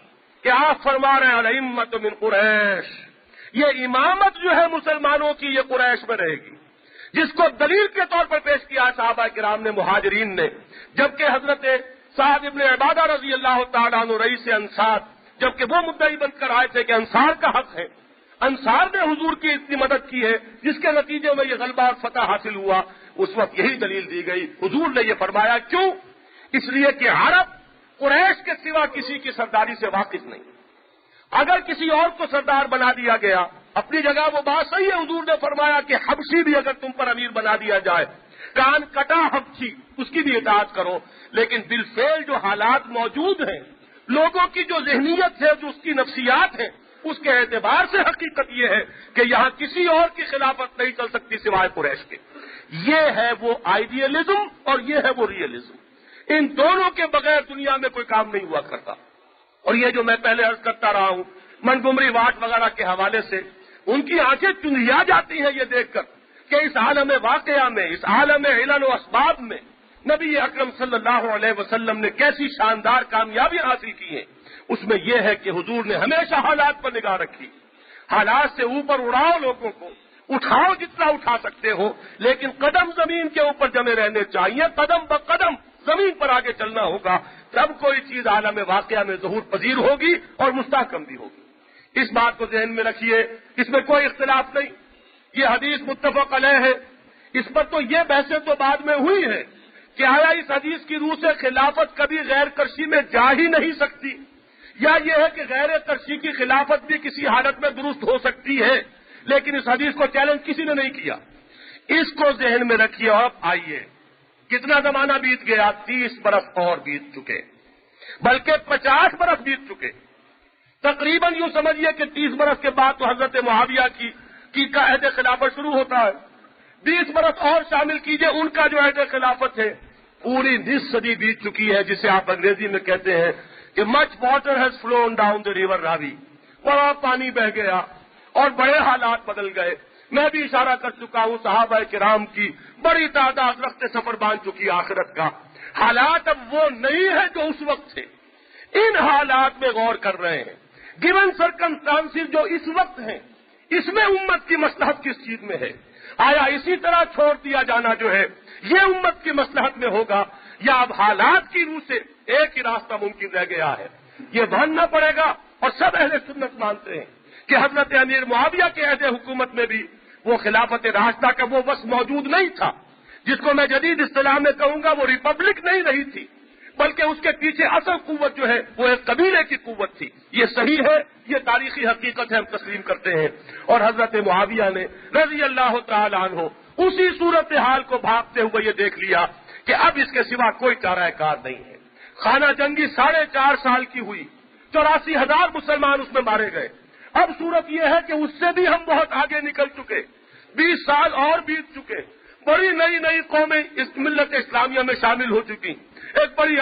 کہ آپ فرما رہے ہیں الائمۃ من قریش. یہ امامت جو ہے مسلمانوں کی یہ قریش میں رہے گی، جس کو دلیل کے طور پر پیش کیا صحابہ کرام نے، مہاجرین نے. جبکہ حضرت سعد ابن عبادہ رضی اللہ تعالیٰ عنہ رئیس انصار، جبکہ وہ مدعی بن کر آئے تھے کہ انصار کا حق ہے، انصار نے حضور کی اتنی مدد کی ہے جس کے نتیجے میں یہ غلبہ اور فتح حاصل ہوا. اس وقت یہی دلیل دی گئی. حضور نے یہ فرمایا کیوں؟ اس لیے کہ عرب قریش کے سوا کسی کی سرداری سے واقف نہیں. اگر کسی اور کو سردار بنا دیا گیا، اپنی جگہ وہ بات صحیح ہے، حضور نے فرمایا کہ حبشی بھی اگر تم پر امیر بنا دیا جائے، کان کٹا حبشی، اس کی بھی اطاعت کرو. لیکن بالفعل جو حالات موجود ہیں، لوگوں کی جو ذہنیت ہے، جو اس کی نفسیات ہیں، اس کے اعتبار سے حقیقت یہ ہے کہ یہاں کسی اور کی خلافت نہیں چل سکتی سوائے قریش کے. یہ ہے وہ آئیڈیلزم اور یہ ہے وہ ریئلزم. ان دونوں کے بغیر دنیا میں کوئی کام نہیں ہوا کرتا. اور یہ جو میں پہلے عرض کرتا رہا ہوں منگومری واٹ وغیرہ کے حوالے سے، ان کی آنکھیں چندیا جاتی ہیں یہ دیکھ کر کہ اس عالم واقعہ میں، اس عالم علل و اسباب میں نبی اکرم صلی اللہ علیہ وسلم نے کیسی شاندار کامیابی حاصل کی ہے. اس میں یہ ہے کہ حضور نے ہمیشہ حالات پر نگاہ رکھی. حالات سے اوپر اڑاؤ، لوگوں کو اٹھاؤ جتنا اٹھا سکتے ہو، لیکن قدم زمین کے اوپر جمے رہنے چاہیے. قدم بقدم زمین پر آگے چلنا ہوگا، تب کوئی چیز عالم واقعہ میں ظہور پذیر ہوگی اور مستحکم بھی ہوگی. اس بات کو ذہن میں رکھیے، اس میں کوئی اختلاف نہیں. یہ حدیث متفق علیہ ہے. اس پر تو یہ بحثیں تو بعد میں ہوئی ہے کہ آیا اس حدیث کی روح سے خلافت کبھی غیر کرشی میں جا ہی نہیں سکتی، یا یہ ہے کہ غیر کرشی کی خلافت بھی کسی حالت میں درست ہو سکتی ہے. لیکن اس حدیث کو چیلنج کسی نے نہیں کیا. اس کو ذہن میں رکھیے. اور اب آئیے، کتنا زمانہ بیت گیا؟ 30 برس اور بیت چکے، بلکہ 50 برس بیت چکے. تقریباً یوں سمجھیے کہ 30 برس کے بعد تو حضرت معاویہ کی کا عہد خلافت شروع ہوتا ہے. 20 برس اور شامل کیجئے ان کا جو عہد خلافت ہے. پوری 20 صدی بیت چکی ہے، جسے آپ انگریزی میں کہتے ہیں کہ much water has flown down the river Ravi. بڑا پانی بہ گیا اور بڑے حالات بدل گئے. میں بھی اشارہ کر چکا ہوں، صحابہ کرام کی بڑی تعداد رخت سفر باندھ چکی آخرت کا. حالات اب وہ نہیں ہے جو اس وقت تھے. ان حالات میں غور کر رہے ہیں. گیون سرکمسٹانسز جو اس وقت ہیں، اس میں امت کی مصلحت کس چیز میں ہے؟ آیا اسی طرح چھوڑ دیا جانا جو ہے یہ امت کی مصلحت میں ہوگا، یا اب حالات کی روح سے ایک ہی راستہ ممکن رہ گیا ہے؟ یہ ماننا پڑے گا. اور سب اہل سنت مانتے ہیں کہ حضرت امیر معاویہ کے عہد حکومت میں بھی وہ خلافت راشدہ کا وہ وصف موجود نہیں تھا، جس کو میں جدید اصطلاح میں کہوں گا وہ ریپبلک نہیں رہی تھی، بلکہ اس کے پیچھے اصل قوت جو ہے وہ ایک قبیلے کی قوت تھی. یہ صحیح ہے، یہ تاریخی حقیقت ہے، ہم تسلیم کرتے ہیں. اور حضرت معاویہ نے رضی اللہ تعالی عنہ اسی صورتحال کو بھاگتے ہوئے یہ دیکھ لیا کہ اب اس کے سوا کوئی چارہ کار نہیں ہے. خانہ جنگی 4.5 سال کی ہوئی، 84,000 مسلمان اس میں مارے گئے. اب صورت یہ ہے کہ اس سے بھی ہم بہت آگے نکل چکے، 20 سال اور بیت چکے. بڑی نئی نئی قومیں اس ملت اسلامیہ میں شامل ہو چکی. ایک بڑی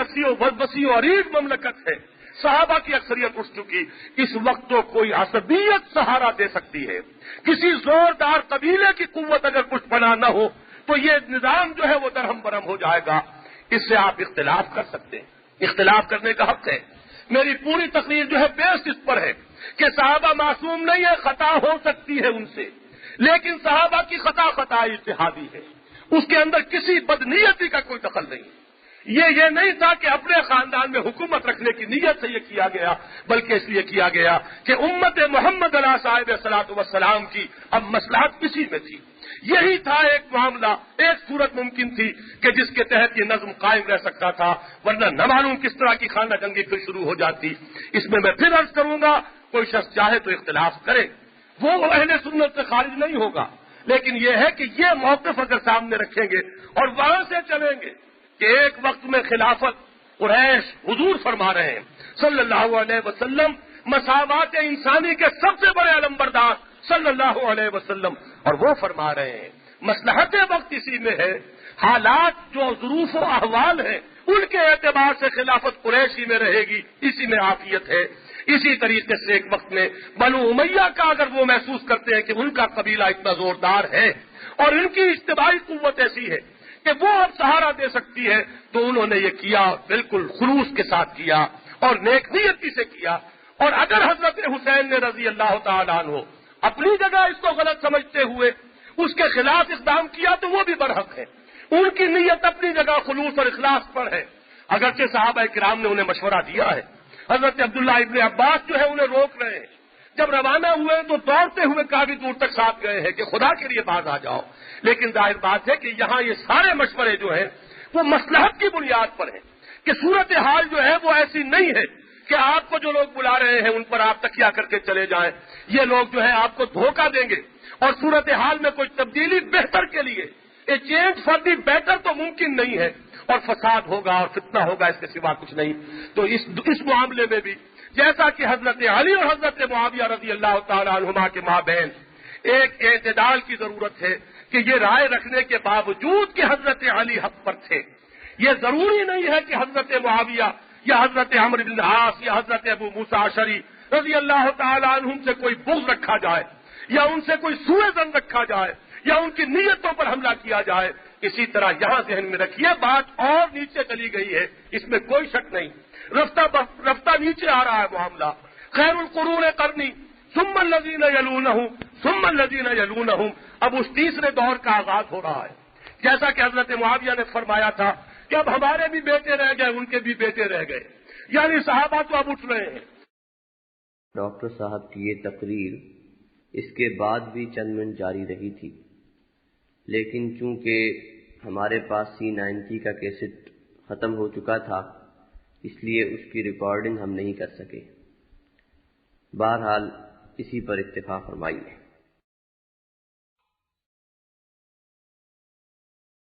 وسیع و عریض مملکت ہے، صحابہ کی اکثریت اٹھ چکی، اس وقت تو کوئی عصبیت سہارا دے سکتی ہے، کسی زوردار قبیلے کی قوت اگر کچھ بنا نہ ہو تو یہ نظام جو ہے وہ درہم برہم ہو جائے گا۔ اس سے آپ اختلاف کر سکتے ہیں، اختلاف کرنے کا حق ہے۔ میری پوری تقریر جو ہے بیس اس پر ہے کہ صحابہ معصوم نہیں ہے، خطا ہو سکتی ہے ان سے، لیکن صحابہ کی خطا اجتہادی ہے، اس کے اندر کسی بدنیتی کا کوئی دخل نہیں۔ یہ نہیں تھا کہ اپنے خاندان میں حکومت رکھنے کی نیت سے یہ کیا گیا، بلکہ اس لیے کیا گیا کہ امت محمد علیہ صاحب صلاۃ وسلام کی اب مصلحت اسی میں تھی۔ یہی تھا ایک معاملہ، ایک صورت ممکن تھی کہ جس کے تحت یہ نظم قائم رہ سکتا تھا، ورنہ نہ معلوم کس طرح کی خانہ جنگی پھر شروع ہو جاتی۔ اس میں پھر عرض کروں گا، کوئی شخص چاہے تو اختلاف کرے، وہ اہل سنت سے خارج نہیں ہوگا، لیکن یہ ہے کہ یہ موقف اگر سامنے رکھیں گے اور وہاں سے چلیں گے کہ ایک وقت میں خلافت قریش حضور فرما رہے ہیں صلی اللہ علیہ وسلم، مساوات انسانی کے سب سے بڑے علمبردار صلی اللہ علیہ وسلم، اور وہ فرما رہے ہیں مصلحت وقت اسی میں ہے، حالات جو ظروف و احوال ہیں ان کے اعتبار سے خلافت قریشی میں رہے گی، اسی میں عافیت ہے۔ اسی طریقے سے ایک وقت میں بنو امیہ کا اگر وہ محسوس کرتے ہیں کہ ان کا قبیلہ اتنا زوردار ہے اور ان کی اجتماعی قوت ایسی ہے کہ وہ اب سہارا دے سکتی ہے، تو انہوں نے یہ کیا، بالکل خلوص کے ساتھ کیا اور نیک نیتی سے کیا۔ اور اگر حضرت حسین نے رضی اللہ تعالیٰ عنہ اپنی جگہ اس کو غلط سمجھتے ہوئے اس کے خلاف اقدام کیا تو وہ بھی برحق ہے، ان کی نیت اپنی جگہ خلوص اور اخلاص پر ہے، اگرچہ صحابہ کرام نے انہیں مشورہ دیا ہے۔ حضرت عبداللہ ابن عباس جو ہے انہیں روک رہے ہیں، جب روانہ ہوئے تو دوڑتے ہوئے کافی دور تک ساتھ گئے ہیں کہ خدا کے لیے باز آ جاؤ، لیکن ظاہر بات ہے کہ یہاں یہ سارے مشورے جو ہیں وہ مصلحت کی بنیاد پر ہیں کہ صورتحال جو ہے وہ ایسی نہیں ہے کہ آپ کو جو لوگ بلا رہے ہیں ان پر آپ تکیہ کر کے چلے جائیں، یہ لوگ جو ہے آپ کو دھوکہ دیں گے اور صورتحال میں کوئی تبدیلی بہتر کے لیے، a change for the better تو ممکن نہیں ہے، اور فساد ہوگا اور فتنہ ہوگا، اس کے سوا کچھ نہیں۔ تو اس معاملے میں بھی جیسا کہ حضرت علی اور حضرت معاویہ رضی اللہ تعالیٰ عنہما کے مابین ایک اعتدال کی ضرورت ہے کہ یہ رائے رکھنے کے باوجود کہ حضرت علی حق پر تھے، یہ ضروری نہیں ہے کہ حضرت معاویہ یا حضرت عمرو بن العاص یا حضرت ابو موسیٰ اشعری رضی اللہ تعالیٰ عنہم سے کوئی بغض رکھا جائے یا ان سے کوئی سوء ظن رکھا جائے یا ان کی نیتوں پر حملہ کیا جائے۔ اسی طرح یہاں ذہن میں رکھیے بات اور نیچے چلی گئی ہے، اس میں کوئی شک نہیں، رفتہ نیچے آ رہا ہے معاملہ۔ خیر القرون قرنی ثم الذین یلونہم ثم الذین یلونہم، اب اس تیسرے دور کا آغاز ہو رہا ہے، جیسا کہ حضرت معاویہ نے فرمایا تھا کہ اب ہمارے بھی بیٹے رہ گئے، ان کے بھی بیٹے رہ گئے، یعنی صحابہ تو اب اٹھ رہے ہیں۔ ڈاکٹر صاحب کی یہ تقریر اس کے بعد بھی چند منٹ جاری رہی تھی، لیکن چونکہ ہمارے پاس C90 کا کیسٹ ختم ہو چکا تھا، اس لیے اس کی ریکارڈنگ ہم نہیں کر سکے۔ بہرحال اسی پر اکتفا فرمائیے۔